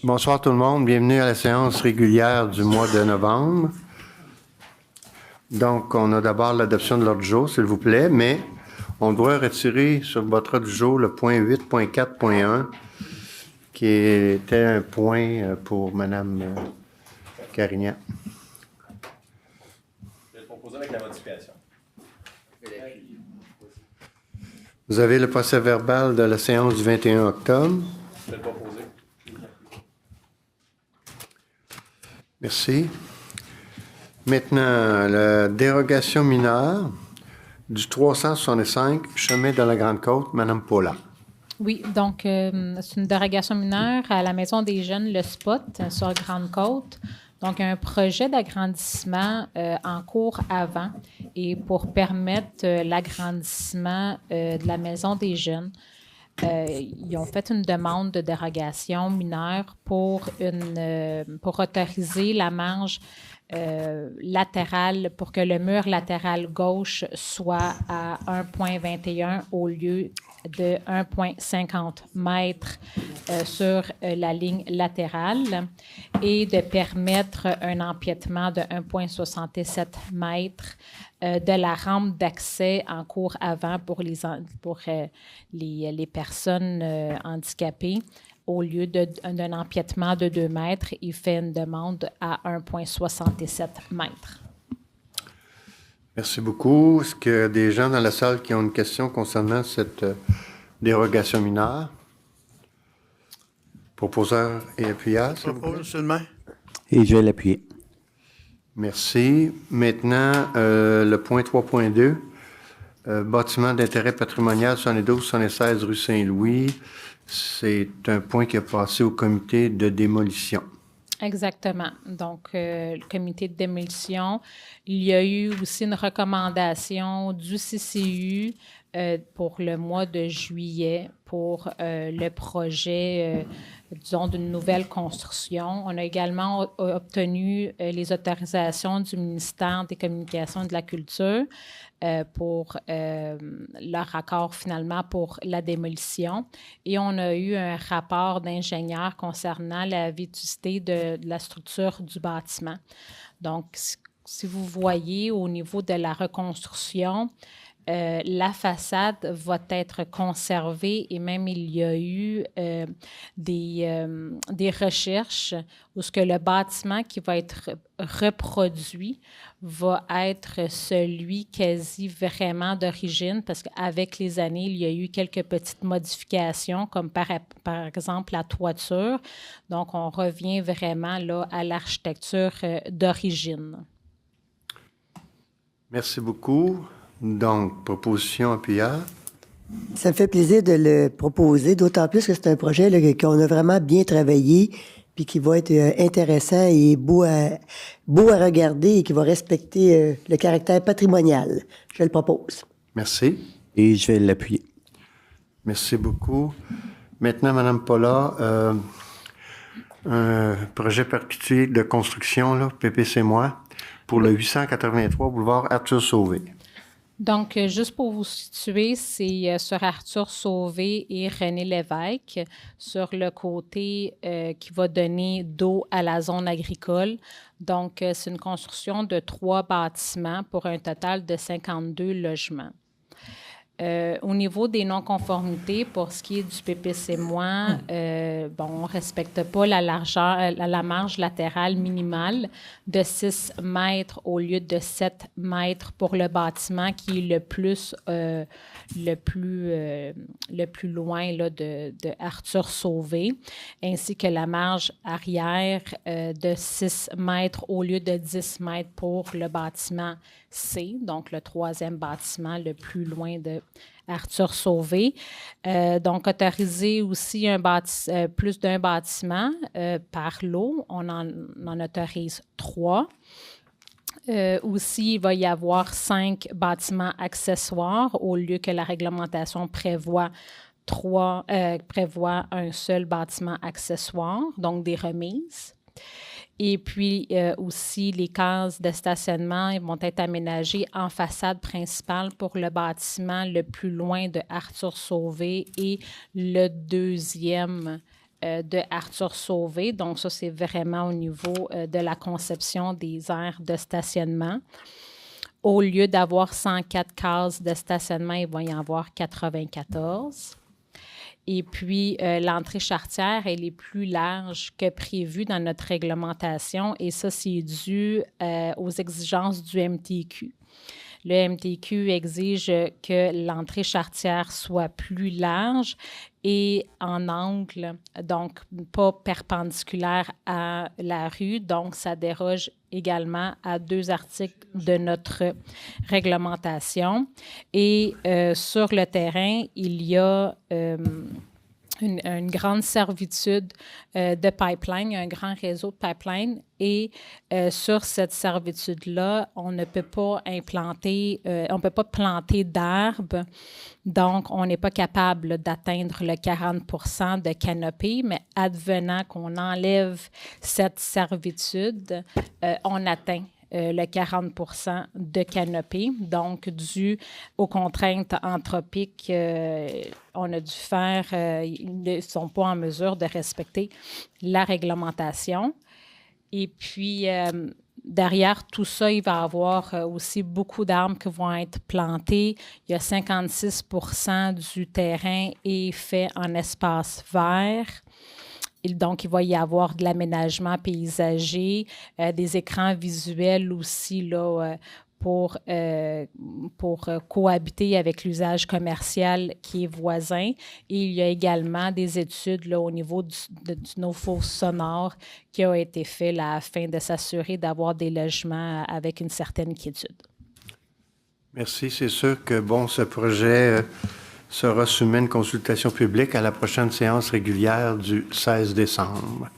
Bonsoir tout le monde. Bienvenue à la séance régulière du mois de novembre. Donc, on a d'abord l'adoption de l'ordre du jour, s'il vous plaît, mais on doit retirer sur votre ordre du jour le point 8.4.1, qui était un point pour Mme Carignan. Je vais le proposer avec la modification. Vous avez le procès-verbal de la séance du 21 octobre. Je vais le proposer. Merci. Maintenant, la dérogation mineure du 365 chemin de la Grande-Côte, Mme Paula. Oui, donc c'est une dérogation mineure à la Maison des Jeunes, le Spot, sur la Grande-Côte. Donc, un projet d'agrandissement en cours avant et pour permettre l'agrandissement de la Maison des Jeunes. Ils ont fait une demande de dérogation mineure pour autoriser la marge latérale, pour que le mur latéral gauche soit à 1,21 au lieu de 1,50 mètres sur la ligne latérale et de permettre un empiètement de 1,67 mètres de la rampe d'accès en cours avant pour les personnes handicapées. Au lieu d'un empiètement de 2 mètres, il fait une demande à 1,67 mètres. Merci beaucoup. Est-ce qu'il y a des gens dans la salle qui ont une question concernant cette dérogation mineure? Proposeur et appuyeur, s'il vous plaît. Propose seulement. Et je vais l'appuyer. Merci. Maintenant, le point 3.2, bâtiment d'intérêt patrimonial 72-76 rue Saint-Louis. C'est un point qui a passé au comité de démolition. Exactement. Donc, le comité de démolition, il y a eu aussi une recommandation du CCU pour le mois de juillet pour le projet, disons, d'une nouvelle construction. On a également obtenu les autorisations du ministère des Communications et de la Culture pour leur accord finalement pour la démolition. Et on a eu un rapport d'ingénieur concernant la vétusté de la structure du bâtiment. Donc, si vous voyez au niveau de la reconstruction, la façade va être conservée et même il y a eu des recherches où ce que le bâtiment qui va être reproduit va être celui quasi vraiment d'origine parce qu'avec les années, il y a eu quelques petites modifications comme par exemple la toiture. Donc, on revient vraiment là à l'architecture d'origine. Merci beaucoup. Donc, proposition appuyeur. Ça me fait plaisir de le proposer, d'autant plus que c'est un projet là, qu'on a vraiment bien travaillé puis qui va être intéressant et beau à regarder et qui va respecter le caractère patrimonial. Je le propose. Merci. Et je vais l'appuyer. Merci beaucoup. Maintenant, Mme Paula, un projet particulier de construction, là, PPC moi, pour le 883 boulevard Arthur Sauvé. Donc, juste pour vous situer, c'est sur Arthur Sauvé et René Lévesque, sur le côté qui va donner dos à la zone agricole. Donc, c'est une construction de 3 bâtiments pour un total de 52 logements. Au niveau des non-conformités, pour ce qui est du PPC-, on ne respecte pas la marge latérale minimale de 6 mètres au lieu de 7 mètres pour le bâtiment qui est le plus loin là, de Arthur Sauvé, ainsi que la marge arrière de 6 mètres au lieu de 10 mètres pour le bâtiment C, donc le 3e bâtiment le plus loin de Arthur Sauvé. Donc, autoriser aussi plus d'un bâtiment par lot. On en autorise 3. Aussi, il va y avoir 5 bâtiments accessoires au lieu que la réglementation prévoit un seul bâtiment accessoire, donc des remises. Et puis aussi, les cases de stationnement vont être aménagées en façade principale pour le bâtiment le plus loin de Arthur Sauvé et le 2e de Arthur Sauvé. Donc, ça, c'est vraiment au niveau de la conception des aires de stationnement. Au lieu d'avoir 104 cases de stationnement, il va y en avoir 94. Et puis, l'entrée charretière, elle est plus large que prévu dans notre réglementation et ça, c'est dû aux exigences du MTQ. Le MTQ exige que l'entrée charretière soit plus large et en angle, donc pas perpendiculaire à la rue. Donc, ça déroge également à 2 articles de notre réglementation. Et sur le terrain, il y a une grande servitude de pipeline, un grand réseau de pipeline. Et sur cette servitude-là, on ne peut pas implanter, on ne peut pas planter d'arbres. Donc, on n'est pas capable d'atteindre le 40 de canopée, mais advenant qu'on enlève cette servitude, on atteint le 40 de canopée. Donc, dû aux contraintes anthropiques, on a dû faire, ils ne sont pas en mesure de respecter la réglementation. Et puis, derrière tout ça, il va y avoir aussi beaucoup d'arbres qui vont être plantés. Il y a 56 du terrain est fait en espace vert. Donc, il va y avoir de l'aménagement paysager, des écrans visuels aussi là, pour cohabiter avec l'usage commercial qui est voisin. Et il y a également des études là, au niveau du no-faux sonore qui ont été faites là, afin de s'assurer d'avoir des logements avec une certaine quiétude. Merci. C'est sûr que, bon, ce projet sera soumis à une consultation publique à la prochaine séance régulière du 16 décembre.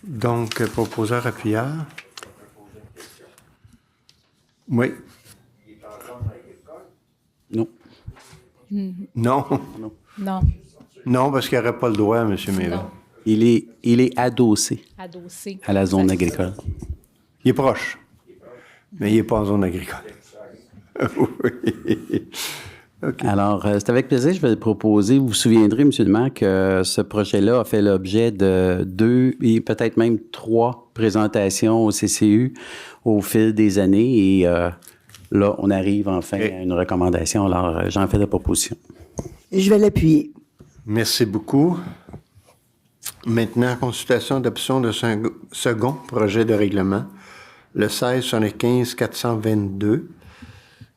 Donc, proposeur appuyeur. Oui. Non. Non. Non. Non, parce qu'il n'y aurait pas le droit, M. Mével. Il est adossé Adossé. à la zone agricole. Il est proche, mais il n'est pas en zone agricole. Oui. Okay. Alors, c'est avec plaisir, je vais le proposer. Vous vous souviendrez, M. le maire, que ce projet-là a fait l'objet de 2 et peut-être même 3 présentations au CCU au fil des années. Et là, on arrive enfin à une recommandation. Alors, j'en fais la proposition. Je vais l'appuyer. Merci beaucoup. Maintenant, consultation d'option de second projet de règlement, le 16-75-422,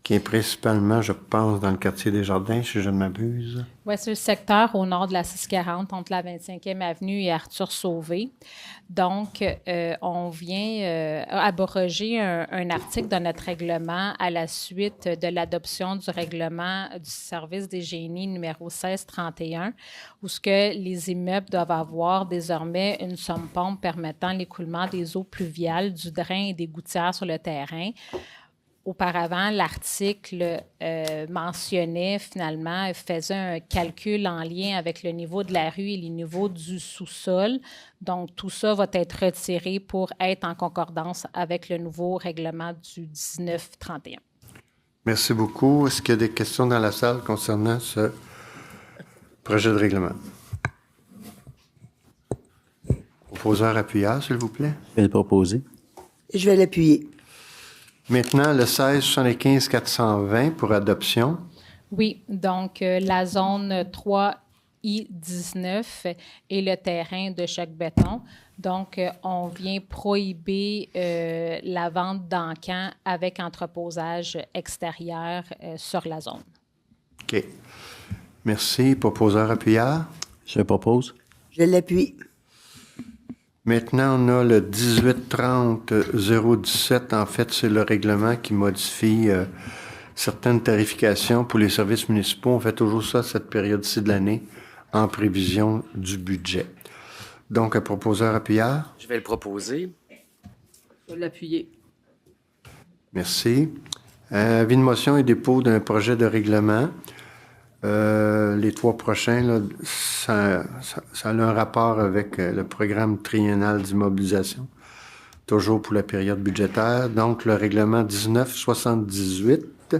qui est principalement, je pense, dans le quartier des Jardins, si je ne m'abuse. Oui, c'est le secteur au nord de la 640, entre la 25e avenue et Arthur Sauvé. Donc, on vient abroger un article de notre règlement à la suite de l'adoption du règlement du service des génies numéro 1631, où ce que les immeubles doivent avoir désormais une somme-pompe permettant l'écoulement des eaux pluviales, du drain et des gouttières sur le terrain. Auparavant, l'article mentionnait finalement, faisait un calcul en lien avec le niveau de la rue et le niveau du sous-sol. Donc, tout ça va être retiré pour être en concordance avec le nouveau règlement du 1931. Merci beaucoup. Est-ce qu'il y a des questions dans la salle concernant ce projet de règlement? Proposeur appuyeur, s'il vous plaît. Je vais le proposer. Je vais l'appuyer. Maintenant, le 16-75-420 pour adoption. Oui, donc la zone 3I19 est le terrain de choc béton. Donc, on vient prohiber la vente d'encans avec entreposage extérieur sur la zone. OK. Merci. Proposeur appuyeur. Je propose. Je l'appuie. Maintenant, on a le 1830-017. En fait, c'est le règlement qui modifie certaines tarifications pour les services municipaux. On fait toujours ça cette période-ci de l'année en prévision du budget. Donc, un proposeur appuyeur. Je vais le proposer. Je vais l'appuyer. Merci. Avis de motion et dépôt d'un projet de règlement. Les 3 prochains, là, ça a un rapport avec le programme triennal d'immobilisation, toujours pour la période budgétaire. Donc, le règlement 1978,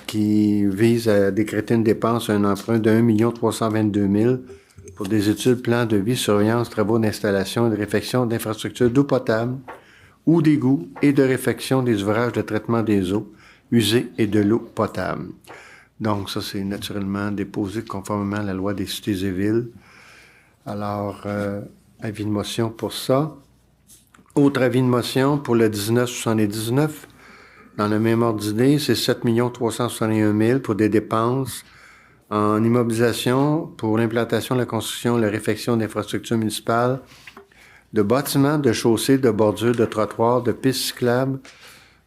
qui vise à décréter une dépense, un emprunt de 1 322 000 pour des études, plans de vie, surveillance, travaux d'installation et de réfection d'infrastructures d'eau potable ou d'égouts et de réfection des ouvrages de traitement des eaux usées et de l'eau potable. Donc, ça, c'est naturellement déposé conformément à la loi des cités et villes. Alors, avis de motion pour ça. Autre avis de motion pour le 1979. Dans le même ordre d'idée, c'est 7 361 000 pour des dépenses en immobilisation pour l'implantation, la construction, la réfection d'infrastructures municipales, de bâtiments, de chaussées, de bordures, de trottoirs, de pistes cyclables,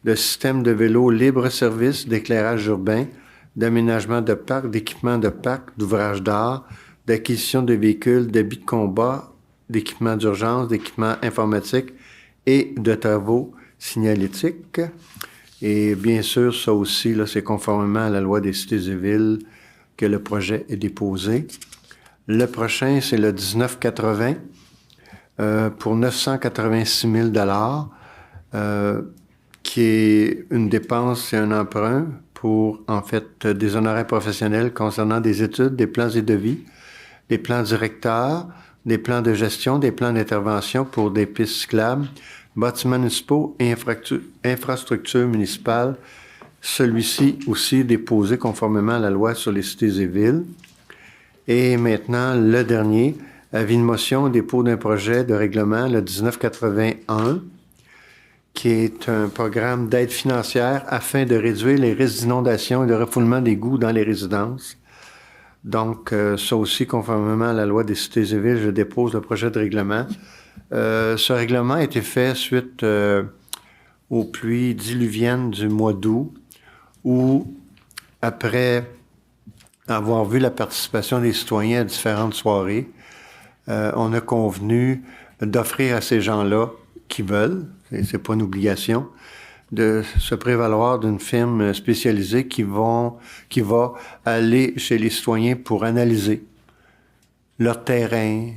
de systèmes de vélos libre-service, d'éclairage urbain, d'aménagement de parcs, d'équipements de parcs, d'ouvrages d'art, d'acquisition de véhicules, d'habits de combat, d'équipements d'urgence, d'équipements informatiques et de travaux signalétiques. Et bien sûr, ça aussi, là, c'est conformément à la loi des cités et villes que le projet est déposé. Le prochain, c'est le 1980 pour 986 000 qui est une dépense et un emprunt pour, en fait, des honoraires professionnels concernant des études, des plans et devis, des plans directeurs, des plans de gestion, des plans d'intervention pour des pistes cyclables, bâtiments municipaux et infrastructures municipales. Celui-ci aussi déposé conformément à la loi sur les cités et villes. Et maintenant, le dernier, avis de motion, dépôt d'un projet de règlement, le 1981, qui est un programme d'aide financière afin de réduire les risques d'inondation et de refoulement d'égouts dans les résidences. Donc, ça aussi, conformément à la loi des cités et villes, je dépose le projet de règlement. Ce règlement a été fait suite aux pluies diluviennes du mois d'août, où, après avoir vu la participation des citoyens à différentes soirées, on a convenu d'offrir à ces gens-là qui veulent, c'est pas une obligation, de se prévaloir d'une firme spécialisée qui va aller chez les citoyens pour analyser leur terrain,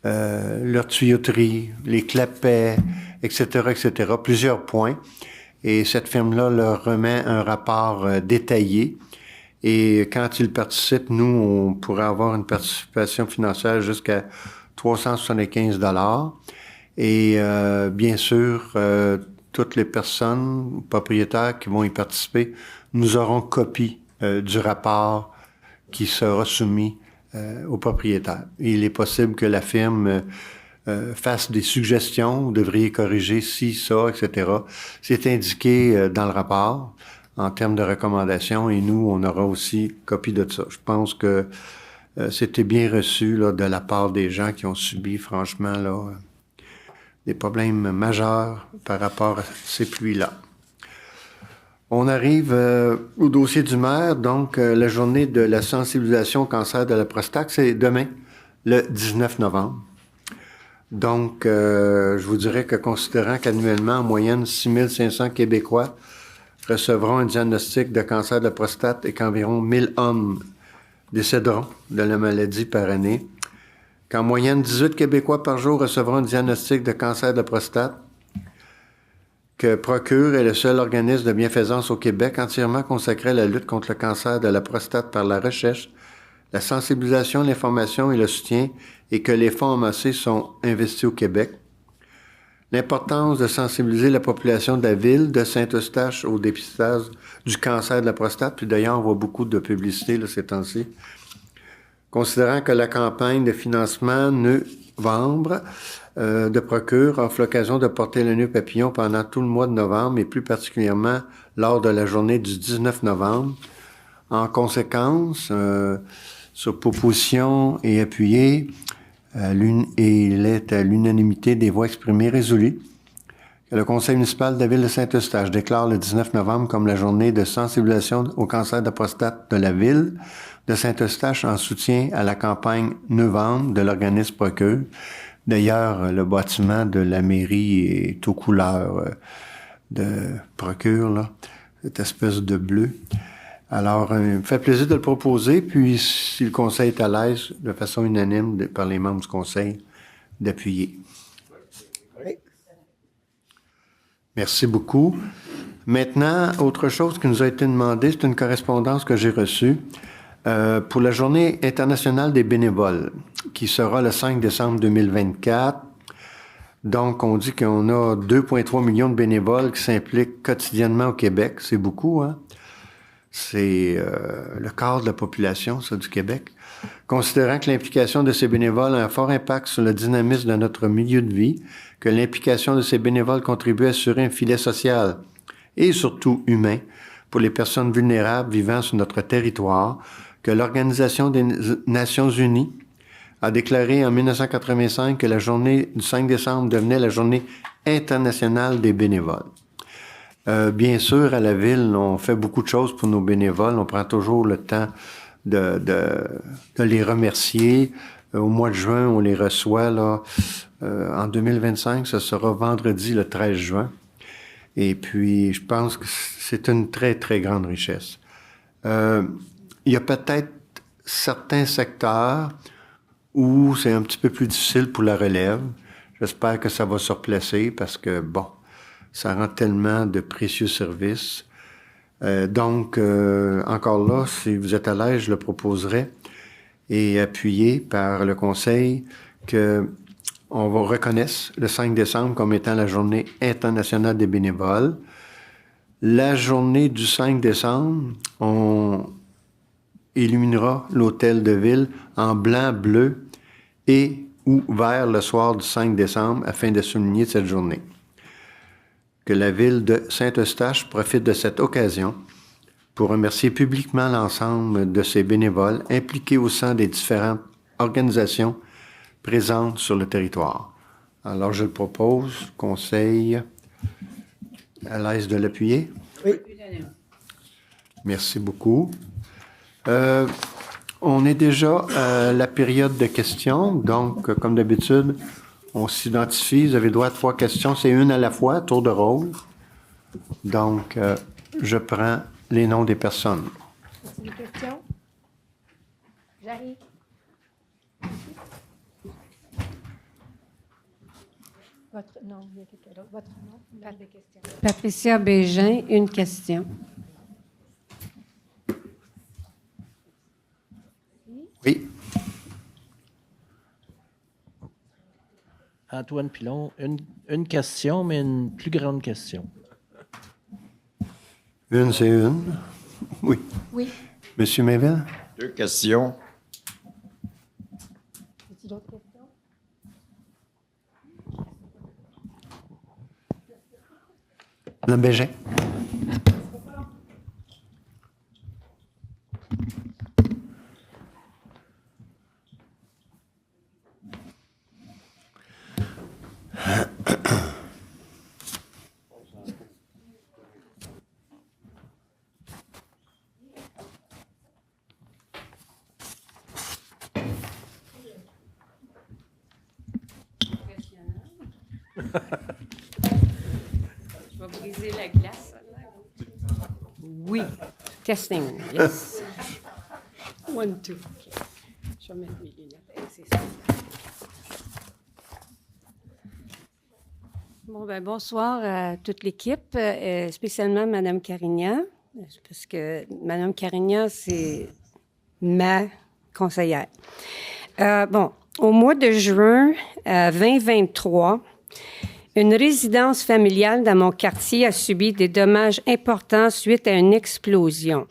leur tuyauterie, les clapets, etc., plusieurs points. Et cette firme-là leur remet un rapport détaillé. Et quand ils participent, nous, on pourrait avoir une participation financière jusqu'à 375 $. Et bien sûr, toutes les personnes propriétaires qui vont y participer, nous aurons copie du rapport qui sera soumis aux propriétaires. Il est possible que la firme fasse des suggestions, vous devriez corriger ci, ça, etc. C'est indiqué dans le rapport en termes de recommandations et nous, on aura aussi copie de ça. Je pense que c'était bien reçu là, de la part des gens qui ont subi, franchement, là, des problèmes majeurs par rapport à ces pluies-là. On arrive au dossier du maire, donc la journée de la sensibilisation au cancer de la prostate, c'est demain, le 19 novembre. Donc, je vous dirais que considérant qu'annuellement, en moyenne, 6 500 Québécois recevront un diagnostic de cancer de la prostate et qu'environ 1000 hommes décéderont de la maladie par année, qu'en moyenne, 18 Québécois par jour recevront un diagnostic de cancer de la prostate, que Procure est le seul organisme de bienfaisance au Québec entièrement consacré à la lutte contre le cancer de la prostate par la recherche, la sensibilisation, l'information et le soutien, et que les fonds amassés sont investis au Québec. L'importance de sensibiliser la population de la ville de Saint-Eustache au dépistage du cancer de la prostate, puis d'ailleurs, on voit beaucoup de publicité là, ces temps-ci. Considérant que la campagne de financement novembre de Procure offre l'occasion de porter le nœud papillon pendant tout le mois de novembre et plus particulièrement lors de la journée du 19 novembre. En conséquence, sur proposition et appuyée, il est à l'unanimité des voix exprimées résolues que le Conseil municipal de la ville de Saint-Eustache déclare le 19 novembre comme la journée de sensibilisation au cancer de la prostate de la ville de Saint-Eustache en soutien à la campagne novembre de l'organisme Procure. D'ailleurs, le bâtiment de la mairie est aux couleurs de Procure, là, cette espèce de bleu. Alors, il me fait plaisir de le proposer, puis si le conseil est à l'aise, de façon unanime par les membres du conseil, d'appuyer. Oui. Merci beaucoup. Maintenant, autre chose qui nous a été demandé, c'est une correspondance que j'ai reçue. Pour la Journée internationale des bénévoles, qui sera le 5 décembre 2024, donc on dit qu'on a 2,3 millions de bénévoles qui s'impliquent quotidiennement au Québec. C'est beaucoup, hein? C'est le quart de la population, ça, du Québec. Considérant que l'implication de ces bénévoles a un fort impact sur le dynamisme de notre milieu de vie, que l'implication de ces bénévoles contribue à assurer un filet social et surtout humain pour les personnes vulnérables vivant sur notre territoire, que l'Organisation des Nations Unies a déclaré en 1985 que la journée du 5 décembre devenait la journée internationale des bénévoles. Bien sûr, à la Ville, on fait beaucoup de choses pour nos bénévoles. On prend toujours le temps de les remercier. Au mois de juin, on les reçoit. Là, en 2025, ce sera vendredi, le 13 juin. Et puis, je pense que c'est une très, très grande richesse. Il y a peut-être certains secteurs où c'est un petit peu plus difficile pour la relève. J'espère que ça va se replacer parce que, bon, ça rend tellement de précieux services. Donc, encore là, si vous êtes à l'aise, je le proposerai et appuyé par le Conseil qu'on reconnaisse le 5 décembre comme étant la Journée internationale des bénévoles. La journée du 5 décembre, on illuminera l'hôtel de ville en blanc, bleu et ou vert le soir du 5 décembre afin de souligner cette journée. Que la ville de Saint-Eustache profite de cette occasion pour remercier publiquement l'ensemble de ses bénévoles impliqués au sein des différentes organisations présentes sur le territoire. Alors, je le propose, Conseil, à l'aise de l'appuyer. Oui. Merci beaucoup. On est déjà à la période de questions, donc, comme d'habitude, on s'identifie. Vous avez droit à 3 questions. C'est une à la fois, tour de rôle. Donc, je prends les noms des personnes. C'est une question? J'arrive. Votre nom, il y a quelqu'un d'autre. Votre nom, nombre de questions. Patricia Bégin, une question. Oui. Antoine Pilon, une question, mais une plus grande question. Une, c'est une. Oui. Oui. Monsieur Mainville? 2 questions. As-tu d'autres questions? Madame Bégin? Je vais briser la glace. Oui. Testing. Yes. 1, 2. Okay. Je vais mettre mes lunettes. C'est ça. Bonsoir à toute l'équipe, spécialement Mme Carignan, parce que Mme Carignan, c'est ma conseillère. Au mois de juin 2023, une résidence familiale dans mon quartier a subi des dommages importants suite à une explosion.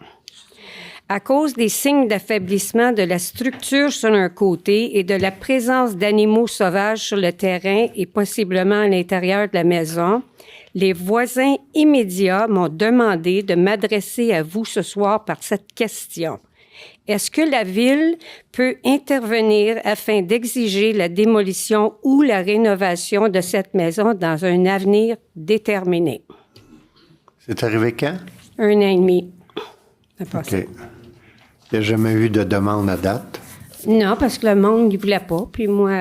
À cause des signes d'affaiblissement de la structure sur un côté et de la présence d'animaux sauvages sur le terrain et possiblement à l'intérieur de la maison, les voisins immédiats m'ont demandé de m'adresser à vous ce soir par cette question. Est-ce que la Ville peut intervenir afin d'exiger la démolition ou la rénovation de cette maison dans un avenir déterminé? C'est arrivé quand? 1 an et demi. OK. Il n'y a jamais eu de demande à date? Non, parce que le monde ne voulait pas. Puis moi,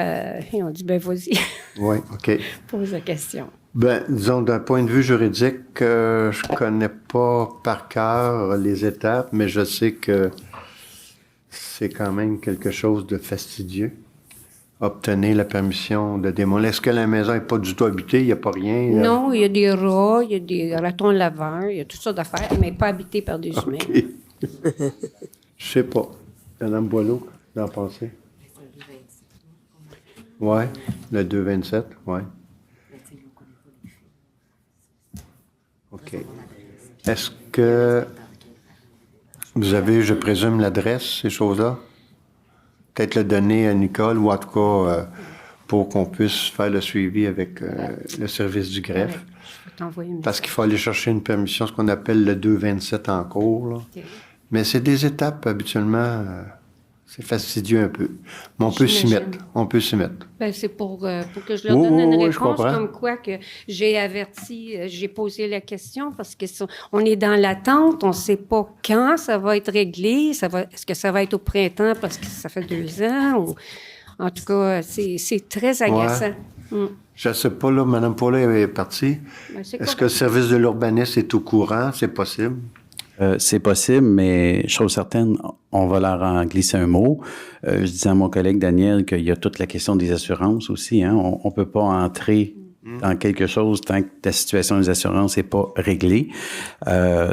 ils ont dit, ben vas-y, Oui, OK. pose la question. Ben, disons, d'un point de vue juridique, je connais pas par cœur les étapes, mais je sais que c'est quand même quelque chose de fastidieux. Obtenir la permission de démolir. Est-ce que la maison n'est pas du tout habitée? Il n'y a pas rien? Là? Non, il y a des rats, il y a des ratons laveurs, il y a toutes sortes d'affaires, mais pas habitées par des humains. OK. Je sais pas. Madame Boileau, d'en penser? Oui, le 2,27, oui. OK. Est-ce que vous avez, je présume, l'adresse, ces choses-là? Peut-être le donner à Nicole ou en tout cas pour qu'on puisse faire le suivi avec le service du greffe. Ouais, je vais t'envoyer une Parce qu'il faut aller chercher une permission, ce qu'on appelle le 2,27 en cours. Là. OK. Mais c'est des étapes, habituellement, c'est fastidieux un peu. Mais on peut s'y J'imagine. mettre. On peut s'y mettre. Ben, c'est pour que je leur Oui, donne une oui, je réponse, comprends. comme quoi que j'ai averti, j'ai posé la question parce que on est dans l'attente, on ne sait pas quand ça va être réglé, est-ce que ça va être au printemps parce que ça fait 2 ans ou, en tout cas, c'est très agaçant. Mm. Je ne sais pas, là, Mme Paulin est partie. Ben, c'est Est-ce correct. que le service de l'urbanisme est au courant? C'est possible? C'est possible, mais chose certaine, on va leur en glisser un mot. Je disais à mon collègue Daniel qu'il y a toute la question des assurances aussi. Hein. On ne peut pas entrer dans quelque chose tant que la situation des assurances n'est pas réglée.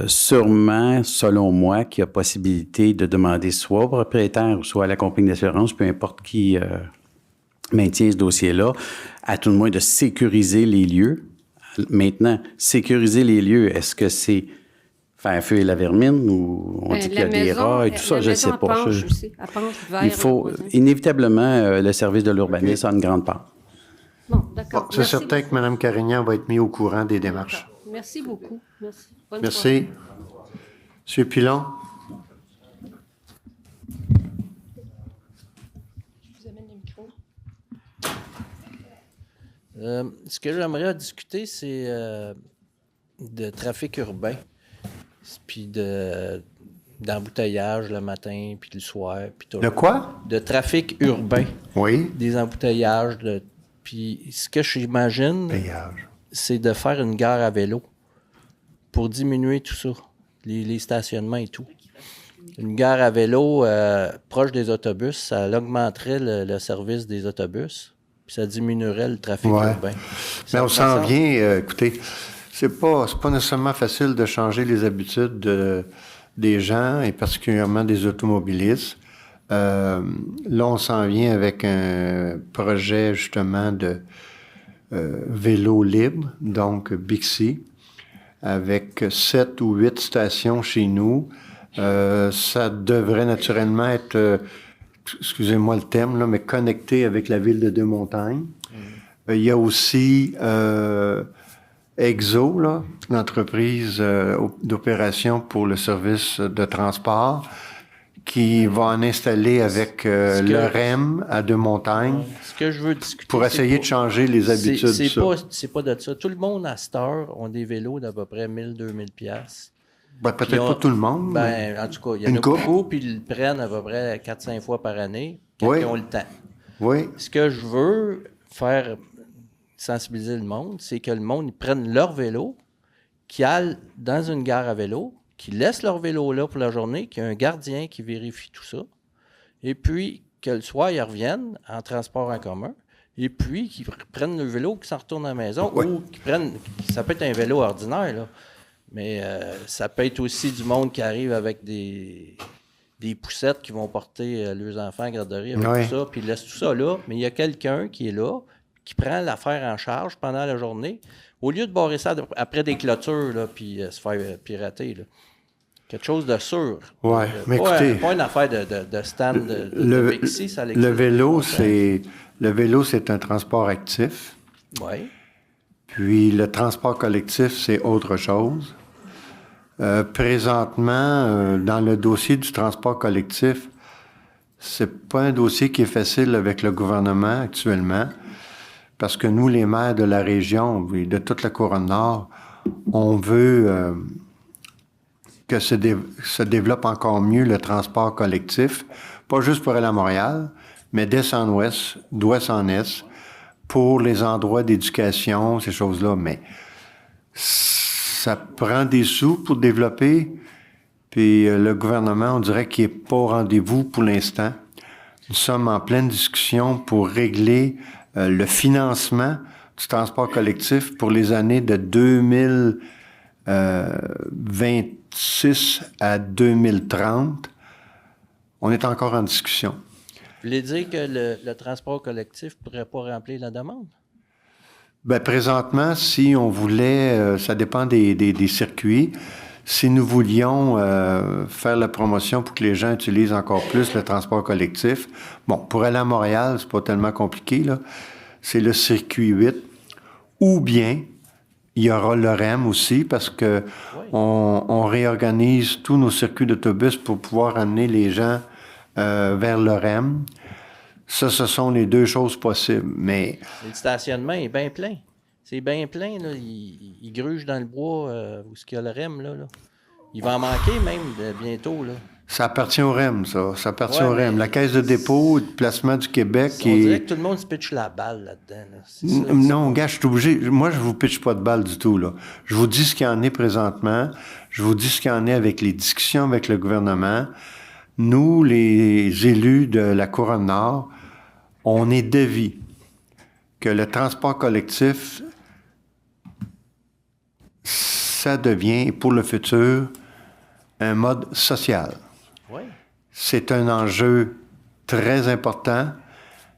Sûrement, selon moi, qu'il y a possibilité de demander soit au propriétaire ou soit à la compagnie d'assurance, peu importe qui maintient ce dossier-là, à tout le moins de sécuriser les lieux. Maintenant, sécuriser les lieux, est-ce que c'est faire feu et la vermine ou on dit qu'il y a des rats et tout ça, je ne sais pas. Il faut inévitablement, le service de l'urbanisme a une grande part. Bon, d'accord. C'est Merci certain que Mme Carignan va être mise au courant des démarches. beaucoup. Merci beaucoup. Merci. Bonne Merci. M. Pilon? Je vous amène le micro. Ce que j'aimerais discuter, c'est de trafic urbain, puis d'embouteillage le matin, puis le soir, puis tout. De quoi? De trafic urbain, Oui. des embouteillages, puis ce que j'imagine, Payage. c'est de faire une gare à vélo pour diminuer tout ça, les stationnements et tout. Une gare à vélo proche des autobus, ça augmenterait le service des autobus, puis ça diminuerait le trafic Ouais. urbain. Mais on Ça s'en vient, écoutez, c'est pas nécessairement facile de changer les habitudes des gens et particulièrement des automobilistes. Là, on s'en vient avec un projet justement de vélo libre, donc Bixi, avec 7 ou 8 stations chez nous. Ça devrait naturellement être, excusez-moi le terme, là, mais connecté avec la ville de Deux-Montagnes. Il y a aussi Exo, là, l'entreprise d'opération pour le service de transport, qui va en installer avec le REM à Deux-Montagnes Ce que je veux discuter, pour essayer de changer les habitudes. C'est pas de ça. Tout le monde à cette heure ont des vélos d'à peu près 1000-2000 piastres. Ben, peut-être pas tout le monde. Ben, en tout cas, il y en Une a couple. beaucoup, puis ils le prennent à peu près 4-5 fois par année, quand Oui. ils ont le temps. Oui, Ce que je veux faire sensibiliser le monde, c'est que le monde ils prenne leur vélo, qu'ils aillent dans une gare à vélo, qu'ils laissent leur vélo là pour la journée, qu'il y a un gardien qui vérifie tout ça, et puis que le soir, ils reviennent en transport en commun, et puis qu'ils prennent le vélo, qu'ils s'en retournent à la maison, Oui. ou qu'ils prennent, ça peut être un vélo ordinaire, là, mais ça peut être aussi du monde qui arrive avec des poussettes qui vont porter leurs enfants à la garderie avec Oui. tout ça, puis ils laissent tout ça là, mais il y a quelqu'un qui est là, qui prend l'affaire en charge pendant la journée, au lieu de barrer ça après des clôtures, là, puis se faire pirater, là. Quelque chose de sûr. Ouais, mais pas, écoutez, pas une affaire de stand de le, Bixi, ça le l'existe. vélo, c'est un transport actif. Oui. Puis le transport collectif, c'est autre chose. Présentement, dans le dossier du transport collectif, c'est pas un dossier qui est facile avec le gouvernement actuellement, parce que nous, les maires de la région et de toute la Couronne Nord, on veut que se développe encore mieux le transport collectif, pas juste pour aller à Montréal, mais d'est en ouest, d'ouest en est, pour les endroits d'éducation, ces choses-là. Mais ça prend des sous pour développer, puis le gouvernement, on dirait qu'il n'est pas au rendez-vous pour l'instant. Nous sommes en pleine discussion pour régler le financement du transport collectif pour les années de 2026 à 2030. on est encore en discussion. Vous voulez dire que le transport collectif ne pourrait pas remplir la demande? Ben, présentement, si on voulait, ça dépend des circuits, si nous voulions faire la promotion pour que les gens utilisent encore plus le transport collectif, bon, pour aller à Montréal, c'est pas tellement compliqué, là. C'est le circuit 8, ou bien il y aura le REM aussi, parce que on réorganise tous nos circuits d'autobus pour pouvoir amener les gens vers le REM. Ça, ce sont les deux choses possibles, mais... Le stationnement est bien plein. C'est bien plein, là. Il gruge dans le bois où il y a le REM, là. Il va en manquer même bientôt, là. Ça appartient au REM, ça. Ça appartient Ouais, au REM. mais- La Caisse de dépôt, de placement du Québec... On dirait que tout le monde se pitche la balle là-dedans, là. C'est ça, Non, gars, je suis obligé. Moi, je vous pitche pas de balle du tout, là. Je vous dis ce qu'il y en est présentement. Je vous dis ce qu'il y en est avec les discussions avec le gouvernement. Nous, les élus de la Couronne-Nord, on est d'avis que le transport collectif, ça devient, pour le futur, un mode social. Oui. C'est un enjeu très important,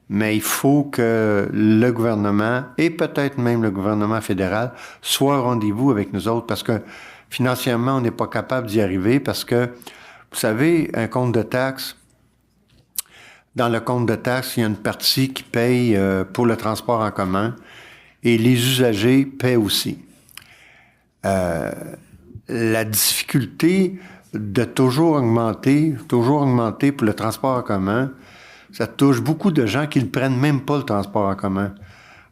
mais il faut que le gouvernement, et peut-être même le gouvernement fédéral, soit au rendez-vous avec nous autres, parce que financièrement, on n'est pas capable d'y arriver, parce que, vous savez, un compte de taxes, dans le compte de taxes, il y a une partie qui paye pour le transport en commun, et les usagers paient aussi. La difficulté de toujours augmenter pour le transport en commun, ça touche beaucoup de gens qui ne prennent même pas le transport en commun.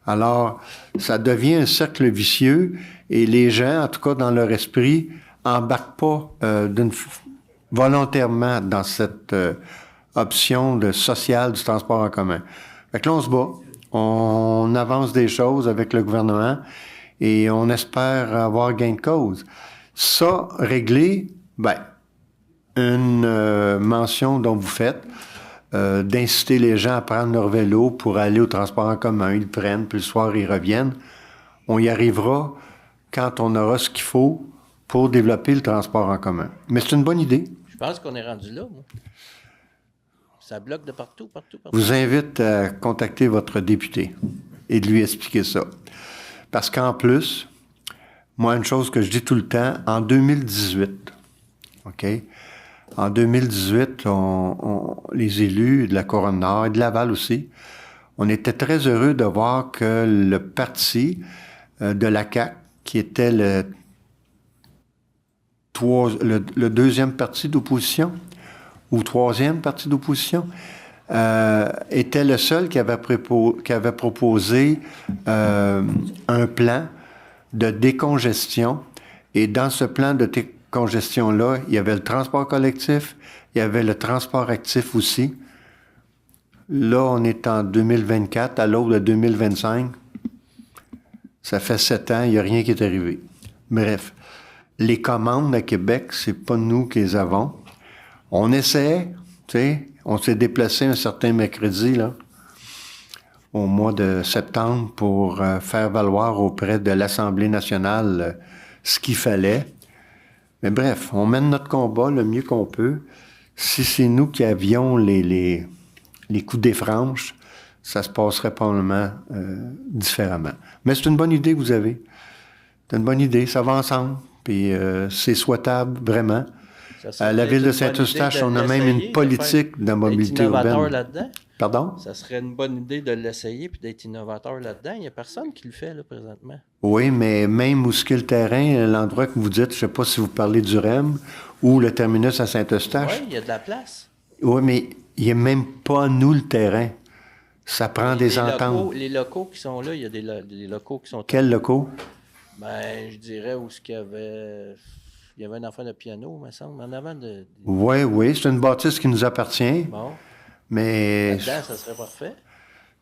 Alors, ça devient un cercle vicieux et les gens, en tout cas dans leur esprit, embarquent pas volontairement dans cette option sociale du transport en commun. Fait que là, on se bat. On avance des choses avec le gouvernement et on espère avoir gain de cause. Ça, réglé, ben, une mention dont vous faites, d'inciter les gens à prendre leur vélo pour aller au transport en commun. Ils le prennent, puis le soir, ils reviennent. On y arrivera quand on aura ce qu'il faut pour développer le transport en commun. Mais c'est une bonne idée. Je pense qu'on est rendu là, moi. Ça bloque de partout. Je vous invite à contacter votre député et de lui expliquer ça. Parce qu'en plus, moi, une chose que je dis tout le temps, en 2018, OK? En 2018, les élus de la Couronne-Nord et de Laval aussi, on était très heureux de voir que le parti de la CAQ, qui était le deuxième parti d'opposition, ou troisième parti d'opposition, était le seul qui avait proposé un plan de décongestion. Et dans ce plan de décongestion-là, il y avait le transport collectif, il y avait le transport actif aussi. Là, on est en 2024, à l'aube de 2025. Ça fait 7 ans, il n'y a rien qui est arrivé. Bref, les commandes à Québec, c'est pas nous qui les avons. On essaie, tu sais, on s'est déplacé un certain mercredi, là, au mois de septembre, pour faire valoir auprès de l'Assemblée nationale ce qu'il fallait. Mais bref, on mène notre combat le mieux qu'on peut. Si c'est nous qui avions les coups des franches, ça se passerait probablement différemment. Mais c'est une bonne idée que vous avez. C'est une bonne idée, ça va ensemble. Puis c'est souhaitable, vraiment. À la ville de Saint-Eustache, on a même une politique de mobilité urbaine. Là-dedans. Pardon? Ça serait une bonne idée de l'essayer puis d'être innovateur là-dedans. Il n'y a personne qui le fait, là, présentement. Oui, mais même où ce qu'est le terrain, l'endroit que vous dites, je ne sais pas si vous parlez du REM ou le terminus à Saint-Eustache. Oui, il y a de la place. Oui, mais il n'y a même pas, nous, le terrain. Ça prend des ententes. Les locaux qui sont là, il y a des locaux qui sont... Quels locaux? Ben, je dirais où il y avait un enfant de piano, il me semble, en avant de... Oui, c'est une bâtisse qui nous appartient, Bon, mais là-dedans, ça serait parfait.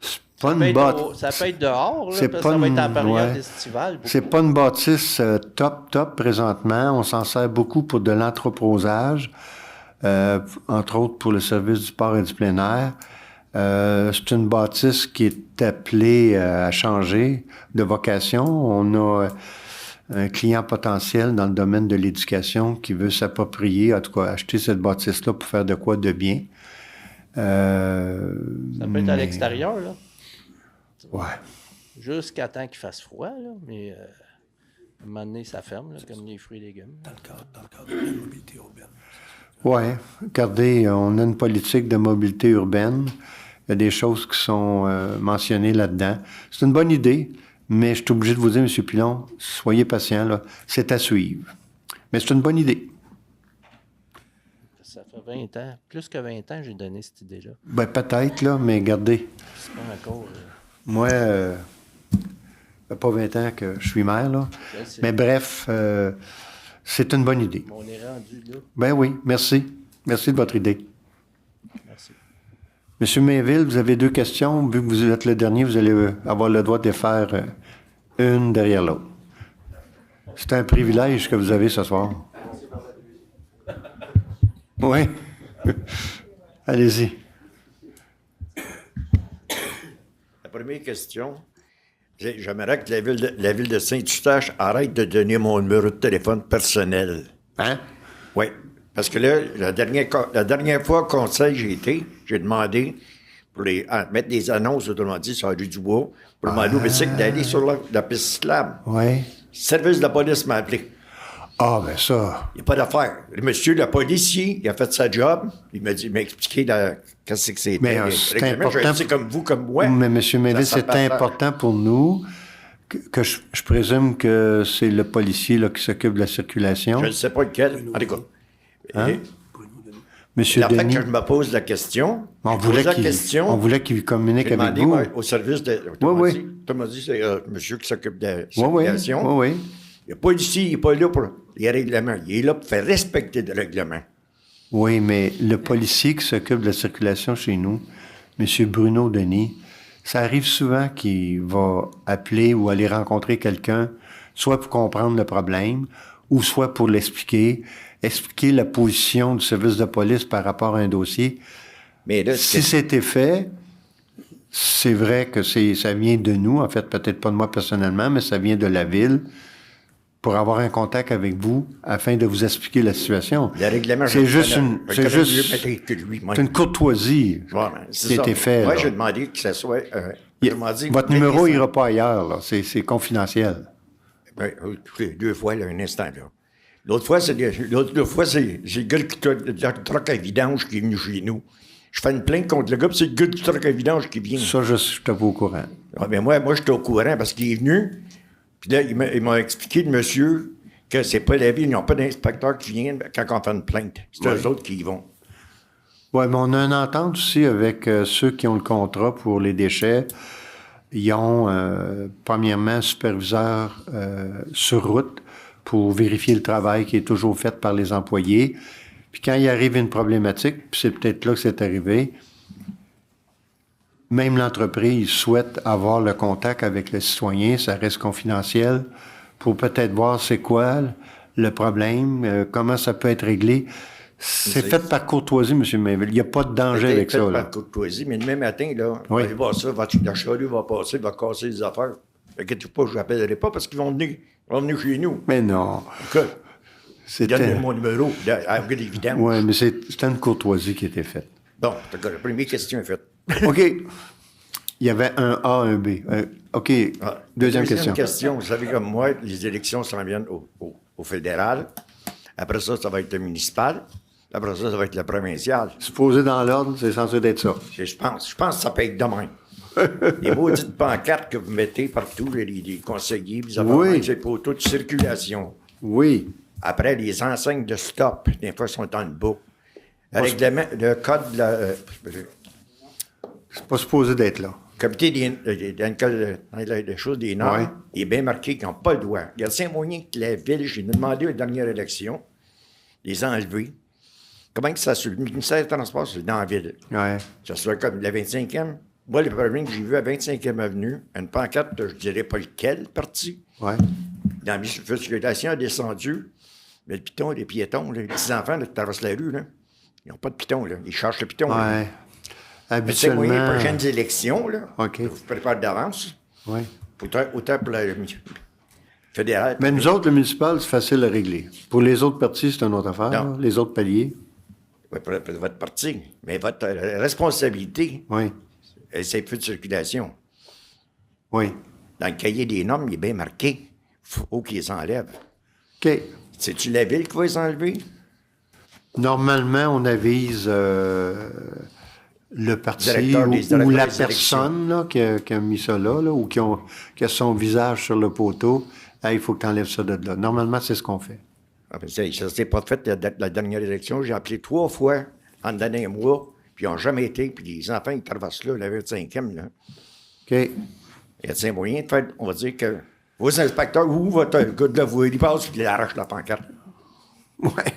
c'est pas une bâtisse. Ça peut être dehors, là, c'est parce pas que ça va être en une- période ouais. estivale. beaucoup. C'est pas une bâtisse top présentement. On s'en sert beaucoup pour de l'entreposage, entre autres pour le service du port et du plein air. C'est une bâtisse qui est appelée à changer de vocation. On a un client potentiel dans le domaine de l'éducation qui veut s'approprier, en tout cas acheter cette bâtisse-là pour faire de quoi de bien. Ça peut être à l'extérieur, là. Ouais. Jusqu'à temps qu'il fasse froid, là. Mais à un moment donné, ça ferme, là, comme les fruits et légumes. Dans le cadre de la mobilité urbaine. Oui. Regardez, on a une politique de mobilité urbaine. Il y a des choses qui sont mentionnées là-dedans. C'est une bonne idée, mais je suis obligé de vous dire, M. Pilon, soyez patient, là. C'est à suivre. Mais c'est une bonne idée. Ça fait 20 ans, plus que 20 ans, j'ai donné cette idée-là. Ben, peut-être, là, mais regardez. C'est pas encore... Moi, ça fait pas 20 ans que je suis maire, là. Mais bref, c'est une bonne idée. On est rendu là. Ben oui, merci. Merci de votre idée. Merci. Monsieur Mainville, vous avez 2 questions. Vu que vous êtes le dernier, vous allez avoir le droit de les faire une derrière l'autre. C'est un privilège que vous avez ce soir. Oui. Allez-y. La première question, j'aimerais que la ville de Saint-Eustache arrête de donner mon numéro de téléphone personnel. Hein? Oui. Parce que là, la dernière fois au conseil j'ai demandé pour mettre des annonces, autrement dit, sur la rue du Bois, pour demander au bicycle d'aller sur la piste cyclable. Oui. Le service de la police m'a appelé. Ah, ben ça. Il n'y a pas d'affaire. Le monsieur, le policier, il a fait sa job. Il m'a expliqué qu'est-ce que c'était. Mais c'est important. C'est comme vous, comme moi. Mais M. Mainville, Ça c'est passe important pour nous que je présume que c'est le policier là, qui s'occupe de la circulation. Je ne sais pas lequel. En tout cas. Hein? Monsieur La fait Denis, que je me pose la question, on voulait qu'il communique j'ai avec demandé vous. moi, au service de... Oui. Tu m'as dit, c'est monsieur qui s'occupe de la Oui, circulation. oui. Il n'est pas ici, il n'est pas là pour les règlements. Il est là pour faire respecter les règlements. Oui, mais le policier qui s'occupe de la circulation chez nous, M. Bruno Denis, ça arrive souvent qu'il va appeler ou aller rencontrer quelqu'un, soit pour comprendre le problème, ou soit pour expliquer la position du service de police par rapport à un dossier. Mais là, si c'était fait, c'est vrai que ça vient de nous, en fait, peut-être pas de moi personnellement, mais ça vient de la ville, pour avoir un contact avec vous afin de vous expliquer la situation. Le règlement, c'est juste une une courtoisie qui a été faite. Moi, j'ai demandé que ça soit... votre numéro n'ira pas ailleurs, là. C'est confidentiel. Ben, 2 fois, là, un instant, là. L'autre fois, c'est le gars du truck à vidange qui est venu chez nous. Je fais une plainte contre le gars, puis c'est le gars du truck à vidange qui vient. Ça, je suis pas au courant. Ah, ben moi, j'étais au courant parce qu'il est venu. Puis là, il m'a expliqué, le monsieur, que c'est pas la ville, ils n'ont pas d'inspecteur qui vient quand on fait une plainte. C'est eux autres qui y vont. Oui, mais on a une entente aussi avec ceux qui ont le contrat pour les déchets. Ils ont, premièrement, un superviseur sur route pour vérifier le travail qui est toujours fait par les employés. Puis quand il arrive une problématique, puis c'est peut-être là que c'est arrivé, même l'entreprise souhaite avoir le contact avec le citoyen, ça reste confidentiel, pour peut-être voir c'est quoi le problème, comment ça peut être réglé. C'est fait par courtoisie, M. Mainville. Il n'y a pas de danger avec ça. C'est fait là. par courtoisie, mais demain matin, là, Oui. allez voir ça, le charrue va passer, va casser les affaires. Inquiétez-vous pas, je ne l'appellerai pas parce qu'ils vont venir chez nous. Mais non. Donne mon numéro, avec les vidanges. Oui, mais c'était une courtoisie qui était faite. Bon, la première question est faite. OK. Il y avait un A, un B. OK. Deuxième question. Vous savez, comme moi, les élections s'en viennent au fédéral. Après ça, ça va être le municipal. Après ça, ça va être le provincial. Supposé dans l'ordre, c'est censé être ça. Je pense que ça peut être de même. Les maudites pancartes que vous mettez partout, les conseillers, les affaires, c'est pour toute circulation. Oui. Après, les enseignes de stop, des fois, sont en bas. Le code de la... c'est pas supposé d'être là. Le comité des choses des normes, il est bien marqué qu'ils n'ont pas le droit. Il y a 5 moyens que la ville, j'ai demandé à la dernière élection, les enlever. Comment que ça se... Le ministère des Transports, c'est dans la ville. Ouais. Ça soit comme la 25e. Moi, le problème que j'ai vu à 25e Avenue, une pancarte, je ne dirais pas lequel parti. Ouais. Dans la circulation a descendu. Mais le piton, les piétons, les petits enfants là, qui traversent la rue, là, ils n'ont pas de piton. Là. Ils cherchent le piton. Ouais. Là. Habituellement... Les prochaines élections, là, OK. je vous prépare d'avance. Oui. Autant pour la... fédéral. Mais nous autres, le municipal, c'est facile à régler. Pour les autres partis, c'est une autre affaire, Non. là, les autres paliers. Oui, pour votre parti. Mais votre responsabilité, Oui, c'est plus de circulation. oui. Dans le cahier des normes, il est bien marqué. Faut qu'ils les enlèvent. OK. C'est-tu la ville qui va les enlever? Normalement, on avise le parti Directeur ou, des- directeur ou la des personne là, qui a mis ça là, ou qui a son visage sur le poteau. Hey, il faut que tu enlèves ça de là. Normalement, c'est ce qu'on fait. Ah, ben, ça s'est pas fait la dernière élection. J'ai appelé 3 fois en dernier mois, puis ils n'ont jamais été. Puis les enfants, ils traversent là, la 25e. Là. OK. Il y a un moyen de faire, on va dire que vos inspecteurs ou votre gars de la voie, il passe puis il arrache la pancarte. Ouais.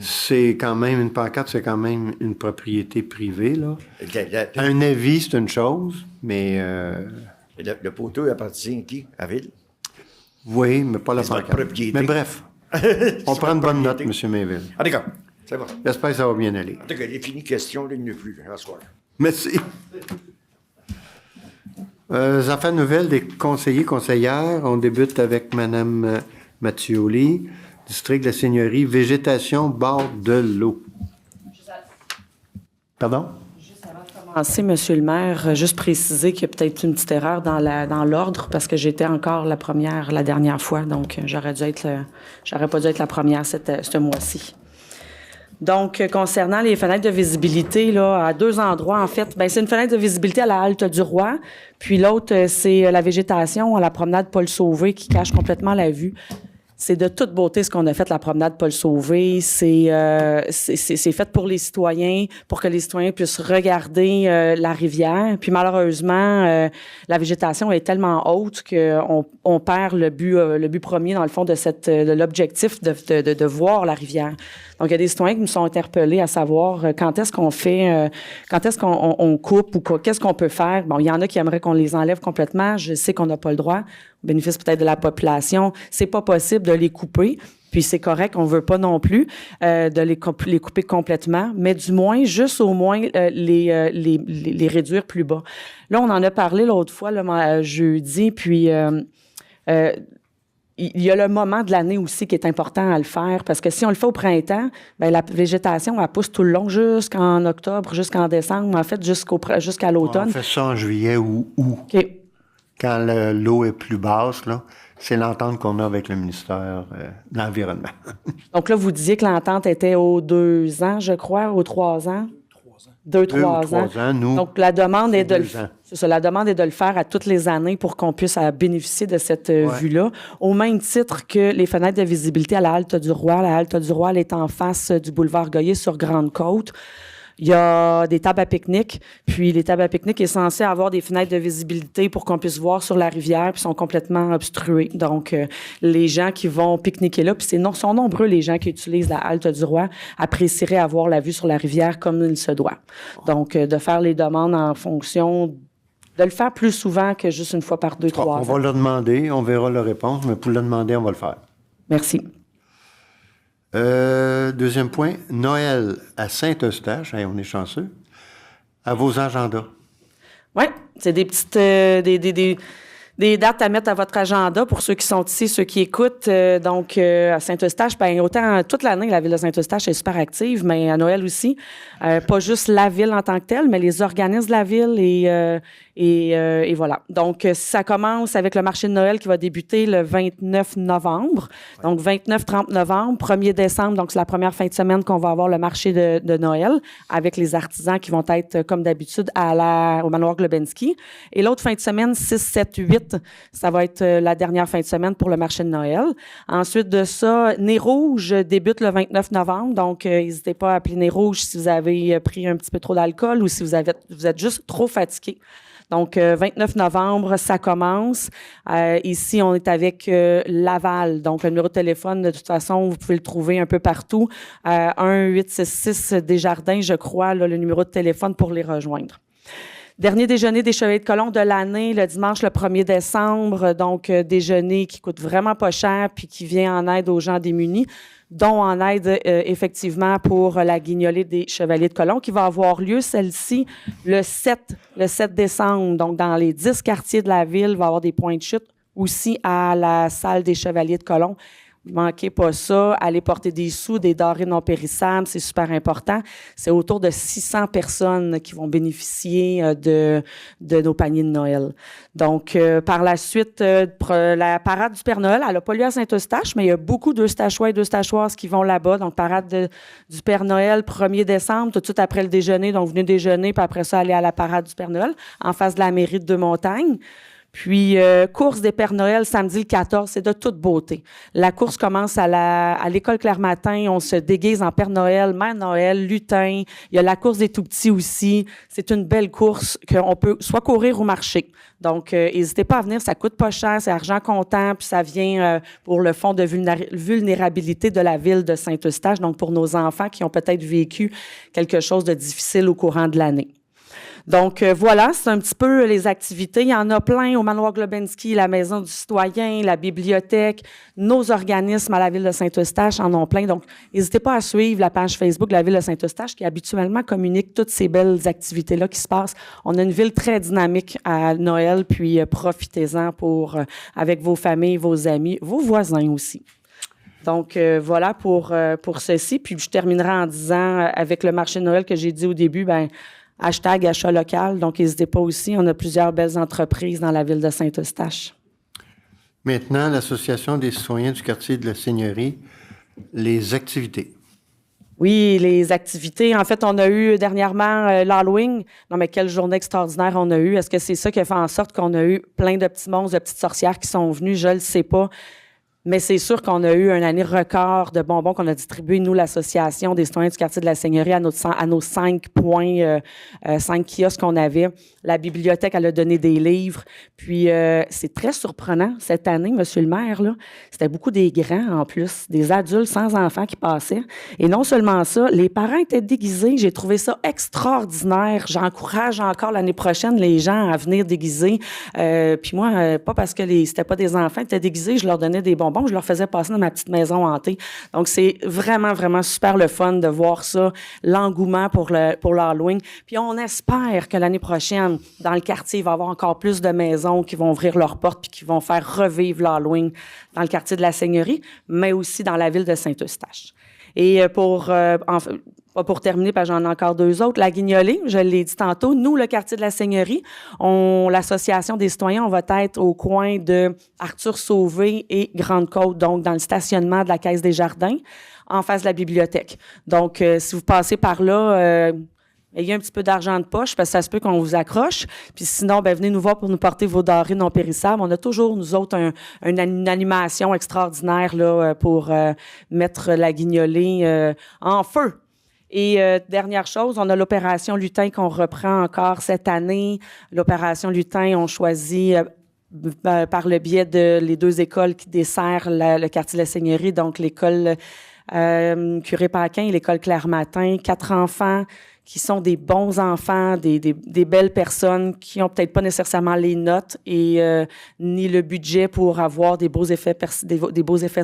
C'est quand même une pancarte, c'est quand même une propriété privée, là. Un avis, c'est une chose, mais Le poteau il appartient à qui? À la ville? oui, mais pas la C'est votre pancarte. propriété. Mais bref, on prend une bonne note, M. Mainville. Ah, d'accord. C'est bon. J'espère que ça va bien aller. En tout cas, les finies questions, là, il n'y en a plus, à soir. Merci. Affaires nouvelles des conseillers, conseillères. On débute avec Mme Mathioli, district de la Seigneurie, végétation, bord de l'eau. Pardon? Commencer, Monsieur le maire, juste préciser qu'il y a peut-être une petite erreur dans l'ordre parce que j'étais encore la première la dernière fois, donc j'aurais pas dû être la première ce mois-ci. Donc, concernant les fenêtres de visibilité, là, à 2 endroits, en fait, c'est une fenêtre de visibilité à la halte du Roi, puis l'autre, c'est la végétation à la promenade Paul-Sauvé qui cache complètement la vue. C'est de toute beauté ce qu'on a fait, la promenade Paul-Sauvé. C'est fait pour les citoyens, pour que les citoyens puissent regarder la rivière. Puis malheureusement, la végétation est tellement haute qu'on perd le but premier, dans le fond, de l'objectif de voir la rivière. Donc, il y a des citoyens qui nous sont interpellés à savoir quand est-ce qu'on fait, quand est-ce qu'on coupe ou qu'est-ce qu'on peut faire. Bon, il y en a qui aimeraient qu'on les enlève complètement. Je sais qu'on n'a pas le droit. Au bénéfice peut-être de la population. C'est pas possible de les couper. Puis c'est correct, on veut pas non plus de les couper complètement, mais du moins, juste au moins les réduire plus bas. Là, on en a parlé l'autre fois, là, jeudi, puis il y a le moment de l'année aussi qui est important à le faire, parce que si on le fait au printemps, la végétation, elle pousse tout le long jusqu'en octobre, jusqu'en décembre, en fait, jusqu'à l'automne. On fait ça en juillet ou août. Okay. Quand l'eau est plus basse, là, c'est l'entente qu'on a avec le ministère de l'Environnement. Donc là, vous disiez que l'entente était aux 2 ans, je crois, aux 3 ans. 2-3 ans. Nous, donc, la demande est de la demande est de le faire à toutes les années pour qu'on puisse bénéficier de cette vue-là. Au même titre que les fenêtres de visibilité à la halte du Roi. La halte du Roi, elle est en face du boulevard Goyer sur Grande-Côte. Il y a des tables à pique-nique, puis les tables à pique-nique sont censées avoir des fenêtres de visibilité pour qu'on puisse voir sur la rivière, puis sont complètement obstruées. Donc, les gens qui vont pique-niquer là, puis sont nombreux les gens qui utilisent la halte du Roi, apprécieraient avoir la vue sur la rivière comme il se doit. Donc, de faire les demandes en fonction, de le faire plus souvent que juste une fois par 2-3 ans. On va leur demander, on verra leur réponse, mais pour le demander, on va le faire. Merci. Deuxième point, Noël à Saint-Eustache, on est chanceux, à vos agendas. Oui, c'est des petites des dates à mettre à votre agenda pour ceux qui sont ici, ceux qui écoutent. Donc, à Saint-Eustache, autant toute l'année, la ville de Saint-Eustache est super active, mais à Noël aussi. Pas juste la ville en tant que telle, mais les organismes de la ville et voilà. Donc, ça commence avec le marché de Noël qui va débuter le 29 novembre. Donc, 29-30 novembre, 1er décembre, donc c'est la première fin de semaine qu'on va avoir le marché de Noël avec les artisans qui vont être, comme d'habitude, au manoir Globensky. Et l'autre fin de semaine, 6, 7, 8, ça va être la dernière fin de semaine pour le marché de Noël. Ensuite de ça, Nez Rouge débute le 29 novembre. Donc, n'hésitez pas à appeler Nez Rouge si vous avez pris un petit peu trop d'alcool ou si vous êtes juste trop fatigué. Donc, 29 novembre, ça commence. Ici, on est avec Laval. Donc, le numéro de téléphone, de toute façon, vous pouvez le trouver un peu partout. 1-866 Desjardins, je crois, là, le numéro de téléphone pour les rejoindre. Dernier déjeuner des Chevaliers de Colomb de l'année, le dimanche le 1er décembre. Donc, déjeuner qui coûte vraiment pas cher puis qui vient en aide aux gens démunis, dont en aide effectivement pour la guignolée des Chevaliers de Colomb qui va avoir lieu, celle-ci, le 7 décembre. Donc, dans les 10 quartiers de la ville, il va y avoir des points de chute aussi à la salle des Chevaliers de Colomb. Manquez pas ça, allez porter des sous, des denrées non périssables, c'est super important. C'est autour de 600 personnes qui vont bénéficier de nos paniers de Noël. Donc, par la suite, la parade du Père Noël, elle n'a pas lieu à Saint-Eustache, mais il y a beaucoup d'Eustachois et d'Eustachoises qui vont là-bas. Donc, parade du Père Noël, 1er décembre, tout de suite après le déjeuner. Donc, venez déjeuner, puis après ça, aller à la parade du Père Noël, en face de la mairie de Deux-Montagnes. Puis, course des Pères Noël, samedi le 14, c'est de toute beauté. La course commence à l'école Claire-Matin. On se déguise en Père Noël, Mère Noël, lutin. Il y a la course des tout-petits aussi. C'est une belle course qu'on peut soit courir ou marcher. Donc, n'hésitez pas à venir. Ça coûte pas cher, c'est argent comptant, puis ça vient pour le fonds de vulnérabilité de la ville de Saint-Eustache, donc pour nos enfants qui ont peut-être vécu quelque chose de difficile au courant de l'année. Donc, voilà, c'est un petit peu les activités. Il y en a plein au Manoir Globensky, la Maison du Citoyen, la bibliothèque, nos organismes à la Ville de Saint-Eustache en ont plein. Donc, n'hésitez pas à suivre la page Facebook de la Ville de Saint-Eustache qui habituellement communique toutes ces belles activités-là qui se passent. On a une ville très dynamique à Noël, puis profitez-en avec vos familles, vos amis, vos voisins aussi. Donc, voilà pour ceci. Puis, je terminerai en disant, avec le marché de Noël que j'ai dit au début, hashtag achat local. Donc, n'hésitez pas aussi. On a plusieurs belles entreprises dans la ville de Saint-Eustache. Maintenant, l'Association des citoyens du quartier de la Seigneurie, les activités. Oui, les activités. En fait, on a eu dernièrement l'Halloween. Non, mais quelle journée extraordinaire on a eu. Est-ce que c'est ça qui a fait en sorte qu'on a eu plein de petits monstres, de petites sorcières qui sont venus? Je le sais pas. Mais c'est sûr qu'on a eu une année record de bonbons qu'on a distribué, nous, l'Association des citoyens du quartier de la Seigneurie, à nos 5 points, 5 kiosques qu'on avait. La bibliothèque, elle a donné des livres. Puis, c'est très surprenant cette année, monsieur le maire, là. C'était beaucoup des grands, en plus, des adultes sans enfants qui passaient. Et non seulement ça, les parents étaient déguisés. J'ai trouvé ça extraordinaire. J'encourage encore l'année prochaine les gens à venir déguiser. Puis moi, pas parce que c'était pas des enfants, ils étaient déguisés, je leur donnais des bonbons. Je leur faisais passer dans ma petite maison hantée. Donc, c'est vraiment, vraiment super le fun de voir ça, l'engouement pour l'Halloween. Puis, on espère que l'année prochaine, dans le quartier, il va y avoir encore plus de maisons qui vont ouvrir leurs portes puis qui vont faire revivre l'Halloween dans le quartier de la Seigneurie, mais aussi dans la ville de Saint-Eustache. Et pas pour terminer, parce que j'en ai encore 2 autres, la Guignolée, je l'ai dit tantôt, nous, le quartier de la Seigneurie, l'Association des citoyens, on va être au coin de Arthur Sauvé et Grande-Côte, donc dans le stationnement de la Caisse des Jardins, en face de la bibliothèque. Donc, si vous passez par là, ayez un petit peu d'argent de poche, parce que ça se peut qu'on vous accroche. Puis sinon, venez nous voir pour nous porter vos denrées non périssables. On a toujours, nous autres, une animation extraordinaire là, pour mettre la Guignolée en feu. Et dernière chose, on a l'opération Lutin qu'on reprend encore cette année. L'opération Lutin, on choisit par le biais de les 2 écoles qui desserrent le quartier de la Seigneurie, donc l'école Curé-Paquin et l'école Claire-Matin. 4 enfants qui sont des bons enfants, des belles personnes qui ont peut-être pas nécessairement les notes et ni le budget pour avoir des beaux effets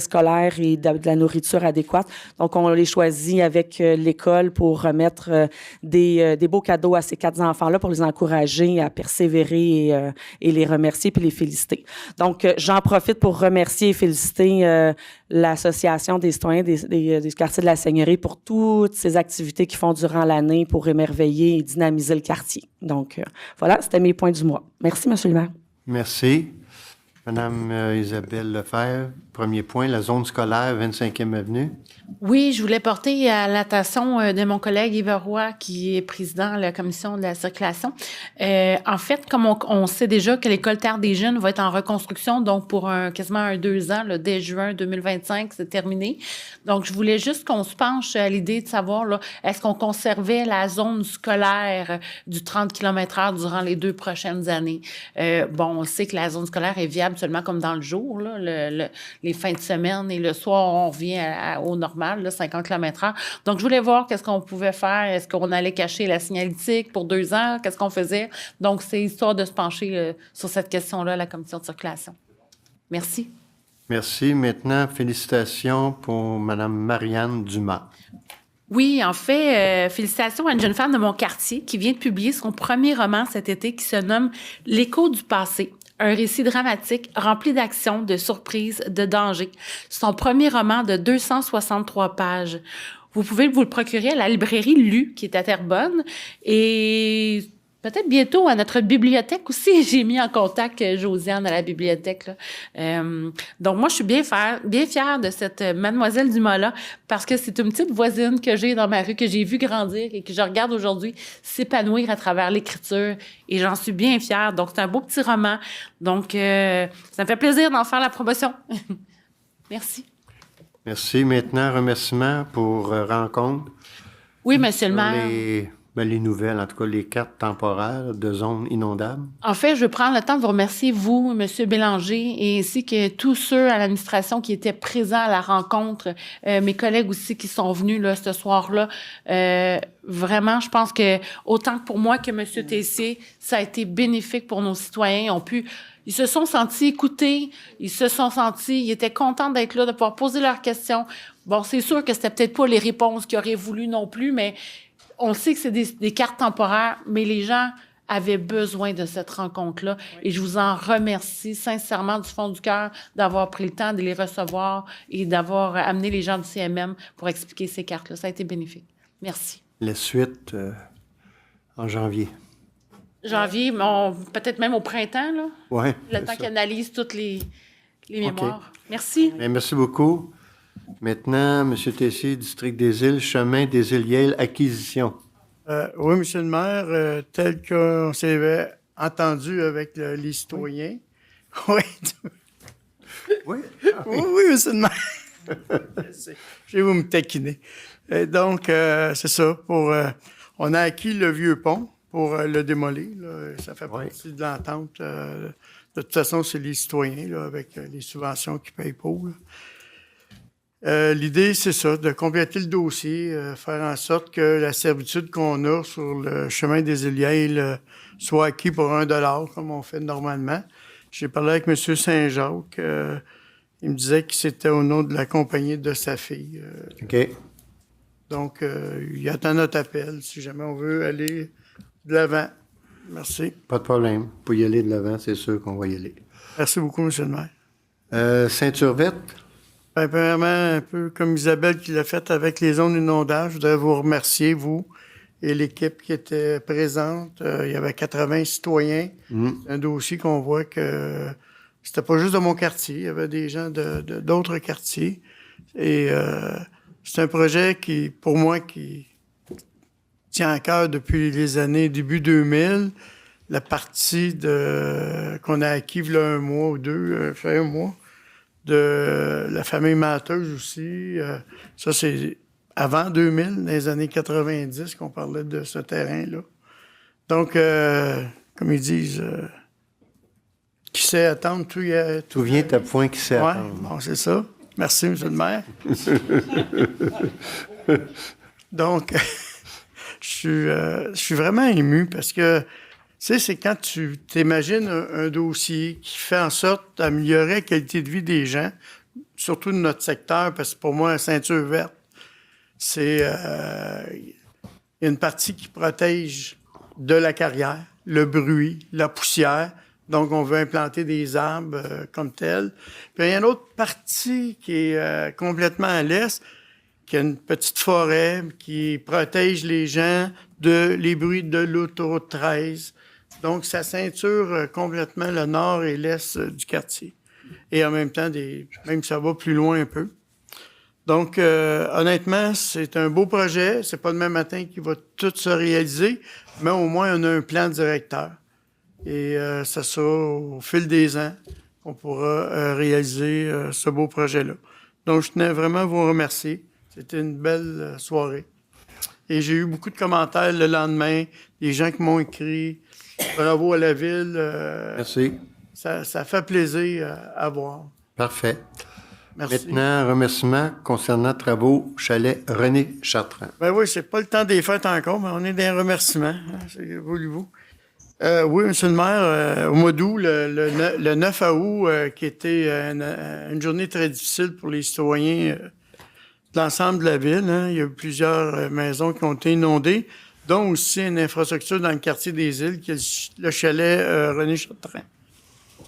scolaires et de la nourriture adéquate. Donc, on les choisit avec l'école pour remettre des beaux cadeaux à ces 4 enfants-là pour les encourager à persévérer et les remercier puis les féliciter. Donc, j'en profite pour remercier et féliciter l'Association des citoyens des quartiers de la Seigneurie pour toutes ces activités qu'ils font durant l'année pour émerveiller et dynamiser le quartier. Donc, voilà, c'était mes points du mois. Merci, M. le maire. Merci. Madame Isabelle Lefebvre, premier point, la zone scolaire, 25e avenue. Oui, je voulais porter à l'attention de mon collègue Yves Roy, qui est président de la commission de la circulation. En fait, comme on sait déjà que l'école Terre des Jeunes va être en reconstruction, donc pour quasiment 2 ans, là, dès juin 2025, c'est terminé. Donc, je voulais juste qu'on se penche à l'idée de savoir, là, est-ce qu'on conservait la zone scolaire du 30 km/h durant les 2 prochaines années? On sait que la zone scolaire est viable seulement comme dans le jour, là, les fins de semaine, et le soir, on revient au normal, là, 50 km/h. Donc, je voulais voir qu'est-ce qu'on pouvait faire. Est-ce qu'on allait cacher la signalétique pour 2 ans? Qu'est-ce qu'on faisait? Donc, c'est histoire de se pencher sur cette question-là à la commission de circulation. Merci. Merci. Maintenant, félicitations pour Mme Marianne Dumas. Oui, en fait, félicitations à une jeune femme de mon quartier qui vient de publier son premier roman cet été qui se nomme « L'écho du passé ». Un récit dramatique rempli d'actions, de surprises, de dangers. Son premier roman de 263 pages. Vous pouvez vous le procurer à la librairie Lu, qui est à Terrebonne, et peut-être bientôt à notre bibliothèque aussi. J'ai mis en contact Josiane à la bibliothèque, là. Donc, moi, je suis bien fière de cette Mademoiselle Dumas-là parce que c'est une petite voisine que j'ai dans ma rue, que j'ai vue grandir et que je regarde aujourd'hui s'épanouir à travers l'écriture. Et j'en suis bien fière. Donc, c'est un beau petit roman. Donc, ça me fait plaisir d'en faire la promotion. Merci. Merci. Maintenant, remerciements pour rencontre. Oui, monsieur le maire. Les nouvelles, en tout cas les cartes temporaires de zones inondables. En fait, je veux prendre le temps de vous remercier, vous, M. Bélanger, et ainsi que tous ceux à l'administration qui étaient présents à la rencontre, mes collègues aussi qui sont venus là, ce soir-là. Vraiment, je pense que autant pour moi que M. Tessier, ça a été bénéfique pour nos citoyens. Ils se sont sentis écoutés, ils étaient contents d'être là, de pouvoir poser leurs questions. Bon, c'est sûr que c'était peut-être pas les réponses qu'ils auraient voulu non plus, mais on sait que c'est des cartes temporaires, mais les gens avaient besoin de cette rencontre-là. Oui. Et je vous en remercie sincèrement du fond du cœur d'avoir pris le temps de les recevoir et d'avoir amené les gens du CMM pour expliquer ces cartes-là. Ça a été bénéfique. Merci. La suite en janvier. Janvier, peut-être même au printemps, là. Oui. Le temps qu'ils analysent toutes les mémoires. Merci. Bien, merci beaucoup. Maintenant, M. Tessier, District des Îles, Chemin des Îles Yale, acquisition. Oui, M. le maire, tel qu'on s'avait entendu avec les citoyens. Oui. Oui, oui, M. le maire. Je vais vous me taquiner. Et donc, c'est ça. On a acquis le vieux pont pour le démolir. Là. Ça fait partie de l'entente. De toute façon, c'est les citoyens là, avec les subventions qui payent pour. Là. L'idée, c'est ça, de compléter le dossier, faire en sorte que la servitude qu'on a sur le chemin des Îles soit acquis pour $1, comme on fait normalement. J'ai parlé avec M. Saint-Jacques. Il me disait que c'était au nom de la compagnie de sa fille. OK. Donc, il attend notre appel si jamais on veut aller de l'avant. Merci. Pas de problème. Pour y aller de l'avant, c'est sûr qu'on va y aller. Merci beaucoup, M. le maire. Ceinture-verte? Bien, premièrement, un peu comme Isabelle qui l'a fait avec les zones inondables, je voudrais vous remercier, vous et l'équipe qui était présente. Il y avait 80 citoyens. C'est un dossier qu'on voit que c'était pas juste de mon quartier, il y avait des gens d'autres quartiers. Et c'est un projet qui, pour moi, qui tient à cœur depuis les années début 2000. La partie qu'on a acquis il y a un mois ou deux, fait un mois, de la famille Mateuse aussi. Ça, c'est avant 2000, dans les années 90, qu'on parlait de ce terrain-là. Donc, comme ils disent, qui sait attendre, tout vient à point qui sait attendre. Bon, c'est ça. Merci, M. le maire. Donc, je suis vraiment ému parce que tu sais, c'est quand tu t'imagines un dossier qui fait en sorte d'améliorer la qualité de vie des gens, surtout de notre secteur, parce que pour moi, la ceinture verte, c'est... il y a une partie qui protège de la carrière, le bruit, la poussière. Donc, on veut implanter des arbres comme tels. Puis, il y a une autre partie qui est complètement à l'est, qui a une petite forêt qui protège les gens les bruits de l'autoroute 13. Donc, ça ceinture complètement le nord et l'est du quartier. Et en même temps, même ça va plus loin un peu. Donc, honnêtement, c'est un beau projet. C'est pas demain matin qu'il va tout se réaliser, mais au moins, on a un plan directeur. Et ça sera au fil des ans qu'on pourra réaliser ce beau projet-là. Donc, je tenais vraiment à vous remercier. C'était une belle soirée. Et j'ai eu beaucoup de commentaires le lendemain, des gens qui m'ont écrit « Bravo à la ville ». Merci. Ça fait plaisir à voir. Parfait. Merci. Maintenant, remerciements concernant travaux chalet René Chartrand. Ben oui, c'est pas le temps des fêtes encore, mais on est dans les remerciements. Voulez-vous? Oui, M. le maire, au mois d'août, le 9 août, qui était une journée très difficile pour les citoyens de l'ensemble de la ville. Hein. Il y a eu plusieurs maisons qui ont été inondées, dont aussi une infrastructure dans le quartier des Îles, qui est le chalet René Chartrand.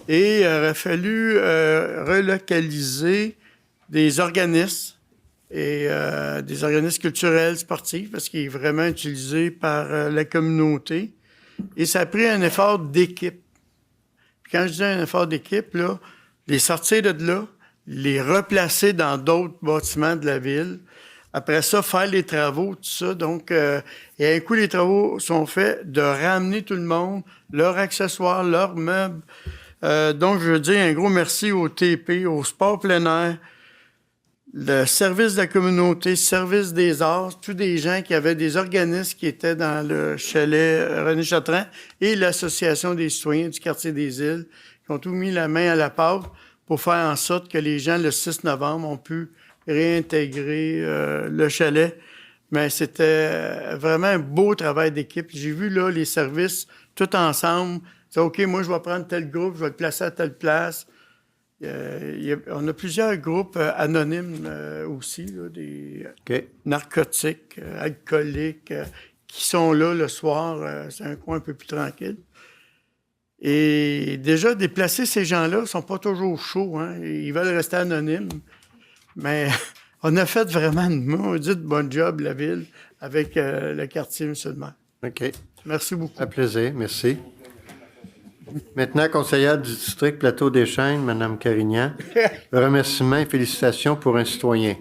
Et il aurait fallu relocaliser des organismes et des organismes culturels, sportifs, parce qu'il est vraiment utilisé par la communauté. Et ça a pris un effort d'équipe. Puis quand je dis un effort d'équipe, là, les sortir de là, les replacer dans d'autres bâtiments de la ville. Après ça, faire les travaux, tout ça. Donc, et un coup, les travaux sont faits de ramener tout le monde, leurs accessoires, leurs meubles. Donc, je veux dire un gros merci au TP, au sport plein air, le service de la communauté, le service des arts, tous des gens qui avaient des organismes qui étaient dans le chalet René Chatran et l'Association des citoyens du quartier des Îles, qui ont tout mis la main à la pâte pour faire en sorte que les gens, le 6 novembre, ont pu réintégrer le chalet. Mais c'était vraiment un beau travail d'équipe. J'ai vu là les services tout ensemble. C'est OK, moi, je vais prendre tel groupe, je vais le placer à telle place. On a plusieurs groupes anonymes aussi, là, des narcotiques, alcooliques, qui sont là le soir. C'est un coin un peu plus tranquille. Et déjà, déplacer ces gens-là ne sont pas toujours chauds. Hein? Ils veulent rester anonymes. Mais on a fait vraiment une maudite bonne job, la ville, avec le quartier musulman. OK. Merci beaucoup. À plaisir. Merci. Maintenant, conseillère du district Plateau-des-Chênes, Mme Carignan. Remerciements et félicitations pour un citoyen.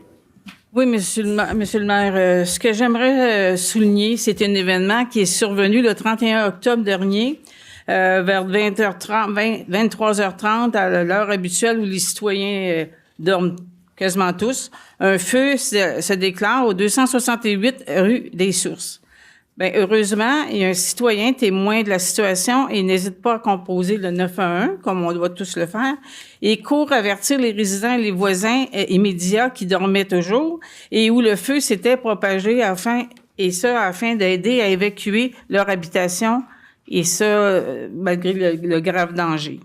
Oui, monsieur le maire, ce que j'aimerais souligner, c'est un événement qui est survenu le 31 octobre dernier, vers 23h30, à l'heure habituelle où les citoyens dorment quasiment tous. Un feu se déclare au 268 rue des Sources. Bien, heureusement, il y a un citoyen témoin de la situation et n'hésite pas à composer le 911, comme on doit tous le faire, et court avertir les résidents et les voisins immédiats qui dormaient toujours et où le feu s'était propagé afin d'aider à évacuer leur habitation, et ça, malgré le grave danger.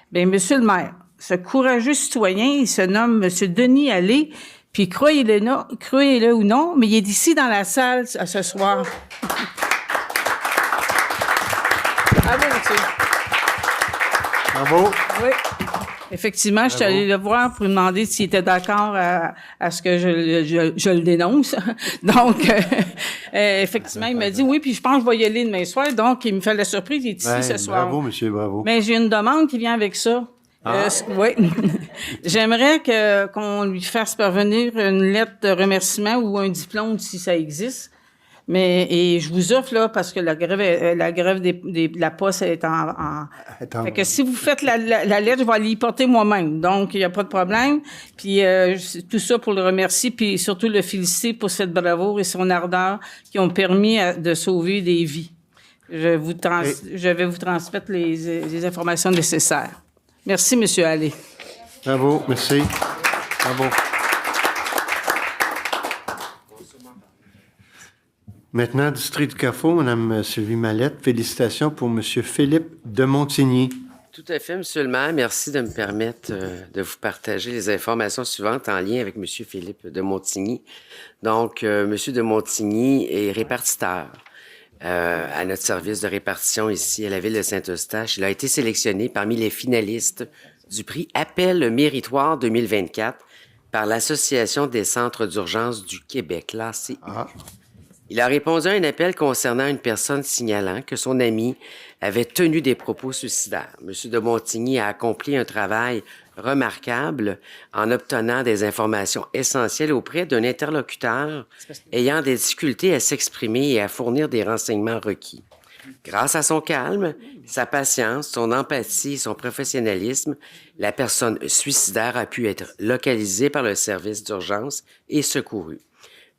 Bien, monsieur le maire, ce courageux citoyen, il se nomme monsieur Denis Allais, puis croyez-le ou non, mais il est ici dans la salle ce soir. Bravo, monsieur. Bravo. Oui. Effectivement, je suis allée le voir pour lui demander s'il était d'accord à ce que je le dénonce. Donc, effectivement, il m'a dit oui, puis je pense que je vais y aller demain soir. Donc, il me fait la surprise, il est ici ce soir. Bravo, monsieur, bravo. Mais j'ai une demande qui vient avec ça. Oui. J'aimerais qu'on lui fasse parvenir une lettre de remerciement ou un diplôme si ça existe. Et je vous offre là parce que la grève de la poste est fait que si vous faites la lettre, je vais aller y porter moi-même. Donc il n'y a pas de problème. Puis tout ça pour le remercier puis surtout le féliciter pour cette bravoure et son ardeur qui ont permis de sauver des vies. Je vais vous transmettre les informations nécessaires. Merci, monsieur Allais. Bravo, merci. Bravo. Maintenant, district du Carrefour, Mme Sylvie Mallette. Félicitations pour M. Philippe de Montigny. Tout à fait, monsieur le maire. Merci de me permettre de vous partager les informations suivantes en lien avec M. Philippe de Montigny. Donc, M. de Montigny est répartiteur à notre service de répartition ici à la ville de Saint-Eustache. Il a été sélectionné parmi les finalistes du prix Appel méritoire 2024 par l'Association des centres d'urgence du Québec, l'ACI. Il a répondu à un appel concernant une personne signalant que son ami avait tenu des propos suicidaires. M. de Montigny a accompli un travail remarquable en obtenant des informations essentielles auprès d'un interlocuteur ayant des difficultés à s'exprimer et à fournir des renseignements requis. Grâce à son calme, sa patience, son empathie et son professionnalisme, la personne suicidaire a pu être localisée par le service d'urgence et secourue.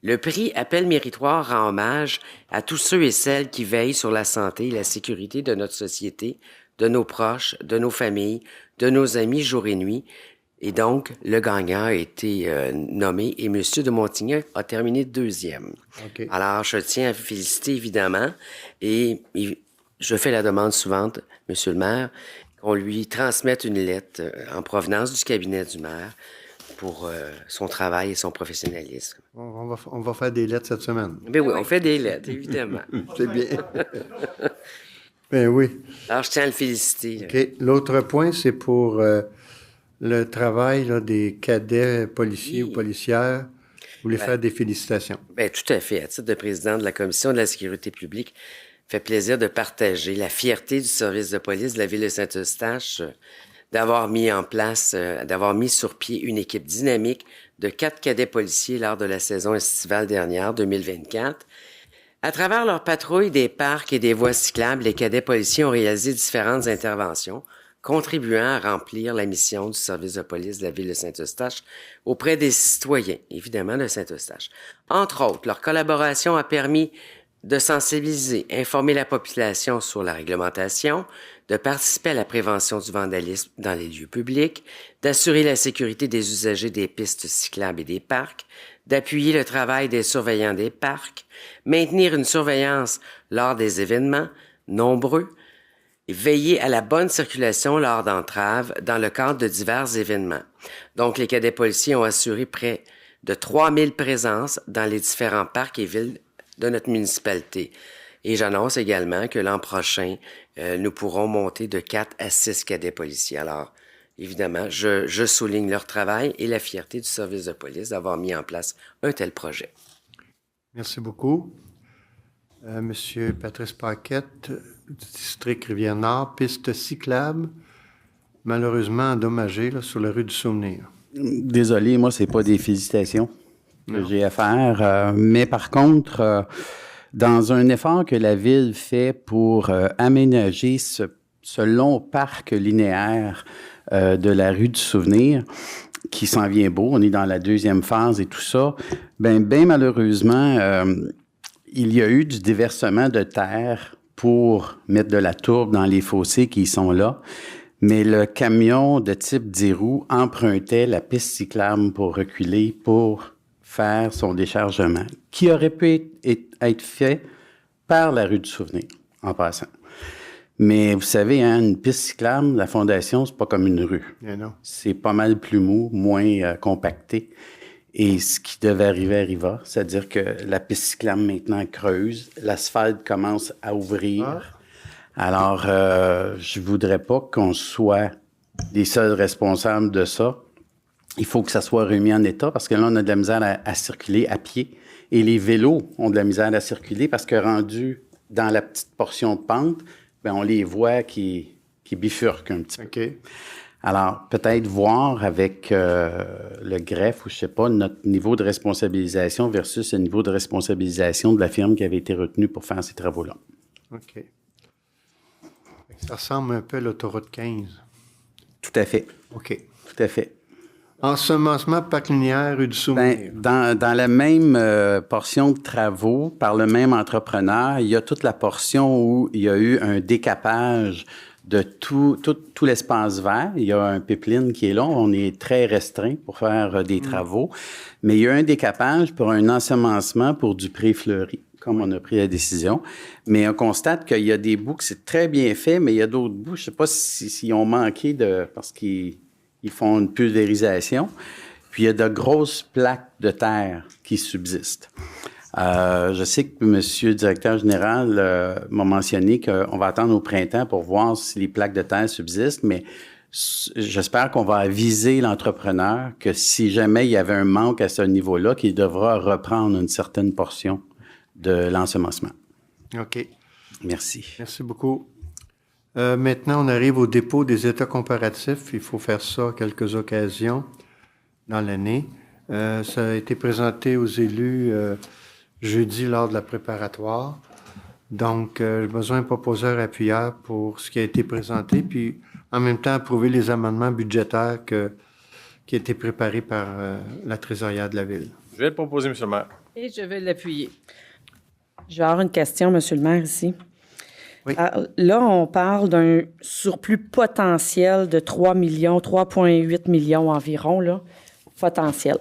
Le prix Appel méritoire rend hommage à tous ceux et celles qui veillent sur la santé et la sécurité de notre société, de nos proches, de nos familles, de nos amis jour et nuit. Et donc, le gagnant a été nommé et M. de Montigny a terminé deuxième. Okay. Alors, je tiens à vous féliciter, évidemment, et je fais la demande suivante, M. le maire, qu'on lui transmette une lettre en provenance du cabinet du maire pour son travail et son professionnalisme. On va faire des lettres cette semaine. Ben oui, on fait des lettres, évidemment. C'est bien. Ben oui. Alors, je tiens à le féliciter. OK. L'autre point, c'est pour le travail là, des cadets policiers ou policières. Vous voulez faire des félicitations. Bien, tout à fait. À titre de président de la Commission de la sécurité publique, fait plaisir de partager la fierté du service de police de la ville de Saint-Eustache d'avoir mis en place, d'avoir mis sur pied une équipe dynamique de 4 cadets policiers lors de la saison estivale dernière, 2024. À travers leur patrouille des parcs et des voies cyclables, les cadets policiers ont réalisé différentes interventions, contribuant à remplir la mission du service de police de la ville de Saint-Eustache auprès des citoyens, évidemment, de Saint-Eustache. Entre autres, leur collaboration a permis de sensibiliser, informer la population sur la réglementation, de participer à la prévention du vandalisme dans les lieux publics, d'assurer la sécurité des usagers des pistes cyclables et des parcs, d'appuyer le travail des surveillants des parcs, maintenir une surveillance lors des événements nombreux, et veiller à la bonne circulation lors d'entraves dans le cadre de divers événements. Donc, les cadets policiers ont assuré près de 3000 présences dans les différents parcs et villes de notre municipalité. Et j'annonce également que l'an prochain, nous pourrons monter de 4 à 6 cadets policiers. Alors, évidemment, je souligne leur travail et la fierté du service de police d'avoir mis en place un tel projet. Merci beaucoup. Monsieur Patrice Paquette, district Rivière-Nord, piste cyclable, malheureusement endommagée là, sur la rue du Souvenir. Désolé, moi, c'est pas des félicitations que j'ai à faire. Mais par contre, dans un effort que la Ville fait pour aménager ce long parc linéaire de la rue du Souvenir, qui s'en vient beau, on est dans la 2e phase et tout ça, bien malheureusement, il y a eu du déversement de terre pour mettre de la tourbe dans les fossés qui sont là. Mais le camion de type 10 roues empruntait la piste cyclable pour reculer, pour faire son déchargement, qui aurait pu être fait par la rue du Souvenir, en passant. Mais vous savez, hein, une piste cyclable, la fondation, c'est pas comme une rue. C'est pas mal plus mou, moins compacté. Et ce qui devait arriver arriva, c'est-à-dire que la piste cyclable maintenant creuse, l'asphalte commence à ouvrir. Alors, je voudrais pas qu'on soit les seuls responsables de ça. Il faut que ça soit remis en état parce que là, on a de la misère à circuler à pied. Et les vélos ont de la misère à circuler parce que rendus dans la petite portion de pente, bien, on les voit qui bifurquent un petit peu. Alors, peut-être voir avec le greffe ou je sais pas, notre niveau de responsabilisation versus le niveau de responsabilisation de la firme qui avait été retenue pour faire ces travaux-là. OK. Ça ressemble un peu à l'autoroute 15. Tout à fait. OK. Tout à fait. Ensemencement parc linéaire, rue du Souvenir. Dans la même portion de travaux, par le même entrepreneur, il y a toute la portion où il y a eu un décapage de tout l'espace vert. Il y a un pipeline qui est là. On est très restreint pour faire des travaux. Mais il y a un décapage pour un ensemencement pour du pré fleuri, comme on a pris la décision. Mais on constate qu'il y a des bouts que c'est très bien fait, mais il y a d'autres bouts, je ne sais pas s'ils ont manqué parce qu'ils font une pulvérisation. Puis il y a de grosses plaques de terre qui subsistent. Je sais que M. le directeur général m'a mentionné qu'on va attendre au printemps pour voir si les plaques de terre subsistent, mais j'espère qu'on va aviser l'entrepreneur que si jamais il y avait un manque à ce niveau-là, qu'il devra reprendre une certaine portion de l'ensemencement. OK. Merci. Merci beaucoup. Maintenant, on arrive au dépôt des états comparatifs. Il faut faire ça à quelques occasions dans l'année. Ça a été présenté aux élus jeudi lors de la préparatoire. Donc, j'ai besoin d'un proposeur appuyeur pour ce qui a été présenté, puis en même temps approuver les amendements budgétaires qui ont été préparés par la trésorière de la Ville. Je vais le proposer, M. le maire. Et je vais l'appuyer. Je vais avoir une question, M. le maire, ici. Oui. Là, on parle d'un surplus potentiel de 3,8 millions environ, là. Potentiel.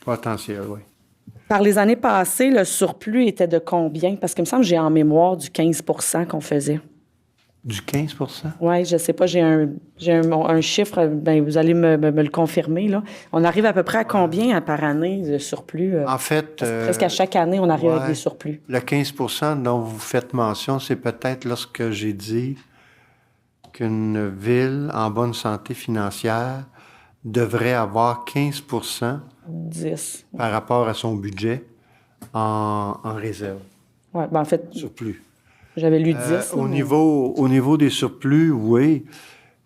Potentiel, oui. Par les années passées, le surplus était de combien? Parce qu'il me semble que j'ai en mémoire du 15 qu'on faisait. Du 15 Oui, je ne sais pas, j'ai un chiffre, ben, vous allez me le confirmer. Là. On arrive à peu près à combien par année de surplus? En fait... presque à chaque année, on arrive avec ouais, des surplus. Le 15 dont vous faites mention, c'est peut-être lorsque j'ai dit qu'une ville en bonne santé financière devrait avoir 15 10. par rapport à son budget en réserve. Oui, ben en fait... Surplus. J'avais lu 10. Au niveau des surplus, oui,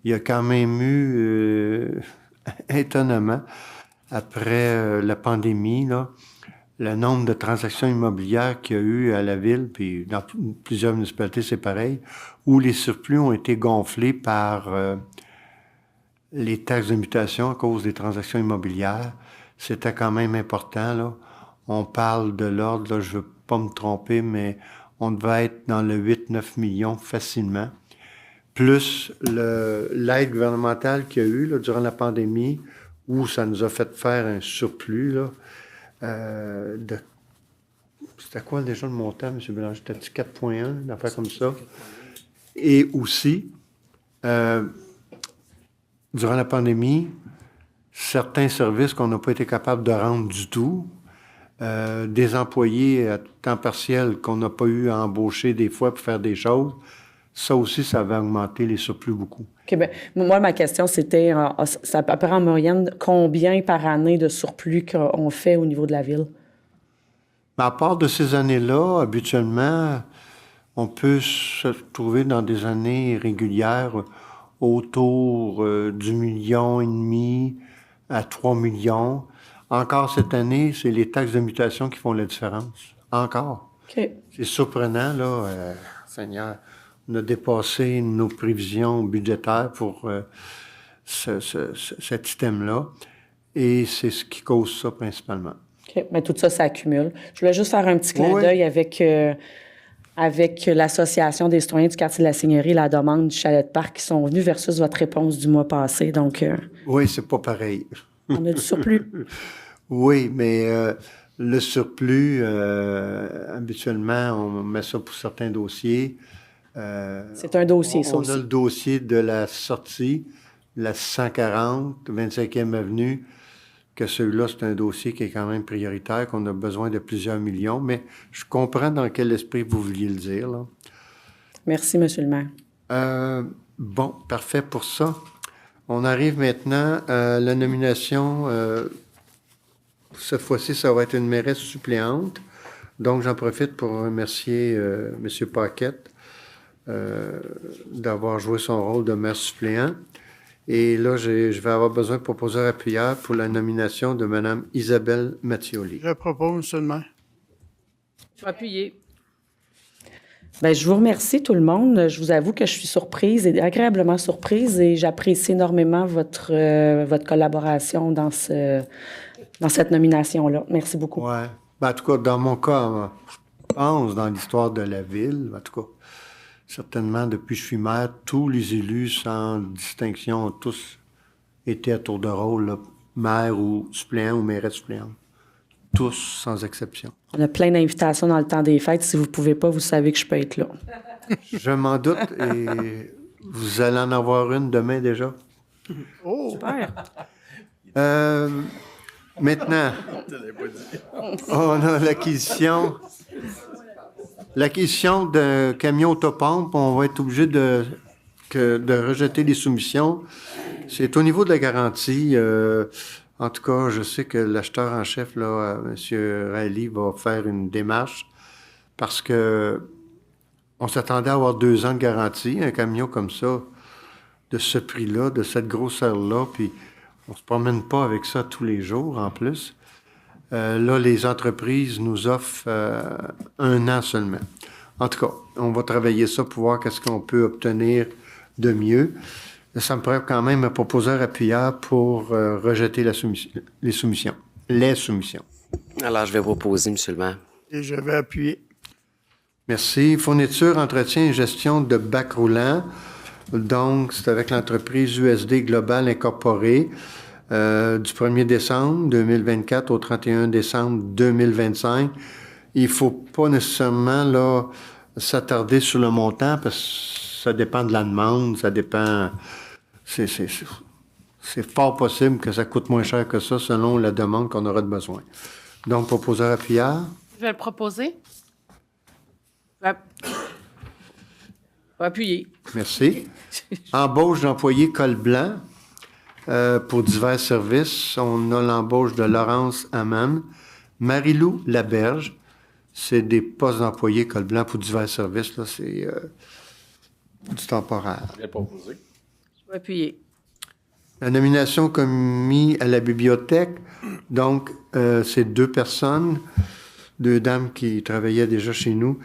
il y a quand même eu, étonnamment, après la pandémie, là, le nombre de transactions immobilières qu'il y a eu à la ville, puis dans plusieurs municipalités, c'est pareil, où les surplus ont été gonflés par les taxes de mutation à cause des transactions immobilières. C'était quand même important, là. On parle de l'ordre, là, je ne veux pas me tromper, mais on devait être dans le 8-9 millions facilement. Plus l'aide gouvernementale qu'il y a eu là, durant la pandémie, où ça nous a fait faire un surplus, là, c'était quoi déjà le montant, M. Bélanger? C'était-tu 4,1, une affaire comme ça? Et aussi, durant la pandémie, certains services qu'on n'a pas été capable de rendre du tout, des employés à temps partiel qu'on n'a pas eu à embaucher des fois pour faire des choses, ça aussi, ça va augmenter les surplus beaucoup. OK, bien, moi, ma question, c'était, ça à peu près en moyenne, combien par année de surplus qu'on fait au niveau de la ville? À part de ces années-là, habituellement, on peut se trouver dans des années régulières autour du 1,5 million à 3 millions. Encore cette année, c'est les taxes de mutation qui font la différence. Encore. OK. C'est surprenant, là, Seigneur. On a dépassé nos prévisions budgétaires pour cet item-là. Et c'est ce qui cause ça principalement. OK. Mais tout ça accumule. Je voulais juste faire un petit clin d'œil avec l'Association des citoyens du quartier de la Seigneurie, la demande du chalet de parc qui sont venus versus votre réponse du mois passé. Donc, oui, c'est pas pareil. On a du surplus. Oui, mais le surplus, habituellement, on met ça pour certains dossiers. C'est un dossier, ça on aussi. a le dossier de la sortie, la 140, 25e avenue, que celui-là, c'est un dossier qui est quand même prioritaire, qu'on a besoin de plusieurs millions, mais je comprends dans quel esprit vous vouliez le dire, là. Merci, M. le maire. Bon, parfait pour ça. On arrive maintenant à la nomination. Cette fois-ci, ça va être une mairesse suppléante. Donc, j'en profite pour remercier M. Paquette d'avoir joué son rôle de maire suppléant. Et là, je vais avoir besoin de proposeurs appuyeurs pour la nomination de Mme Isabelle Mattioli. Je propose seulement. Je vais appuyer. Bien, je vous remercie, tout le monde. Je vous avoue que je suis surprise et agréablement surprise et j'apprécie énormément votre collaboration dans cette nomination-là. Merci beaucoup. Oui. Ben, en tout cas, dans mon cas, je pense dans l'histoire de la ville, en tout cas, certainement, depuis que je suis maire, tous les élus, sans distinction, ont tous été à tour de rôle, là, maire ou suppléant ou mairesse suppléante. Tous, sans exception. On a plein d'invitations dans le temps des fêtes. Si vous ne pouvez pas, vous savez que je peux être là. Je m'en doute et vous allez en avoir une demain déjà. Oh! Super! Maintenant, on a l'acquisition d'un camion autopompe. On va être obligé de rejeter les soumissions. C'est au niveau de la garantie. En tout cas, je sais que l'acheteur en chef, là, M. Riley, va faire une démarche parce que on s'attendait à avoir 2 ans de garantie. Un camion comme ça, de ce prix-là, de cette grosseur-là, puis on ne se promène pas avec ça tous les jours, en plus. Là, les entreprises nous offrent 1 an seulement. En tout cas, on va travailler ça pour voir qu'est-ce qu'on peut obtenir de mieux. Ça me prend quand même un proposeur appuyeur pour rejeter les soumissions. Alors, je vais proposer, M. le maire. Et je vais appuyer. Merci. Fourniture, entretien et gestion de bacs roulants. Donc, c'est avec l'entreprise USD Global Incorporée du 1er décembre 2024 au 31 décembre 2025. Il ne faut pas nécessairement là, s'attarder sur le montant parce que ça dépend de la demande, ça dépend... C'est fort possible que ça coûte moins cher que ça selon la demande qu'on aura de besoin. Donc, proposeur appuyard. Je vais le proposer. Appuyer. Merci. Embauche d'employés col blanc pour divers services. On a l'embauche de Laurence Hamann, Marie-Lou Laberge. C'est des postes d'employés col blanc pour divers services. Là, c'est du temporaire. Je vais le proposer. Je vais appuyer. La nomination commise à la bibliothèque, donc, c'est 2 personnes, 2 dames qui travaillaient déjà chez nous,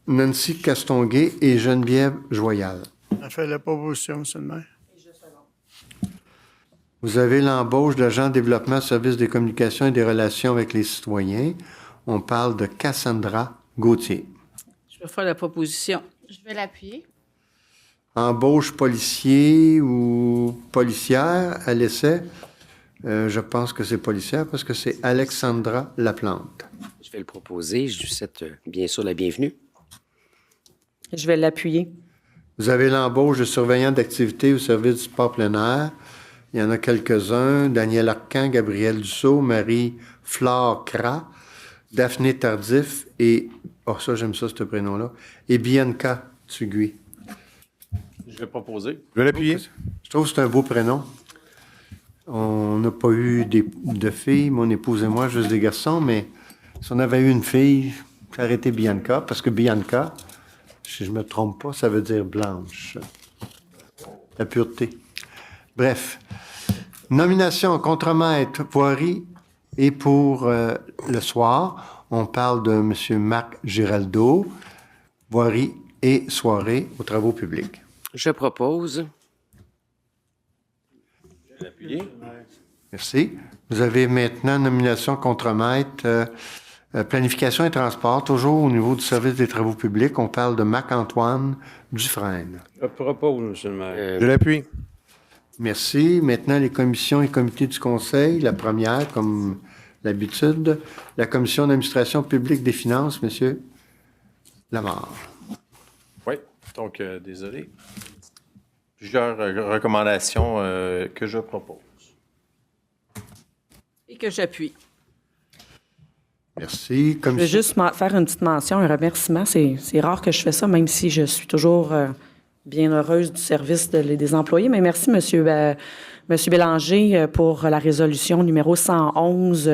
Nancy Castonguay et Geneviève Joyal. On a fait la proposition, M. le maire. Vous avez l'embauche d'agent de développement, service des communications et des relations avec les citoyens. On parle de Cassandra Gauthier. Je vais faire la proposition. Je vais l'appuyer. Embauche policier ou policière à l'essai. Je pense que c'est policière parce que c'est Alexandra Laplante. Je vais le proposer. Je lui souhaite bien sûr la bienvenue. Je vais l'appuyer. Vous avez l'embauche de surveillant d'activité au service du sport plein air. Il y en a quelques-uns. Daniel Arcan, Gabriel Dussault, Marie-Flore Cra, Daphné Tardif et... Oh, ça, j'aime ça, ce prénom-là. Et Bianca Tugui. Je vais proposer. Je vais l'appuyer. Je trouve que c'est un beau prénom. On n'a pas eu de filles, mon épouse et moi, juste des garçons, mais si on avait eu une fille, ça aurait été Bianca, parce que Bianca, si je ne me trompe pas, ça veut dire blanche. La pureté. Bref. Nomination contremaître Poiry et pour le soir, on parle de M. Marc Giraldo, voirie et soirée aux travaux publics. Je propose. Je vais l'appuyer. Merci. Vous avez maintenant nomination contremaître planification et transport, toujours au niveau du service des travaux publics. On parle de Marc-Antoine Dufresne. Je propose, M. le maire. Je l'appuie. Merci. Maintenant, les commissions et comités du Conseil. La première, comme l'habitude, la Commission d'administration publique des finances, M. Lamarre. Oui, donc, désolé. Plusieurs recommandations que je propose. Et que j'appuie. Merci. Je vais juste faire une petite mention, un remerciement. C'est rare que je fais ça, même si je suis toujours bien heureuse du service des employés. Mais merci, Monsieur Bélanger, pour la résolution numéro 111,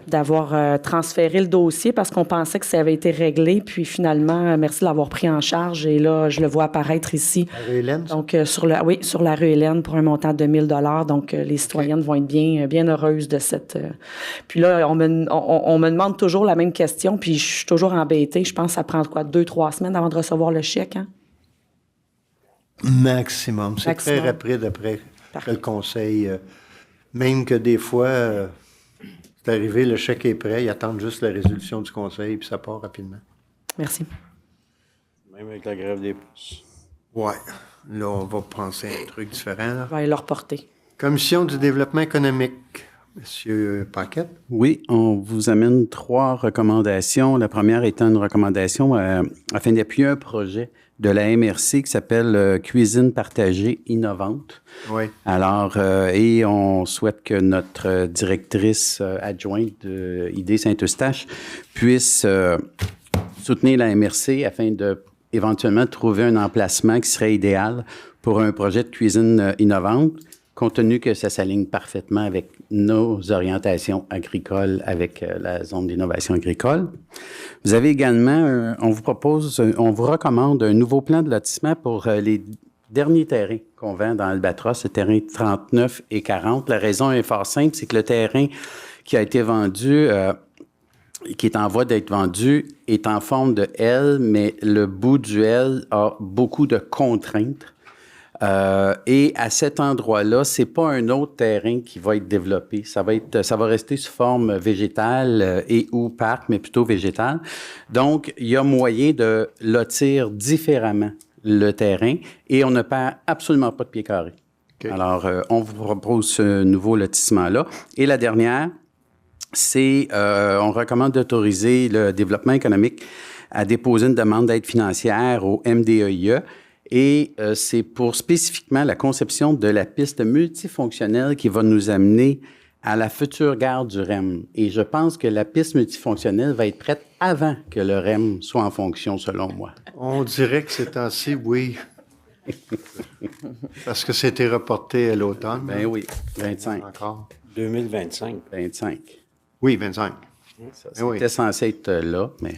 d'avoir transféré le dossier parce qu'on pensait que ça avait été réglé. Puis finalement, merci de l'avoir pris en charge. Et là, je le vois apparaître ici. La rue Hélène? Donc, sur la rue Hélène pour un montant de 1 000 $. Donc, les citoyennes vont être bien heureuses de cette... Puis là, on me demande toujours la même question, puis je suis toujours embêtée. Je pense que ça prend 2-3 semaines avant de recevoir le chèque, hein? Maximum. C'est Maximum. très rapide après que le conseil. Même que des fois, c'est arrivé, le chèque est prêt, ils attendent juste la résolution du conseil, puis ça part rapidement. Merci. Même avec la grève des pouces. Ouais. Là, on va penser à un truc différent. Là. On va aller leur porter. Commission du développement économique. Monsieur Paquette. Oui, on vous amène 3 recommandations. La première étant une recommandation afin d'appuyer un projet de la MRC qui s'appelle Cuisine partagée innovante. Oui. Alors, et on souhaite que notre directrice adjointe de ID Saint-Eustache puisse soutenir la MRC afin de éventuellement trouver un emplacement qui serait idéal pour un projet de cuisine innovante, compte tenu que ça s'aligne parfaitement avec nos orientations agricoles avec la zone d'innovation agricole. Vous avez également, on vous recommande un nouveau plan de lotissement pour les derniers terrains qu'on vend dans Albatros, le terrain 39 et 40. La raison est fort simple, c'est que le terrain qui a été vendu, qui est en voie d'être vendu, est en forme de L, mais le bout du L a beaucoup de contraintes. Et à cet endroit-là, c'est pas un autre terrain qui va être développé. Ça va rester sous forme végétale et ou parc, mais plutôt végétale. Donc, il y a moyen de lotir différemment le terrain et on ne perd absolument pas de pieds carrés. Okay. Alors, on vous propose ce nouveau lotissement-là. Et la dernière, c'est on recommande d'autoriser le développement économique à déposer une demande d'aide financière au MDEIE. Et c'est pour spécifiquement la conception de la piste multifonctionnelle qui va nous amener à la future gare du REM. Et je pense que la piste multifonctionnelle va être prête avant que le REM soit en fonction, selon moi. On dirait que c'est ainsi, oui. Parce que c'était reporté à l'automne. Ben oui, 25. Encore. 2025. 25. Oui, 25. Ça, Ben oui. c'était censé être là, mais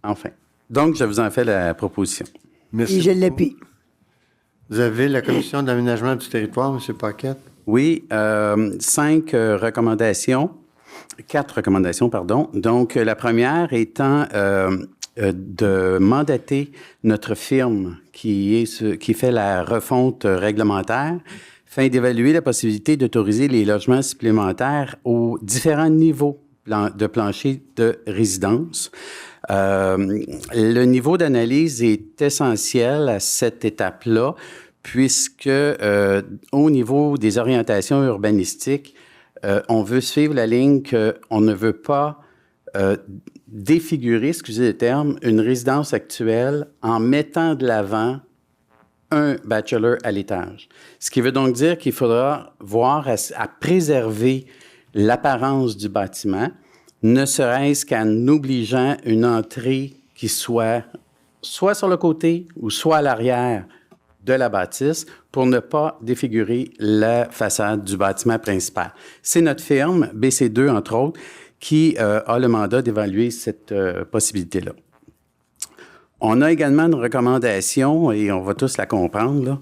enfin. Donc, je vous en fais la proposition. Merci Et je beaucoup. l'appuie. Vous avez la Commission d'aménagement du territoire, M. Paquette? Oui, 4 recommandations, pardon. Donc, la première étant de mandater notre firme qui fait la refonte réglementaire afin d'évaluer la possibilité d'autoriser les logements supplémentaires aux différents niveaux de plancher de résidence. Le niveau d'analyse est essentiel à cette étape-là, puisque au niveau des orientations urbanistiques, on veut suivre la ligne qu'on ne veut pas défigurer, excusez le terme, une résidence actuelle en mettant de l'avant un bachelor à l'étage. Ce qui veut donc dire qu'il faudra voir à préserver l'apparence du bâtiment, ne serait-ce qu'en obligeant une entrée qui soit sur le côté ou soit à l'arrière de la bâtisse pour ne pas défigurer la façade du bâtiment principal. C'est notre firme, BC2 entre autres, qui a le mandat d'évaluer cette possibilité-là. On a également une recommandation, et on va tous la comprendre, là,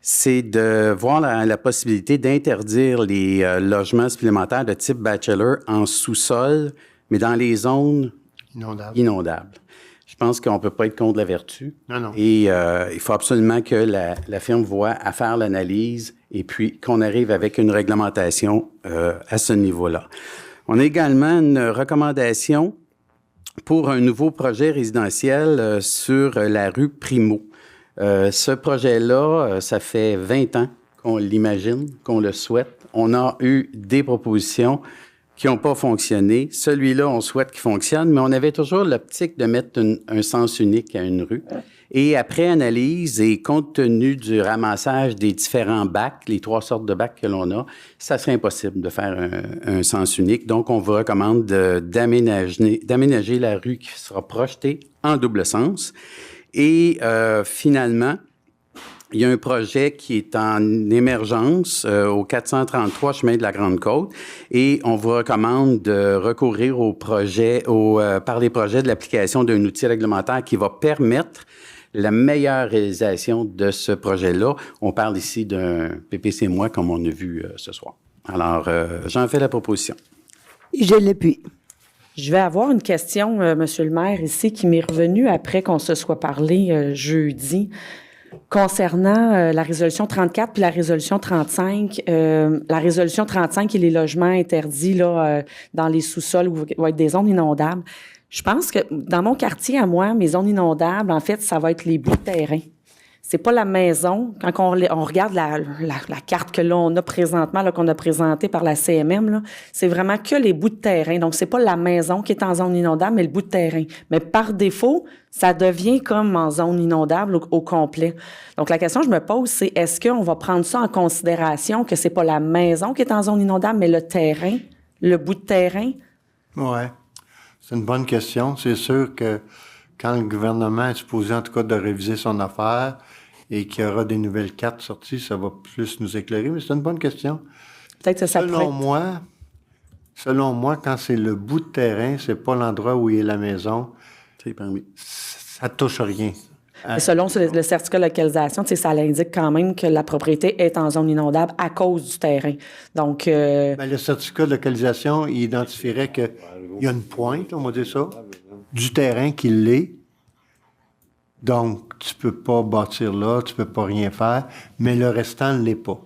c'est de voir la possibilité d'interdire les logements supplémentaires de type bachelor en sous-sol, mais dans les zones inondables. Je pense qu'on ne peut pas être contre la vertu. Non. Et il faut absolument que la firme voie à faire l'analyse et puis qu'on arrive avec une réglementation à ce niveau-là. On a également une recommandation pour un nouveau projet résidentiel sur la rue Primo. Ce projet-là, ça fait 20 ans qu'on l'imagine, qu'on le souhaite. On a eu des propositions qui n'ont pas fonctionné. Celui-là, on souhaite qu'il fonctionne, mais on avait toujours l'optique de mettre un sens unique à une rue. Et après analyse et compte tenu du ramassage des différents bacs, les 3 sortes de bacs que l'on a, ça serait impossible de faire un sens unique. Donc, on vous recommande d'aménager la rue qui sera projetée en double sens. Et finalement, il y a un projet qui est en émergence au 433 chemin de la Grande-Côte et on vous recommande de recourir par les projets de l'application d'un outil réglementaire qui va permettre la meilleure réalisation de ce projet-là. On parle ici d'un PPC-moi comme on a vu ce soir. Alors, j'en fais la proposition. Je l'appuie. Je vais avoir une question, Monsieur le maire, ici, qui m'est revenue après qu'on se soit parlé jeudi. Concernant la résolution 34 puis la résolution 35, la résolution 35 et les logements interdits là, dans les sous-sols où vont être des zones inondables, je pense que dans mon quartier à moi, mes zones inondables, en fait, ça va être les bouts de terrain. C'est pas la maison. Quand on regarde la carte que l'on a présentement, là, qu'on a présentée par la CMM, là, c'est vraiment que les bouts de terrain. Donc, c'est pas la maison qui est en zone inondable, mais le bout de terrain. Mais par défaut, ça devient comme en zone inondable au complet. Donc, la question que je me pose, c'est est-ce qu'on va prendre ça en considération, que c'est pas la maison qui est en zone inondable, mais le terrain, le bout de terrain? Oui. C'est une bonne question. C'est sûr que quand le gouvernement est supposé, en tout cas, de réviser son affaire et qu'il y aura des nouvelles cartes sorties, ça va plus nous éclairer, mais c'est une bonne question. Peut-être que ça Selon moi, quand c'est le bout de terrain, c'est pas l'endroit où est la maison, ça touche rien. Et selon le certificat de localisation, ça l'indique quand même que la propriété est en zone inondable à cause du terrain. Donc, le certificat de localisation, il identifierait qu'il y a une pointe, on va dire ça, du terrain qui l'est. Donc, tu peux pas bâtir là, tu peux pas rien faire, mais le restant ne l'est pas.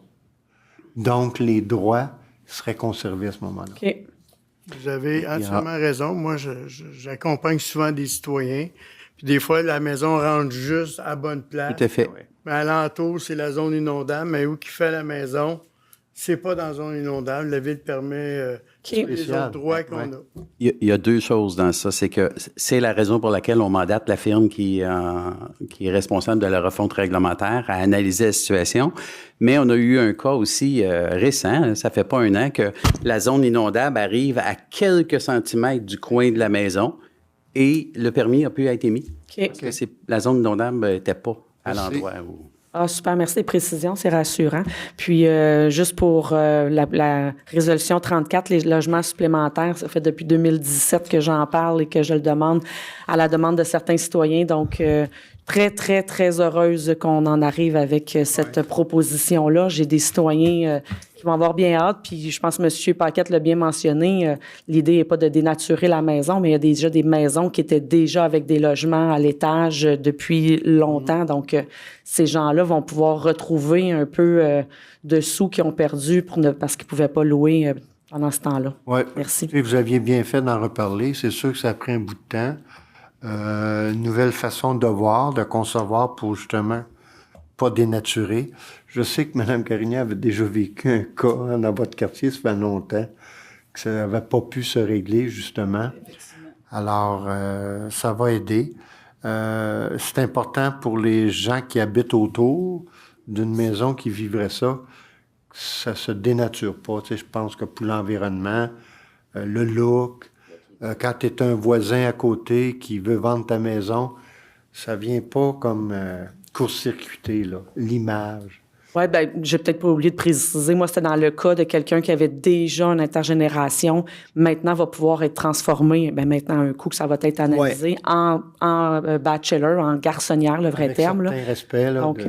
Donc, les droits seraient conservés à ce moment-là. OK. Vous avez entièrement raison. Moi, j'accompagne souvent des citoyens. Puis des fois, la maison rentre juste à bonne place. Tout à fait. Mais alentour, c'est la zone inondable. Mais où qu'il fait la maison, c'est pas dans zone inondable. La ville permet les autres droits qu'on a. Il y a deux choses dans ça. C'est que c'est la raison pour laquelle on mandate la firme qui est responsable de la refonte réglementaire à analyser la situation. Mais on a eu un cas aussi récent, ça fait pas un an, que la zone inondable arrive à quelques centimètres du coin de la maison et le permis a pu être émis. Parce que la zone inondable n'était pas à l'endroit où... Ah, super, merci des précisions, c'est rassurant. Puis, juste pour la résolution 34, les logements supplémentaires, ça fait depuis 2017 que j'en parle et que je le demande à la demande de certains citoyens. Donc, très, très, très heureuse qu'on en arrive avec cette proposition-là. J'ai des citoyens qui vont avoir bien hâte, puis je pense que M. Paquette l'a bien mentionné, l'idée n'est pas de dénaturer la maison, mais il y a déjà des maisons qui étaient déjà avec des logements à l'étage depuis longtemps. Donc, ces gens-là vont pouvoir retrouver un peu de sous qu'ils ont perdu parce qu'ils ne pouvaient pas louer pendant ce temps-là. Oui. Merci. Et vous aviez bien fait d'en reparler. C'est sûr que ça a pris un bout de temps. Une nouvelle façon de voir, de concevoir pour justement pas dénaturer. Je sais que Mme Carignan avait déjà vécu un cas dans votre quartier, ça fait longtemps, que ça n'avait pas pu se régler, justement. Alors, ça va aider. C'est important pour les gens qui habitent autour d'une maison qui vivrait ça, que ça se dénature pas. Tu sais, je pense que pour l'environnement, le look, quand tu es un voisin à côté qui veut vendre ta maison, ça vient pas comme court-circuiter là, l'image. Oui, bien, j'ai peut-être pas oublié de préciser. Moi, c'était dans le cas de quelqu'un qui avait déjà une intergénération. Maintenant, va pouvoir être transformé. Bien, maintenant, un coup que ça va être analysé en bachelor, en garçonnière, le vrai avec terme. Certain respect, là. Donc,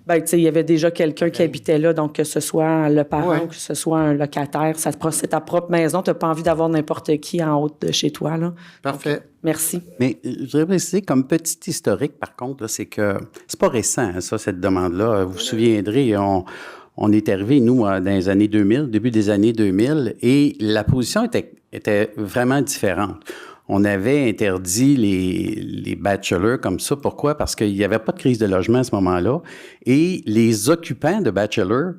ben, tu sais, il y avait déjà quelqu'un qui habitait là. Donc, que ce soit le parent ou que ce soit un locataire, c'est ta propre maison. Tu n'as pas envie d'avoir n'importe qui en haut de chez toi, là. Parfait. Donc, merci. Mais je voudrais préciser, comme petit historique, par contre, là, c'est que c'est pas récent, hein, ça, cette demande-là. Vous vous souviendrez, on est arrivé, nous, dans les années 2000, début des années 2000, et la position était vraiment différente. On avait interdit les bachelors comme ça. Pourquoi? Parce qu'il n'y avait pas de crise de logement à ce moment-là. Et les occupants de bachelors,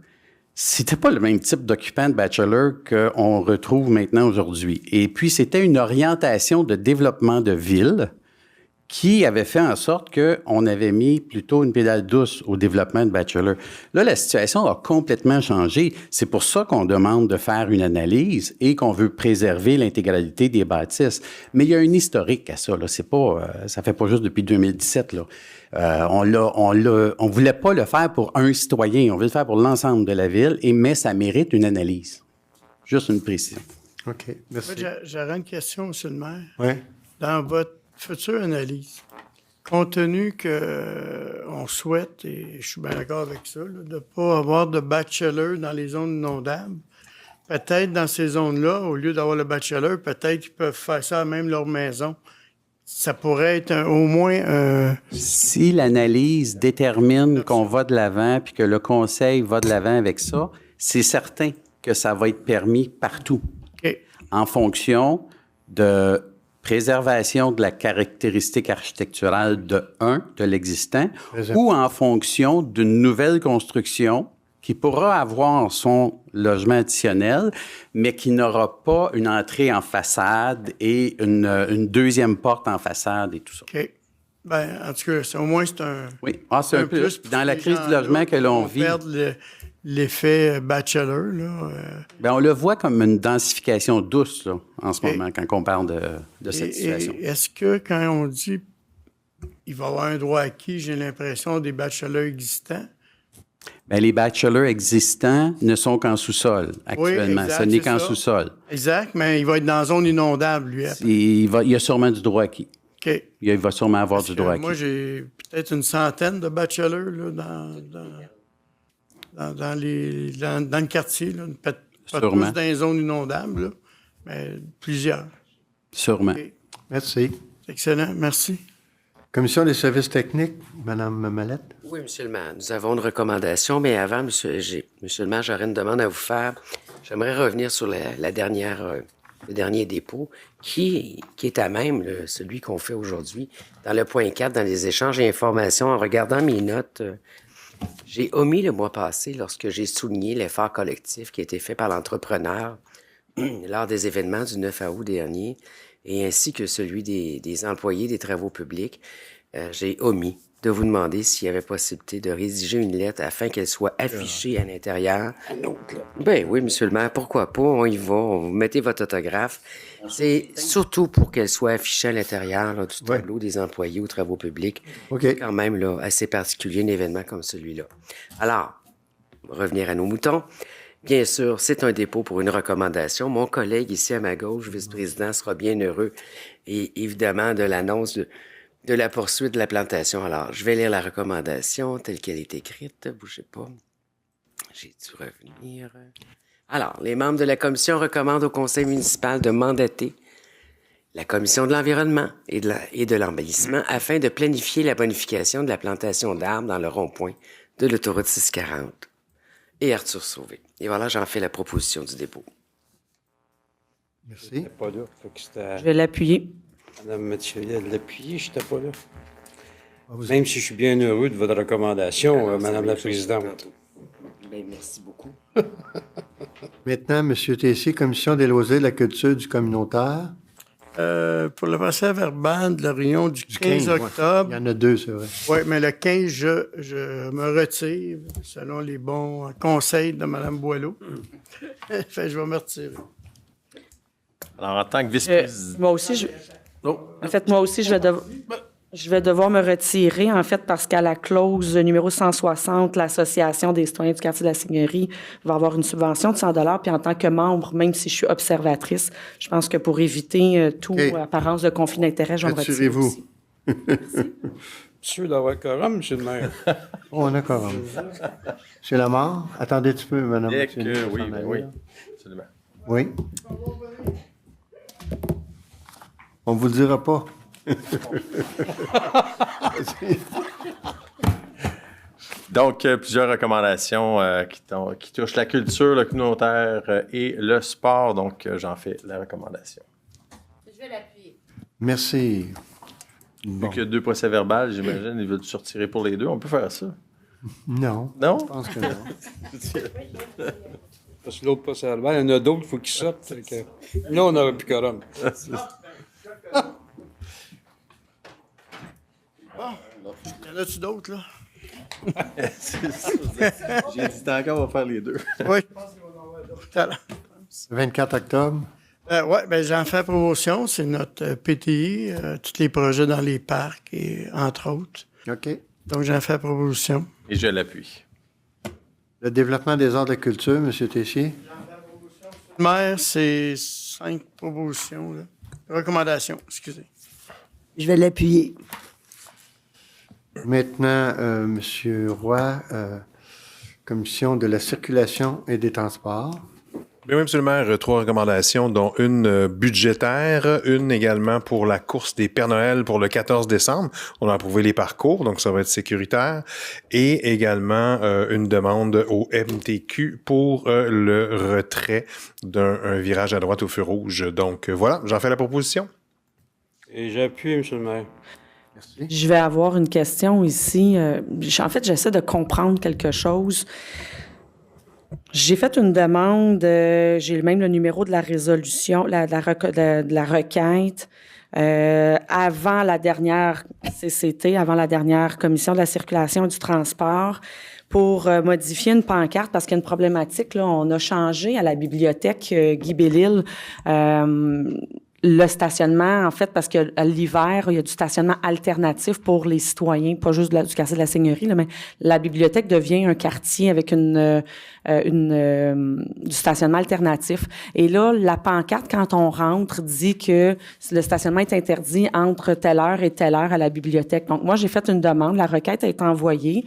c'était pas le même type d'occupant de bachelor qu'on retrouve maintenant aujourd'hui. Et puis, c'était une orientation de développement de ville qui avait fait en sorte qu'on avait mis plutôt une pédale douce au développement de bachelor. Là, la situation a complètement changé. C'est pour ça qu'on demande de faire une analyse et qu'on veut préserver l'intégralité des bâtisses. Mais il y a un historique à ça. Là. C'est pas, ça fait pas juste depuis 2017. Là. On voulait pas le faire pour un citoyen. On veut le faire pour l'ensemble de la ville, mais ça mérite une analyse. Juste une précision. OK, merci. En fait, j'aurais une question, M. le maire. Oui. Dans votre future analyse, compte tenu qu'on souhaite, et je suis bien d'accord avec ça, là, de ne pas avoir de bachelor dans les zones inondables, peut-être dans ces zones-là, au lieu d'avoir le bachelor, peut-être qu'ils peuvent faire ça à même leur maison. Ça pourrait être au moins... Si l'analyse détermine qu'on va de l'avant puis que le conseil va de l'avant avec ça, c'est certain que ça va être permis partout. OK. En fonction de préservation de la caractéristique architecturale de l'existant, ou en fonction d'une nouvelle construction qui pourra avoir son logement additionnel, mais qui n'aura pas une entrée en façade et une deuxième porte en façade et tout ça. OK. Bien, en tout cas, au moins, c'est un... Oui, c'est un plus. Dans la crise du logement que l'on vit... L'effet bachelor, là. Bien, on le voit comme une densification douce, là, en ce moment, quand on parle de cette situation. Est-ce que, quand on dit il va y avoir un droit acquis, j'ai l'impression des bachelors existants? Bien, les bachelors existants ne sont qu'en sous-sol, actuellement. Oui, exact, ce n'est qu'en sous-sol. Exact, mais il va être dans la zone inondable, lui. Il y a sûrement du droit acquis. OK. Il va sûrement avoir du droit acquis. Moi, j'ai peut-être une centaine de bachelors, là, dans le quartier, là. Pas tous dans les zones inondables, là, mais plusieurs. Sûrement. Okay. Merci. Excellent, merci. Commission des services techniques, Mme Mallette. Oui, M. le maire, nous avons une recommandation, mais avant, M. le maire, j'aurais une demande à vous faire. J'aimerais revenir sur le dernier dépôt, qui est à même celui qu'on fait aujourd'hui, dans le point 4, dans les échanges et informations. En regardant mes notes, J'ai omis le mois passé lorsque j'ai souligné l'effort collectif qui a été fait par l'entrepreneur lors des événements du 9 août dernier et ainsi que celui des employés des travaux publics. J'ai omis de vous demander s'il y avait possibilité de rédiger une lettre afin qu'elle soit affichée à l'intérieur. Ben oui, monsieur le maire, pourquoi pas? On y va, vous mettez votre autographe. C'est surtout pour qu'elle soit affichée à l'intérieur là, du tableau des employés aux travaux publics. C'est quand même là, assez particulier, un événement comme celui-là. Alors, revenir à nos moutons. Bien sûr, c'est un dépôt pour une recommandation. Mon collègue ici à ma gauche, vice-président, sera bien heureux et évidemment de l'annonce de la poursuite de la plantation. Alors, je vais lire la recommandation telle qu'elle est écrite. Bougez pas. J'ai dû revenir. Alors, les membres de la commission recommandent au conseil municipal de mandater la commission de l'environnement et de l'embellissement afin de planifier la bonification de la plantation d'arbres dans le rond-point de l'autoroute 640 et Arthur Sauvé. Et voilà, j'en fais la proposition du dépôt. Merci. J'étais pas là. Fait que c'était Je vais l'appuyer. Mme Mathieu, elle l'a appuyé, je n'étais pas là. Même si je suis bien heureux de votre recommandation, Madame la Présidente. Bien, merci beaucoup. Maintenant, M. Tessier, Commission des loisirs de la culture du communautaire. Pour le procès verbal de la réunion du 15 ouais. octobre. Il y en a deux, c'est vrai. Oui, mais le 15, je me retire selon les bons conseils de Mme Boileau. Fait, je vais me retirer. Alors, en tant que vice-président... Moi aussi, en fait, moi aussi, je vais devoir me retirer, en fait, parce qu'à la clause numéro 160, l'Association des citoyens du quartier de la Seigneurie va avoir une subvention de 100 $. Puis en tant que membre, même si je suis observatrice, je pense que pour éviter toute apparence de conflit d'intérêt, je vais me retirer. Retirez-vous. Sûr d'avoir quorum, M. le maire. On a quorum. M. Lamar, attendez un petit peu, Mme. Oui, absolument. Oui. On ne vous le dira pas. Donc, plusieurs recommandations qui touchent la culture, le communautaire et le sport. Donc, j'en fais la recommandation. Je vais l'appuyer. Merci. Vu qu'il y a deux procès verbales, j'imagine, il veut se retirer pour les deux. On peut faire ça? Non. Non? Je pense que non. Parce que l'autre procès verbal, il y en a d'autres, il faut qu'ils sortent. Là, on n'aurait plus quorum. Y en a-tu d'autres, là? J'ai dit encore, on va faire les deux. Oui. 24 octobre. Oui, bien, j'en fais promotion. C'est notre PTI, tous les projets dans les parcs, et entre autres. OK. Donc, j'en fais proposition. Et je l'appuie. Le développement des arts de la culture, M. Tessier. Le maire, c'est 5 propositions, là. Recommandations, excusez. Je vais l'appuyer. Maintenant, M. Roy, Commission de la circulation et des transports. Bien oui, M. le maire, 3 recommandations, dont une budgétaire, une également pour la course des Pères Noël pour le 14 décembre. On a approuvé les parcours, donc ça va être sécuritaire. Et également une demande au MTQ pour le retrait d'un virage à droite au feu rouge. Donc voilà, j'en fais la proposition. Et j'appuie, M. le maire. Merci. Je vais avoir une question ici. En fait, j'essaie de comprendre quelque chose. J'ai fait une demande, j'ai même le numéro de la résolution, de la requête, avant la dernière CCT, avant la dernière Commission de la circulation et du transport, pour modifier une pancarte parce qu'il y a une problématique. Là, on a changé à la bibliothèque Guy Bellil le stationnement, en fait, parce que l'hiver, il y a du stationnement alternatif pour les citoyens, pas juste du quartier de la Seigneurie, là, mais la bibliothèque devient un quartier avec du stationnement alternatif. Et là, la pancarte, quand on rentre, dit que le stationnement est interdit entre telle heure et telle heure à la bibliothèque. Donc, moi, j'ai fait une demande. La requête a été envoyée.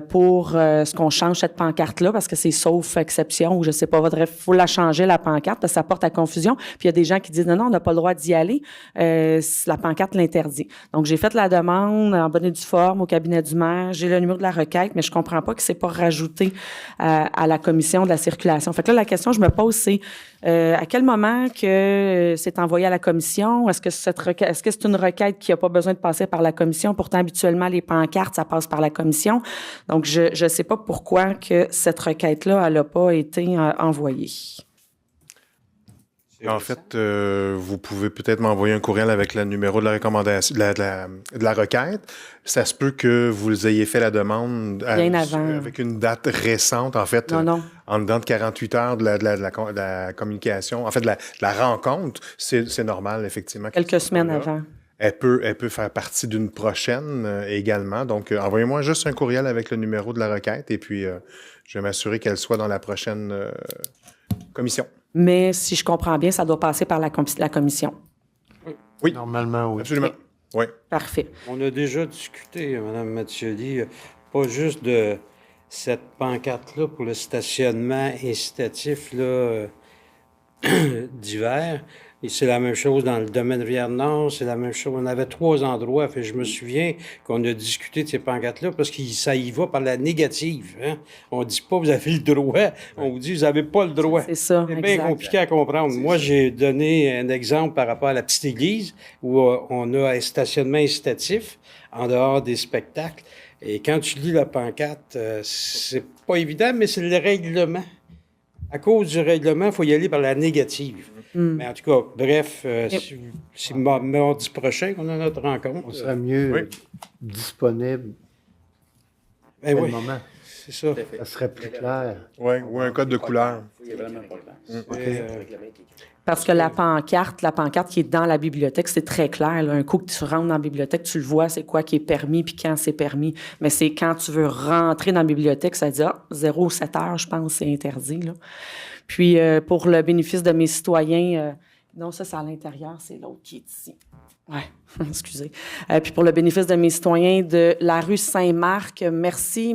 Pour ce qu'on change cette pancarte-là, parce que c'est sauf exception, ou je sais pas, il faut la changer, la pancarte, parce que ça porte à confusion. Puis il y a des gens qui disent non, on n'a pas le droit d'y aller, la pancarte l'interdit. Donc, j'ai fait la demande en bonne et due forme au cabinet du maire, j'ai le numéro de la requête, mais je comprends pas que c'est pas rajouté à la commission de la circulation. Fait que là, la question que je me pose, c'est à quel moment que c'est envoyé à la commission? Est-ce que c'est une requête qui n'a pas besoin de passer par la commission? Pourtant, habituellement, les pancartes, ça passe par la commission. Donc, je ne sais pas pourquoi que cette requête-là, elle n'a pas été envoyée. En fait, vous pouvez peut-être m'envoyer un courriel avec le numéro de la recommandation, de la requête. Ça se peut que vous ayez fait la demande Bien avant. avec une date récente, en fait, Non. en dedans de 48 heures de la communication, en fait, de la rencontre. C'est normal, effectivement. Quelques semaines avant. Elle peut faire partie d'une prochaine également. Donc, envoyez-moi juste un courriel avec le numéro de la requête et puis je vais m'assurer qu'elle soit dans la prochaine commission. Mais si je comprends bien, ça doit passer par la commission. Oui. Normalement, oui. Absolument. Oui. Parfait. On a déjà discuté, Mme Mathioli, pas juste de cette pancarte-là pour le stationnement incitatif là, d'hiver. Et c'est la même chose dans le domaine Rivière-Nord, c'est la même chose. On avait 3 endroits. Fait, je me souviens qu'on a discuté de ces pancartes-là parce que ça y va par la négative. Hein? On ne dit pas vous avez le droit, on vous dit vous n'avez pas le droit. C'est ça, c'est bien compliqué à comprendre. Moi, j'ai donné un exemple par rapport à la petite église où on a un stationnement incitatif en dehors des spectacles. Et quand tu lis la pancarte, c'est pas évident, mais c'est le règlement. À cause du règlement, il faut y aller par la négative. Mais en tout cas, bref, c'est mardi prochain qu'on a notre rencontre. On sera mieux disponible Ben à oui, le moment. c'est ça. Ça serait plus clair. Oui, ou un code de couleur. Parce que la pancarte qui est dans la bibliothèque, c'est très clair. Là. Un coup que tu rentres dans la bibliothèque, tu le vois, c'est quoi qui est permis puis quand c'est permis. Mais c'est quand tu veux rentrer dans la bibliothèque, ça dit 0-7 heures, je pense, c'est interdit. Là. Puis, pour le bénéfice de mes citoyens, non, ça, c'est à l'intérieur, c'est l'autre qui est ici. Oui, excusez. Puis pour le bénéfice de mes citoyens de la rue Saint-Marc, merci.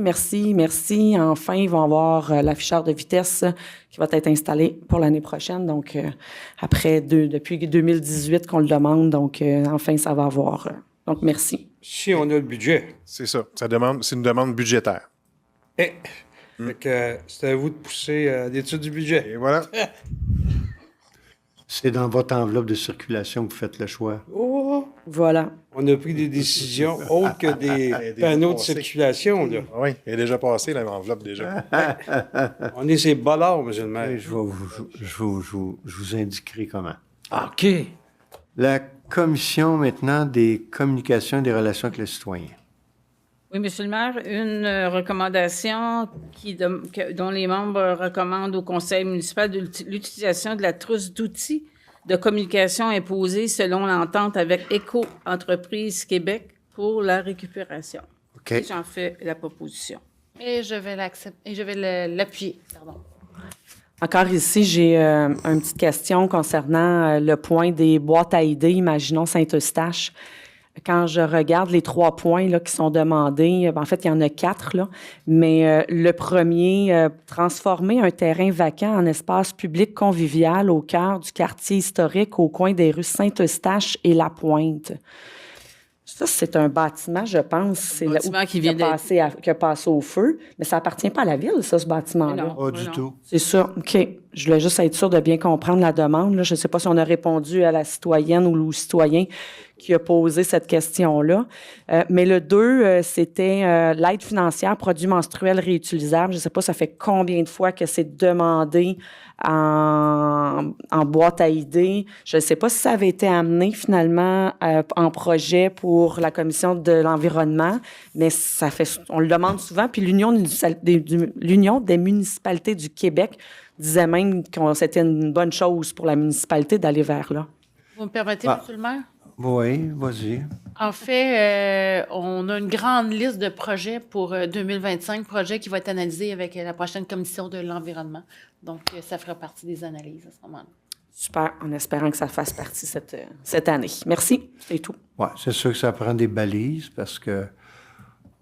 Enfin, ils vont avoir l'afficheur de vitesse qui va être installé pour l'année prochaine. Donc, depuis 2018 qu'on le demande, donc enfin, ça va avoir. Donc, merci. Si on a le budget. C'est ça. C'est une demande budgétaire. Fait que c'est à vous de pousser l'étude du budget. Et voilà. C'est dans votre enveloppe de circulation que vous faites le choix. Oh! Voilà. On a pris des décisions autres que des panneaux de circulation. Là. Oui, elle est déjà passée, l'enveloppe, déjà. On est ces ballards, M. le maire. Oui, je vous indiquerai comment. OK. La commission, maintenant, des communications et des relations avec les citoyens. Oui, M. le maire, une recommandation dont les membres recommandent au conseil municipal de l'utilisation de la trousse d'outils de communication imposée selon l'entente avec Éco-Entreprise Québec pour la récupération. OK. Et j'en fais la proposition. Et je vais l'accepter. Et je vais l'appuyer. Pardon. Encore ici, j'ai une petite question concernant le point des boîtes à idées, imaginons Saint-Eustache. Quand je regarde les 3 points là, qui sont demandés, en fait, il y en a 4, là, mais le premier, transformer un terrain vacant en espace public convivial au cœur du quartier historique au coin des rues Saint-Eustache et La Pointe. Ça, c'est un bâtiment, je pense. C'est là où qui a passé au feu, mais ça appartient pas à la ville, ça, ce bâtiment-là. Pas du tout. C'est ça. OK. Je voulais juste être sûre de bien comprendre la demande. Là. Je ne sais pas si on a répondu à la citoyenne ou au citoyen qui a posé cette question-là. Mais le 2, c'était l'aide financière, produits menstruels réutilisables. Je ne sais pas, ça fait combien de fois que c'est demandé en boîte à idées. Je ne sais pas si ça avait été amené finalement en projet pour la commission de l'environnement, mais on le demande souvent. Puis l'Union des municipalités du Québec disait même que c'était une bonne chose pour la municipalité d'aller vers là. Vous me permettez, M. le maire? Oui, vas-y. En fait, on a une grande liste de projets pour 2025, projets qui vont être analysés avec la prochaine commission de l'environnement. Donc, ça fera partie des analyses à ce moment-là. Super, en espérant que ça fasse partie cette année. Merci, c'est tout. Oui, c'est sûr que ça prend des balises parce que...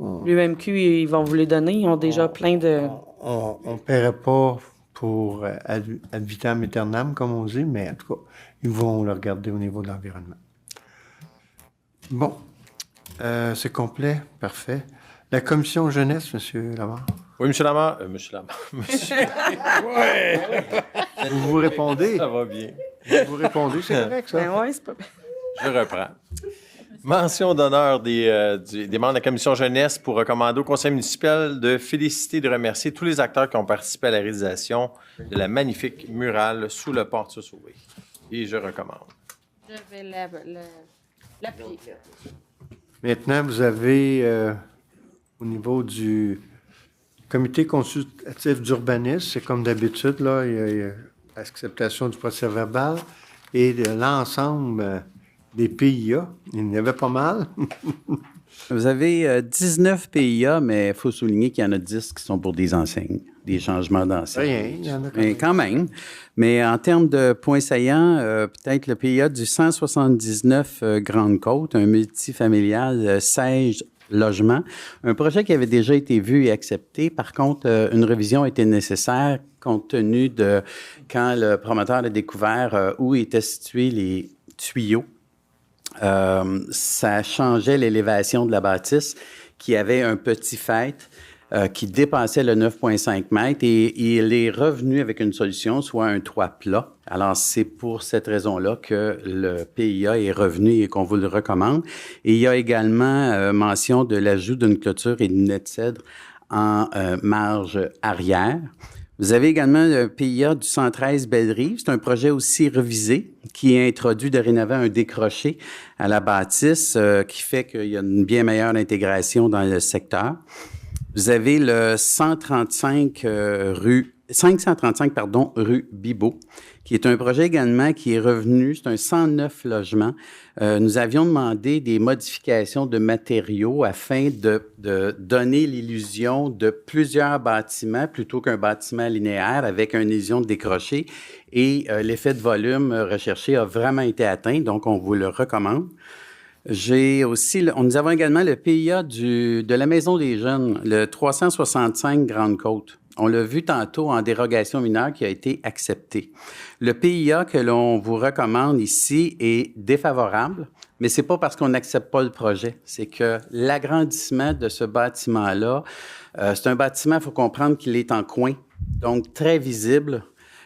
L'UMQ, ils vont vous les donner, ils ont déjà plein de... On ne paierait pas pour ad vitam aeternam, comme on dit, mais en tout cas, ils vont le regarder au niveau de l'environnement. Bon, c'est complet, parfait. La commission jeunesse, M. Lamar. Oui, M. Lamar. Ouais. Vous répondez. Ça va bien. Vous répondez, c'est correct, ça? Ben ouais, c'est pas... Je reprends. Mention d'honneur des membres de la commission jeunesse pour recommander au conseil municipal de féliciter et de remercier tous les acteurs qui ont participé à la réalisation de la magnifique murale sous le port de Sauvé. Et je recommande. Je vais l'appuyer. Maintenant, vous avez, au niveau du comité consultatif d'urbanisme, c'est comme d'habitude, là, il y a l'acceptation du procès verbal et de l'ensemble des PIA. Il y en avait pas mal. Vous avez 19 PIA, mais il faut souligner qu'il y en a 10 qui sont pour des enseignes, des changements d'enseigne. Rien, il y en a Quand même. Mais en termes de points saillants, peut-être le PIA du 179 Grande-Côte, un multifamilial 16 logements, un projet qui avait déjà été vu et accepté. Par contre, une révision était nécessaire compte tenu de quand le promoteur a découvert où étaient situés les tuyaux. Ça changeait l'élévation de la bâtisse qui avait un petit faîte qui dépassait le 9,5 mètres et il est revenu avec une solution, soit un toit plat. Alors, c'est pour cette raison-là que le PIA est revenu et qu'on vous le recommande. Et il y a également mention de l'ajout d'une clôture et d'une lunette de cèdre en marge arrière. Vous avez également le PIA du 113 Belle-Rive. C'est un projet aussi revisé qui introduit dorénavant un décroché à la bâtisse qui fait qu'il y a une bien meilleure intégration dans le secteur. Vous avez le 535 rue Bibeau, qui est un projet également qui est revenu. C'est un 109 logements. Nous avions demandé des modifications de matériaux afin de donner l'illusion de plusieurs bâtiments plutôt qu'un bâtiment linéaire avec une illusion de décroché. Et l'effet de volume recherché a vraiment été atteint, donc on vous le recommande. Nous avons également le PIA de la Maison des Jeunes, le 365 Grande-Côte. On l'a vu tantôt en dérogation mineure qui a été accepté. Le PIA que l'on vous recommande ici est défavorable, mais c'est pas parce qu'on n'accepte pas le projet. C'est que l'agrandissement de ce bâtiment-là, c'est un bâtiment, il faut comprendre qu'il est en coin, donc très visible.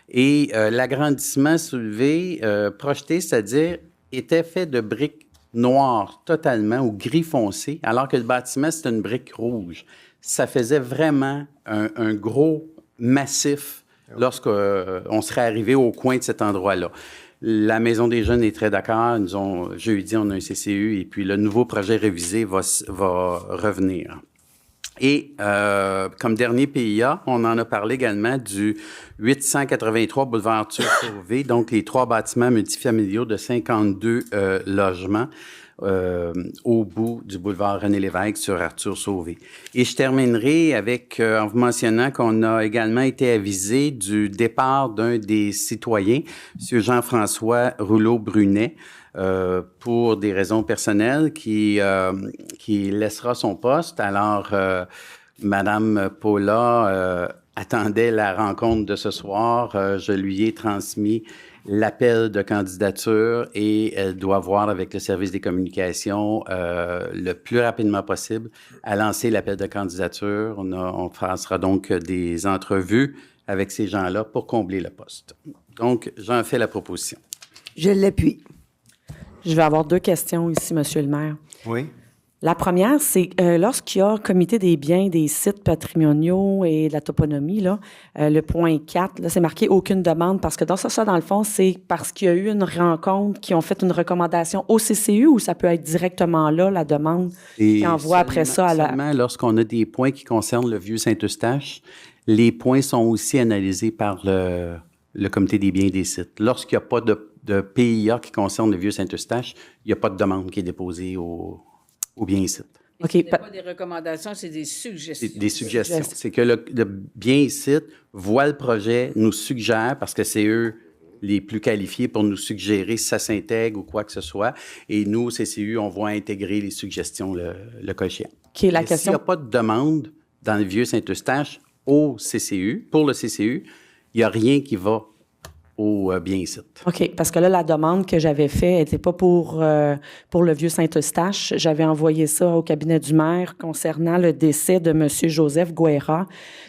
Et l'agrandissement soulevé, projeté, c'est-à-dire, était fait de briques noires totalement ou gris foncé, alors que le bâtiment, c'est une brique rouge. Ça faisait vraiment un gros massif lorsqu'on serait arrivé au coin de cet endroit-là. La Maison des Jeunes est très d'accord. Jeudi, on a un CCU et puis le nouveau projet révisé va revenir. Et comme dernier PIA, on en a parlé également du 883 boulevard Arthur-Sauvé, donc les 3 bâtiments multifamiliaux de 52 logements au bout du boulevard René-Lévesque sur Arthur-Sauvé. Et je terminerai en vous mentionnant qu'on a également été avisé du départ d'un des citoyens, M. Jean-François Rouleau-Brunet, pour des raisons personnelles, qui laissera son poste. Alors, Madame Paula attendait la rencontre de ce soir. Je lui ai transmis l'appel de candidature et elle doit voir avec le service des communications le plus rapidement possible à lancer l'appel de candidature. On fera donc des entrevues avec ces gens-là pour combler le poste. Donc, j'en fais la proposition. Je l'appuie. Je vais avoir 2 questions ici, Monsieur le maire. Oui. La première, c'est lorsqu'il y a comité des biens, des sites patrimoniaux et de la toponymie, là, le point 4, là, c'est marqué « aucune demande » parce que dans le fond, c'est parce qu'il y a eu une rencontre qui ont fait une recommandation au CCU ou ça peut être directement là, la demande qui envoie après ça à la... Seulement lorsqu'on a des points qui concernent le vieux Saint-Eustache, les points sont aussi analysés par le comité des biens et des sites. Lorsqu'il n'y a pas de PIA qui concerne le vieux Saint-Eustache, il n'y a pas de demande qui est déposée au bien ici. OK. Ce n'est pas des recommandations, c'est des suggestions. Des suggestions. C'est que le bien ici voit le projet, nous suggère, parce que c'est eux les plus qualifiés pour nous suggérer si ça s'intègre ou quoi que ce soit. Et nous, au CCU, on va intégrer les suggestions le cas échéant. S'il n'y a pas de demande dans le vieux Saint-Eustache pour le CCU, il n'y a rien qui va au bien site. OK, parce que là, la demande que j'avais faite n'était pas pour le vieux Saint-Eustache. J'avais envoyé ça au cabinet du maire concernant le décès de M. Joseph Guerra.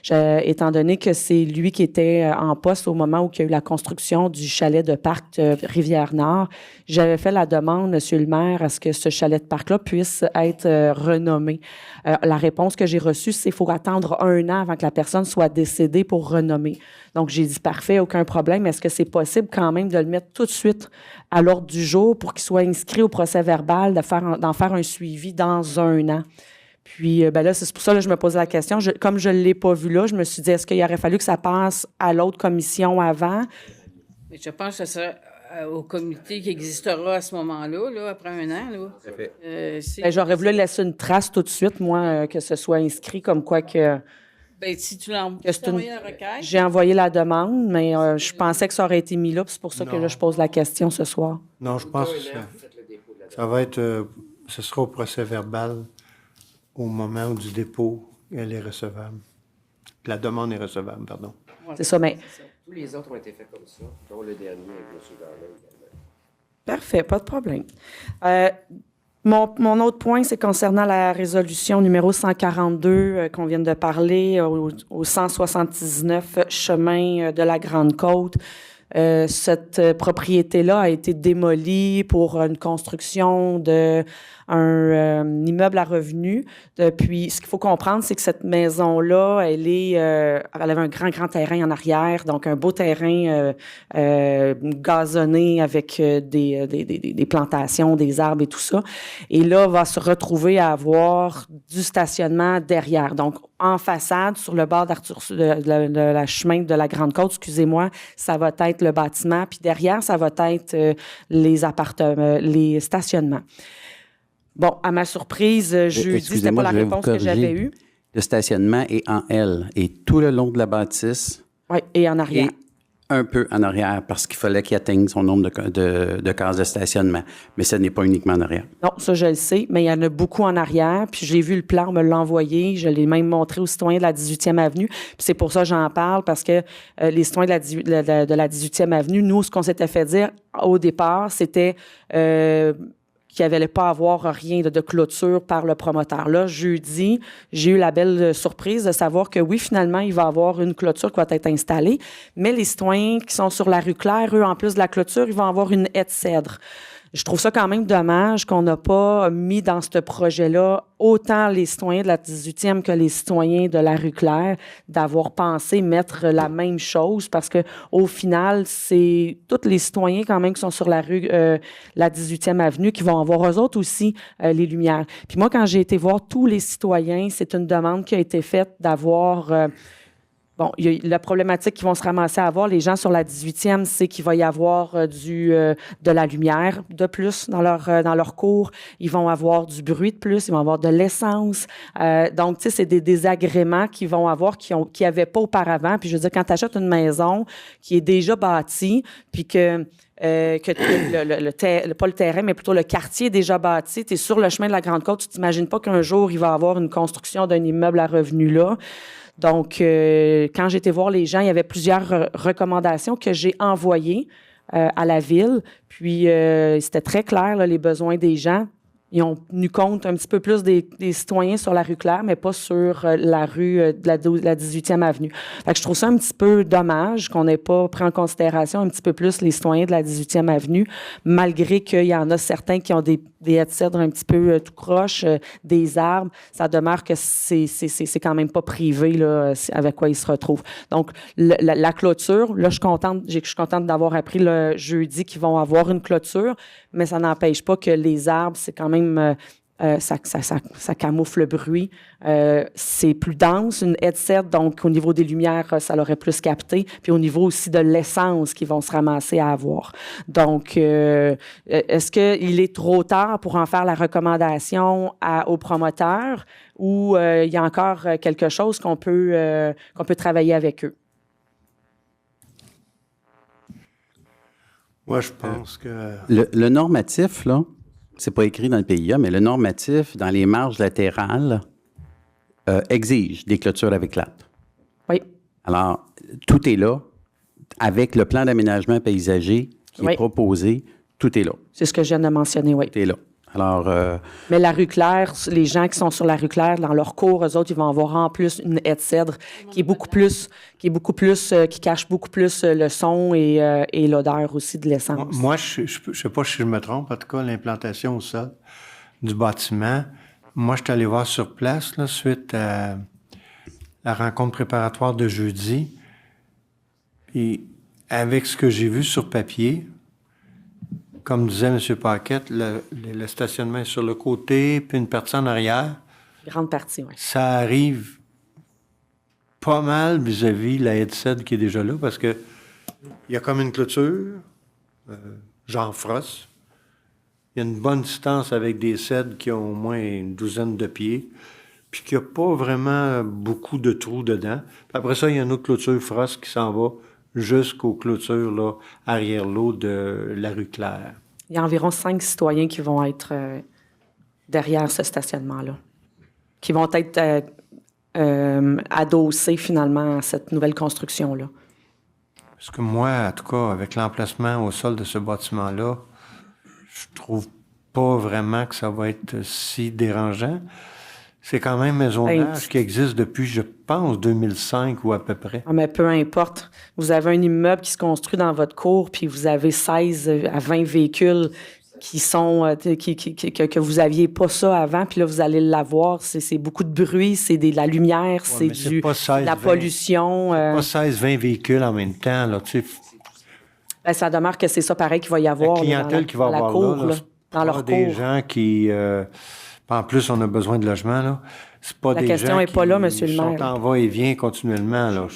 Étant donné que c'est lui qui était en poste au moment où il y a eu la construction du chalet de parc de Rivière-Nord, j'avais fait la demande, M. le maire, à ce que ce chalet de parc-là puisse être renommé. La réponse que j'ai reçue, c'est qu'il faut attendre 1 an avant que la personne soit décédée pour renommer. Donc, j'ai dit, parfait, aucun problème. Est-ce que c'est possible quand même de le mettre tout de suite à l'ordre du jour pour qu'il soit inscrit au procès-verbal, d'en faire un suivi dans 1 an? Puis, là, c'est pour ça que je me posais la question. Comme je ne l'ai pas vu là, je me suis dit, est-ce qu'il aurait fallu que ça passe à l'autre commission avant? Mais je pense que ce sera au comité qui existera à ce moment-là, là, après 1 an. Là. J'aurais voulu laisser une trace tout de suite, moi, que ce soit inscrit comme quoi que... Ben, si tu l'as envoyé la requête. J'ai envoyé la demande, mais je pensais que ça aurait été mis là, puis c'est pour ça que là, je pose la question ce soir. Non, je pense que ça va être... ce sera au procès-verbal au moment du dépôt, elle est recevable. La demande est recevable, pardon. C'est ça, mais... Tous les autres ont été faits comme ça, dont le dernier avec M. Garland également. Parfait, pas de problème. Mon autre point, c'est concernant la résolution numéro 142 qu'on vient de parler, au 179 chemin de la Grande-Côte. Cette propriété-là a été démolie pour une construction d'un immeuble à revenus. Puis, ce qu'il faut comprendre, c'est que cette maison-là, elle avait un grand terrain en arrière, donc un beau terrain gazonné avec des plantations, des arbres et tout ça. Et là, va se retrouver à avoir du stationnement derrière. Donc, en façade, sur le bord de la chemin de la Grande-Côte, excusez-moi, ça va être le bâtiment, puis derrière, ça va être les appartements, les stationnements. Bon, à ma surprise, jeudi, c'était pas la réponse que j'avais eue. Le stationnement est en L et tout le long de la bâtisse. Oui, et en arrière. Et un peu en arrière parce qu'il fallait qu'il atteigne son nombre de cases de stationnement. Mais ce n'est pas uniquement en arrière. Non, ça, je le sais, mais il y en a beaucoup en arrière. Puis j'ai vu le plan, on me l'a envoyé. Je l'ai même montré aux citoyens de la 18e Avenue. Puis c'est pour ça que j'en parle, parce que les citoyens de la 18e Avenue, nous, ce qu'on s'était fait dire au départ, c'était... qu'il n'allait pas avoir rien de clôture par le promoteur. Là, jeudi, j'ai eu la belle surprise de savoir que oui, finalement, il va y avoir une clôture qui va être installée, mais les citoyens qui sont sur la rue Claire, eux, en plus de la clôture, ils vont avoir une haie de cèdre. Je trouve ça quand même dommage qu'on n'a pas mis dans ce projet-là autant les citoyens de la 18e que les citoyens de la rue Claire d'avoir pensé mettre la même chose parce que au final, c'est tous les citoyens quand même qui sont sur la rue, la 18e Avenue qui vont avoir eux autres aussi les lumières. Puis moi, quand j'ai été voir tous les citoyens, c'est une demande qui a été faite d'avoir... Bon, il y a la problématique qu'ils vont se ramasser à avoir, les gens sur la 18e, c'est qu'il va y avoir de la lumière de plus dans leur cours. Ils vont avoir du bruit de plus, ils vont avoir de l'essence. Donc, tu sais, c'est des désagréments qu'ils vont avoir qui n'avaient pas auparavant. Puis, je veux dire, quand tu achètes une maison qui est déjà bâtie, puis que pas le terrain, mais plutôt le quartier est déjà bâti, tu es sur le chemin de la Grande-Côte, tu t'imagines pas qu'un jour, il va y avoir une construction d'un immeuble à revenus là. Donc, quand j'étais voir les gens, il y avait plusieurs recommandations que j'ai envoyées à la ville. Puis, c'était très clair, là, les besoins des gens. Ils ont tenu compte un petit peu plus des citoyens sur la rue Claire, mais pas sur la rue de la 18e Avenue. Fait que je trouve ça un petit peu dommage qu'on n'ait pas pris en considération un petit peu plus les citoyens de la 18e Avenue, malgré qu'il y en a certains qui ont des haies de cèdre un petit peu tout croche, des arbres. Ça demeure que c'est quand même pas privé là, avec quoi ils se retrouvent. Donc, la clôture, là, je suis contente d'avoir appris le jeudi qu'ils vont avoir une clôture, mais ça n'empêche pas que les arbres, c'est quand même... ça camoufle le bruit. C'est plus dense, une haie de cèdre, donc au niveau des lumières, ça l'aurait plus capté. Puis au niveau aussi de l'essence qu'ils vont se ramasser à avoir. Donc, est-ce qu'il est trop tard pour en faire la recommandation aux promoteurs ou il y a encore quelque chose qu'on peut travailler avec eux? Moi, je pense que... Le normatif, là, c'est pas écrit dans le PIA, mais le normatif, dans les marges latérales, exige des clôtures avec latte. Oui. Alors, tout est là. avec le plan d'aménagement paysager qui est proposé, tout est là. C'est ce que je viens de mentionner, oui. Tout est là. Alors, mais la rue Claire, les gens qui sont sur la rue Claire, dans leur cours, eux autres, ils vont avoir en plus une haie de cèdre qui cache beaucoup plus le son et l'odeur aussi de l'essence. Moi, je ne sais pas si je me trompe, en tout cas, l'implantation au sol du bâtiment. Moi, je suis allé voir sur place, là, suite à la rencontre préparatoire de jeudi. Et avec ce que j'ai vu sur papier, comme disait M. Paquette, le stationnement est sur le côté, puis une partie en arrière. Grande partie, oui. Ça arrive pas mal vis-à-vis la haie de cèdre qui est déjà là, parce que il y a comme une clôture, genre frosse. Il y a une bonne distance avec des cèdres qui ont au moins une douzaine de pieds, puis qu'il n'y a pas vraiment beaucoup de trous dedans. Puis après ça, il y a une autre clôture frosse qui s'en va jusqu'aux clôtures là, arrière l'eau de la rue Claire. Il y a environ 5 citoyens qui vont être derrière ce stationnement-là, qui vont être adossés finalement à cette nouvelle construction-là. Parce que moi, en tout cas, avec l'emplacement au sol de ce bâtiment-là, je trouve pas vraiment que ça va être si dérangeant. C'est quand même Maisonnage qui existe depuis, je pense, 2005 ou à peu près. Ah, mais peu importe. Vous avez un immeuble qui se construit dans votre cour, puis vous avez 16 à 20 véhicules qui sont que vous aviez pas ça avant, puis là, vous allez l'avoir. C'est beaucoup de bruit, c'est de la lumière, c'est de la pollution. Pas 16-20 véhicules en même temps, là, tu sais. Ben, ça demeure que c'est ça pareil qu'il va y avoir. La clientèle qui va dans avoir cour, là, dans leur des cour. gens qui... en plus, on a besoin de logement, là. C'est pas La des question gens est pas là, qui Monsieur le maire. sont en va-et-vient continuellement, là.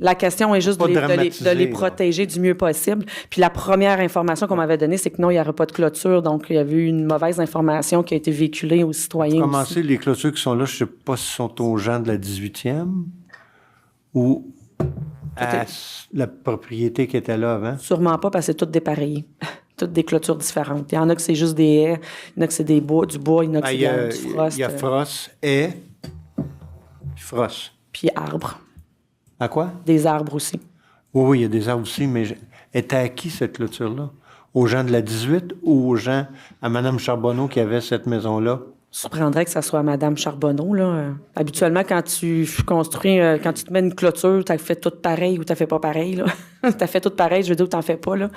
La question est juste pas de dramatiser, les là. protéger du mieux possible. Puis la première information qu'on m'avait donnée, c'est que non, il n'y aurait pas de clôture. Donc, il y avait eu une mauvaise information qui a été véhiculée aux citoyens aussi. Commencer, les clôtures qui sont là, je ne sais pas si sont aux gens de la 18e ou à la propriété qui était là avant. Sûrement pas, parce que c'est tout dépareillé. Toutes des clôtures différentes. Il y en a que c'est juste des haies, il y en a que c'est du bois, il y en a que c'est du frost. Il y a frost, haies, puis frost. Puis arbres. À quoi? Des arbres aussi. Oui, il y a des arbres aussi, mais était à qui cette clôture-là? Aux gens de la 18 ou aux gens, à Mme Charbonneau qui avait cette maison-là? Surprendrait que ça soit Mme Charbonneau, là. Habituellement, quand tu construis, quand tu te mets une clôture, tu as fait tout pareil ou tu fait pas pareil, là. Tu as fait tout pareil, je veux dire, ou tu n'en fais pas, là.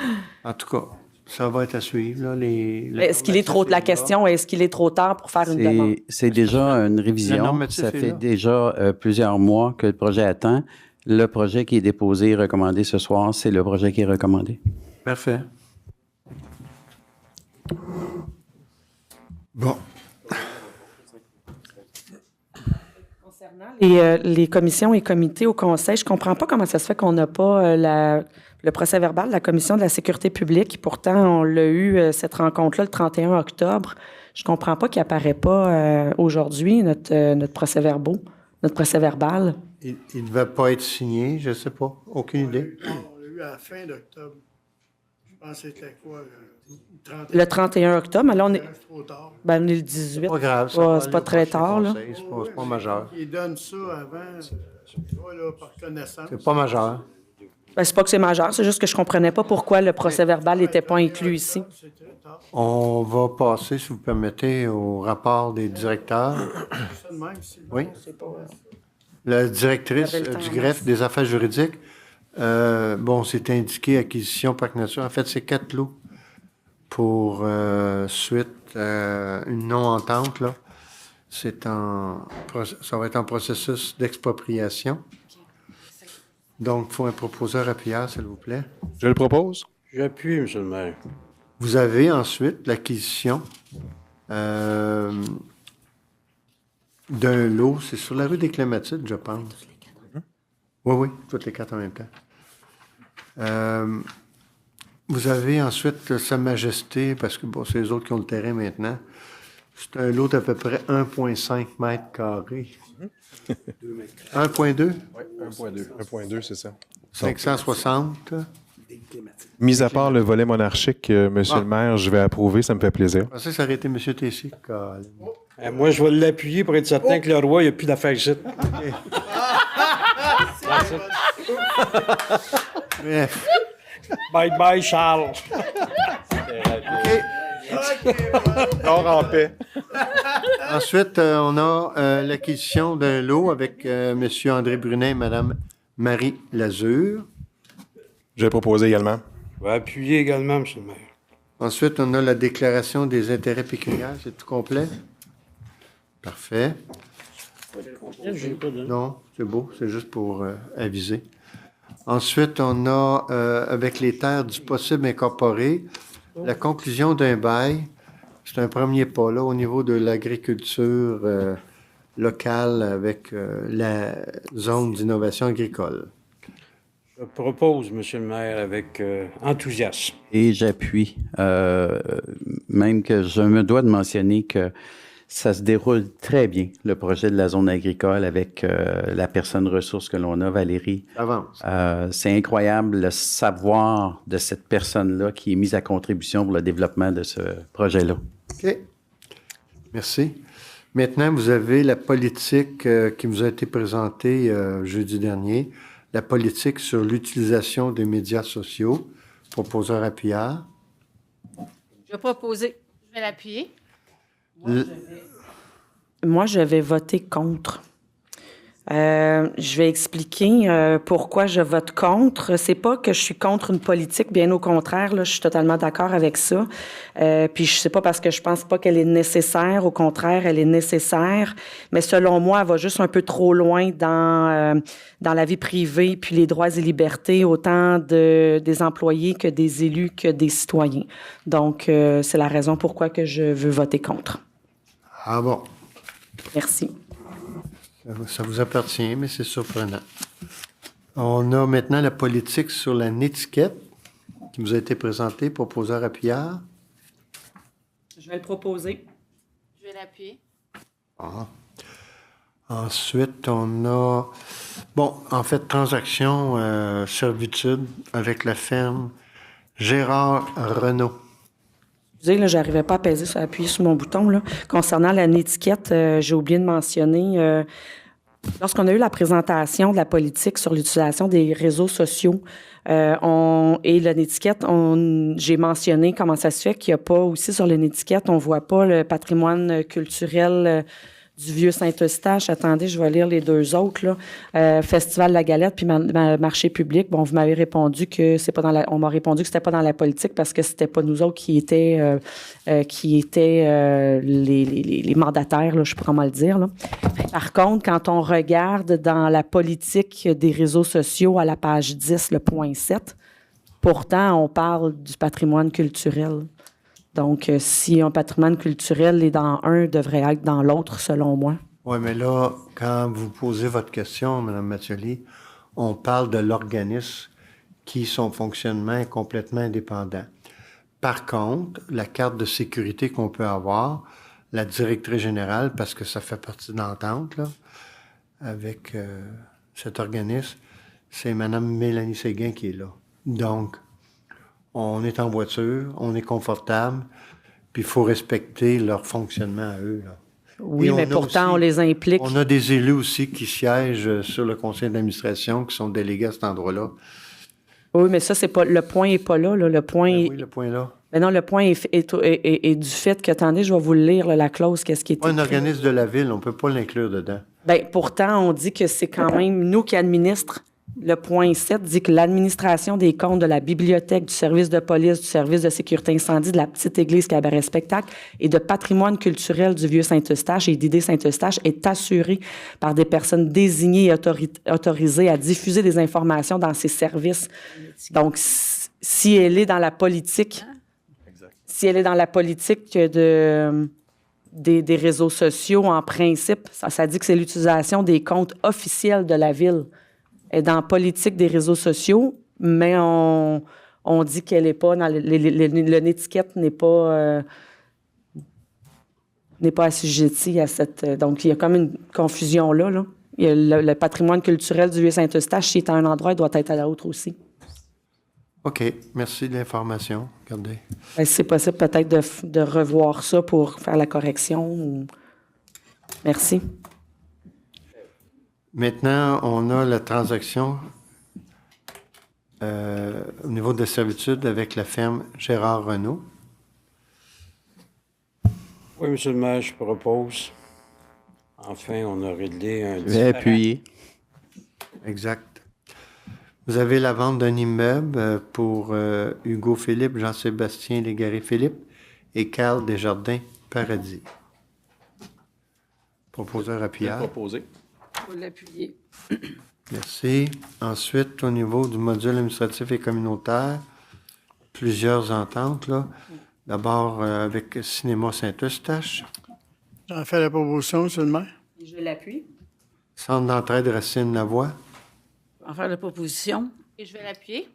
En tout cas, ça va être à suivre, là. Est-ce qu'il est trop... La question, est-ce qu'il est trop tard pour faire une demande? C'est déjà une révision. Ça fait déjà plusieurs mois que le projet attend. Le projet qui est déposé et recommandé ce soir, c'est le projet qui est recommandé. Parfait. Bon. Les commissions et comités au Conseil, je ne comprends pas comment ça se fait qu'on n'a pas le procès-verbal de la Commission de la sécurité publique. Pourtant, on l'a eu, cette rencontre-là, le 31 octobre. Je ne comprends pas qu'il n'apparaît pas aujourd'hui, notre procès-verbal. Il ne devait pas être signé, je ne sais pas. Aucune idée. On l'a eu à la fin d'octobre. Je pense que c'était quoi? Le 31 octobre, mais là, on est... C'est trop tard. Ben, on est le 18. C'est pas grave. C'est pas très tard, là. C'est pas majeur. Ils donnent ça avant, là, par connaissance. C'est pas majeur. Ben, c'est pas que c'est majeur, c'est juste que je comprenais pas pourquoi le procès-verbal n'était pas inclus ici. On va passer, si vous permettez, au rapport des directeurs. Oui. La directrice du greffe des affaires juridiques. C'est indiqué acquisition parc nature. En fait, c'est 4 lots pour suite une non-entente, là. Ça va être en processus d'expropriation. Donc, il faut un proposeur appuyeur, s'il vous plaît. Je le propose. J'appuie, M. le maire. Vous avez ensuite l'acquisition d'un lot. C'est sur la rue des Clématides, je pense. Oui, toutes les 4 en même temps. Vous avez ensuite Sa Majesté, parce que c'est les autres qui ont le terrain maintenant. C'est un lot d'à peu près 1,5 mètres carrés. 1,2? Oui, 1,2, c'est ça. 560. Mis à part le volet monarchique, Monsieur le maire, je vais approuver, ça me fait plaisir. Je pensais que ça aurait été M. Tessier. Moi, je vais l'appuyer pour être certain que le roi, il n'y a plus d'affaires ici. Bref. Bye bye, Charles. Dors en paix. Ensuite, on a l'acquisition d'un lot avec M. André Brunet et Mme Marie Lazure. J'ai proposé également. Je vais appuyer également, M. le maire. Ensuite, on a la déclaration des intérêts pécuniaires. C'est tout complet? Parfait. Non, c'est beau. C'est juste pour aviser. Ensuite, on a, avec les terres du possible incorporé, la conclusion d'un bail. C'est un premier pas là au niveau de l'agriculture locale avec la zone d'innovation agricole. Je propose, M. le maire, avec enthousiasme. Et j'appuie. Même que je me dois de mentionner que ça se déroule très bien, le projet de la zone agricole avec la personne ressource que l'on a, Valérie. Avance. C'est incroyable le savoir de cette personne-là qui est mise à contribution pour le développement de ce projet-là. OK. Merci. Maintenant, vous avez la politique qui vous a été présentée jeudi dernier, la politique sur l'utilisation des médias sociaux. Proposeur appuyard. Je vais proposer. Je vais l'appuyer. Moi, je vais voter contre. Je vais expliquer pourquoi je vote contre. C'est pas que je suis contre une politique, bien au contraire, là, je suis totalement d'accord avec ça. Puis je sais pas parce que je pense pas qu'elle est nécessaire. Au contraire, elle est nécessaire. Mais selon moi, elle va juste un peu trop loin dans la vie privée puis les droits et libertés, autant des employés que des élus que des citoyens. Donc, c'est la raison pourquoi que je veux voter contre. Ah bon. Merci. Ça vous appartient, mais c'est surprenant. On a maintenant la politique sur la netiquette qui vous a été présentée, proposeur appuyard. Je vais le proposer. Je vais l'appuyer. Ah. Ensuite, on a, en fait, transaction servitude avec la ferme Gérard Renault. Là, j'arrivais pas à appuyer sur mon bouton. Là. Concernant la netiquette, j'ai oublié de mentionner, lorsqu'on a eu la présentation de la politique sur l'utilisation des réseaux sociaux et la netiquette, j'ai mentionné comment ça se fait qu'il n'y a pas aussi sur la netiquette, on voit pas le patrimoine culturel du vieux Saint-Eustache. Attendez, je vais lire les deux autres, là. Festival de la Galette puis marché public. Bon, vous m'avez répondu que c'est pas on m'a répondu que c'était pas dans la politique parce que c'était pas nous autres qui étaient les mandataires, là, je sais pas comment le dire, là. Par contre, quand on regarde dans la politique des réseaux sociaux à la page 10, le point 7, pourtant, on parle du patrimoine culturel. Donc, si un patrimoine culturel est dans un, devrait être dans l'autre, selon moi. Oui, mais là, quand vous posez votre question, Mme Mathioli, on parle de l'organisme qui, son fonctionnement est complètement indépendant. Par contre, la carte de sécurité qu'on peut avoir, la directrice générale, parce que ça fait partie de l'entente, là, avec cet organisme, c'est Mme Mélanie Séguin qui est là. Donc, on est en voiture, on est confortable, puis il faut respecter leur fonctionnement à eux, là. Oui, mais pourtant, on les implique. On a des élus aussi qui siègent sur le conseil d'administration, qui sont délégués à cet endroit-là. Oui, mais ça, c'est pas le point n'est pas là. Le point. Oui, le point est là. Mais non, le point est du fait que, attendez, je vais vous le lire, là, la clause, qu'est-ce qui est écrit. Un organisme de la ville, on ne peut pas l'inclure dedans. Bien, pourtant, on dit que c'est quand même nous qui administrons. Le point 7 dit que l'administration des comptes de la bibliothèque, du service de police, du service de sécurité incendie, de la petite église cabaret spectacle et de patrimoine culturel du vieux Saint-Eustache et d'idées Saint-Eustache est assurée par des personnes désignées et autorisées à diffuser des informations dans ces services. Donc, si elle est dans la politique, des réseaux sociaux, en principe, ça dit que c'est l'utilisation des comptes officiels de la ville. Elle est dans la politique des réseaux sociaux, mais on dit qu'elle n'est pas dans l'étiquette n'est pas assujettie à cette. Donc, il y a comme une confusion là. Il y a le patrimoine culturel du vieux Saint-Eustache, s'il est à un endroit, il doit être à l'autre aussi. OK. Merci de l'information. Regardez. Si c'est possible, peut-être de revoir ça pour faire la correction. Merci. Maintenant, on a la transaction au niveau de servitude avec la ferme Gérard Renault. Oui, M. le maire, je propose. Enfin, on a réglé un Je vais appuyer. Exact. Vous avez la vente d'un immeuble pour Hugo Philippe, Jean-Sébastien Légaré-Philippe et Carl Desjardins Paradis. Proposeur appuyable. Proposé. Il faut l'appuyer. Merci. Ensuite, au niveau du module administratif et communautaire, plusieurs ententes, là. D'abord, avec Cinéma Saint-Eustache. J'en fais la proposition, M. le maire. Et je l'appuie. Centre d'entraide Racine-Lavoie. En faire la proposition. Et je vais l'appuyer.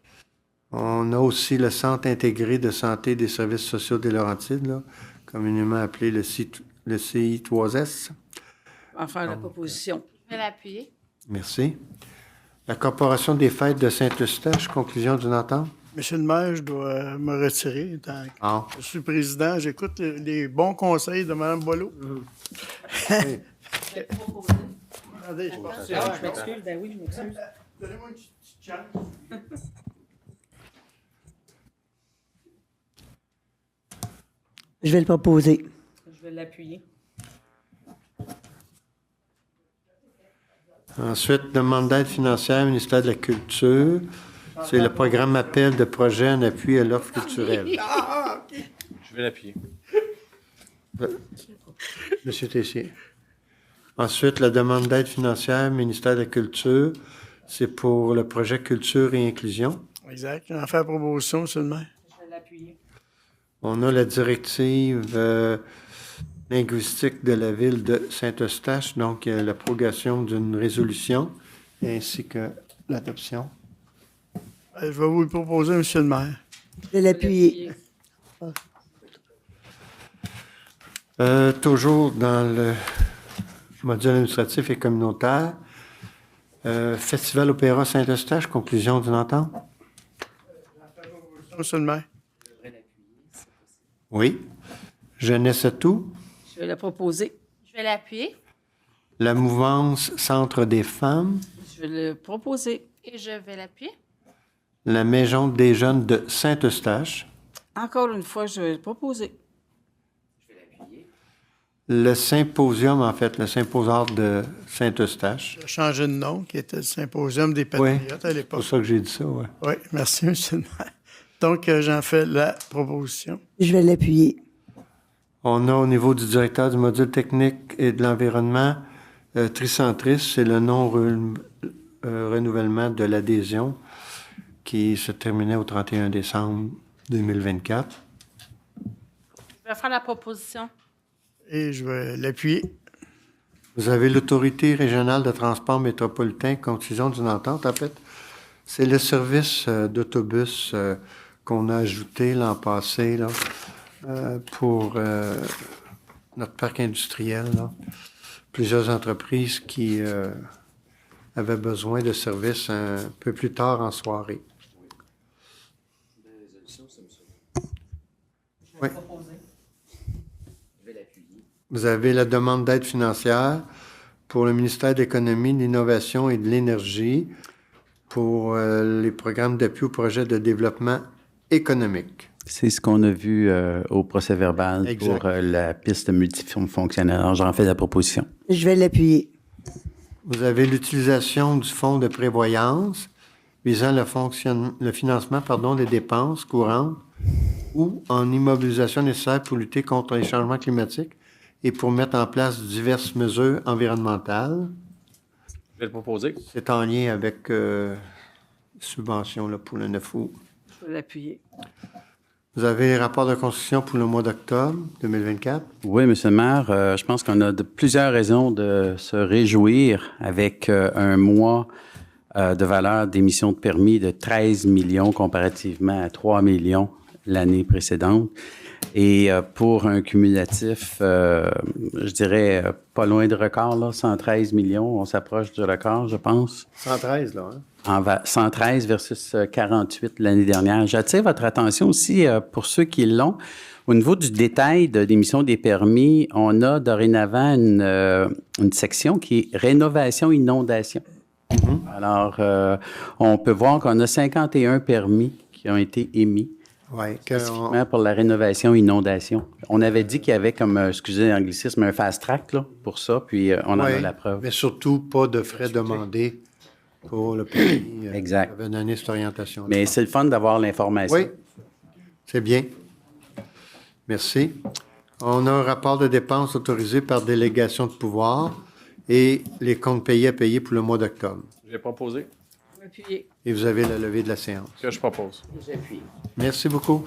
On a aussi le Centre intégré de santé et des services sociaux des Laurentides, là, communément appelé le CI3S. En faire la proposition. Je vais l'appuyer. Merci. La Corporation des fêtes de Saint-Eustache, conclusion d'une entente. Monsieur le maire, je dois me retirer. Ah. Je suis président, j'écoute les bons conseils de Mme Boileau. Attendez, je m'excuse. Ben oui, je m'excuse. Donnez-moi une petite chance. Je vais le proposer. Je vais l'appuyer. Ensuite, demande d'aide financière, ministère de la Culture. C'est le programme appel de projet en appui à l'offre culturelle. Je vais l'appuyer. Monsieur Tessier. Ensuite, la demande d'aide financière, ministère de la Culture. C'est pour le projet Culture et Inclusion. Exact. J'en fais la proposition, M. le maire. Je vais l'appuyer. On a la directive linguistique de la ville de Saint-Eustache, donc la prorogation d'une résolution ainsi que l'adoption. Je vais vous le proposer, M. le maire. Je vais l'appuyer. Toujours dans le module administratif et communautaire, Festival Opéra Saint-Eustache, conclusion d'une entente? M. le maire. Oui. Jeunesse à tout. Je vais la proposer. Je vais l'appuyer. La mouvance Centre des femmes. Je vais le proposer. Et je vais l'appuyer. La Maison des jeunes de Saint-Eustache. Encore une fois, je vais le proposer. Le symposium, en fait, le symposium de Saint-Eustache. J'ai changé de nom, qui était le Symposium des Patriotes à l'époque. C'est pour ça que j'ai dit ça, oui. Oui, merci, M. le maire. Donc, j'en fais la proposition. Je vais l'appuyer. On a au niveau du directeur du module technique et de l'environnement, Tricentris, c'est le non-renouvellement de l'adhésion qui se terminait au 31 décembre 2024. Je vais faire la proposition. Et je vais l'appuyer. Vous avez l'Autorité régionale de transport métropolitain, conclusion d'une entente. En fait, c'est le service d'autobus qu'on a ajouté l'an passé là, pour notre parc industriel. Là. Plusieurs entreprises qui avaient besoin de services un peu plus tard en soirée. Oui. Vous avez la demande d'aide financière pour le ministère de l'Économie, de l'Innovation et de l'Énergie pour les programmes d'appui au projet de développement économique. C'est ce qu'on a vu au procès-verbal pour la piste multifonctionnelle. Alors, j'en fais la proposition. Je vais l'appuyer. Vous avez l'utilisation du fonds de prévoyance visant le financement des dépenses courantes ou en immobilisation nécessaire pour lutter contre les changements climatiques et pour mettre en place diverses mesures environnementales. Je vais le proposer. C'est en lien avec subventions là, pour le 9 août. Je vais l'appuyer. Vous avez les rapports de construction pour le mois d'octobre 2024? Oui, M. le maire, je pense qu'on a plusieurs raisons de se réjouir avec un mois de valeur d'émission de permis de 13 millions comparativement à 3 millions l'année précédente. Et pour un cumulatif, je dirais, pas loin de record, là, 113 millions. On s'approche du record, je pense. 113, là. Hein? 113 versus 48 l'année dernière. J'attire votre attention aussi, pour ceux qui l'ont, au niveau du détail de l'émission des permis, on a dorénavant une section qui est rénovation-inondation. Alors, on peut voir qu'on a 51 permis qui ont été émis. Spécifiquement pour la rénovation-inondation. On avait dit qu'il y avait comme, excusez l'anglicisme, un fast-track là, pour ça, puis on en a la preuve. Mais surtout pas de frais demandés pour le permis. Exact. Avait donné cette orientation. Mais c'est le fun d'avoir l'information. Oui, c'est bien. Merci. On a un rapport de dépenses autorisé par délégation de pouvoir et les comptes payés à payer pour le mois d'octobre. J'ai proposé. Et vous avez la levée de la séance. Que je propose. Merci beaucoup.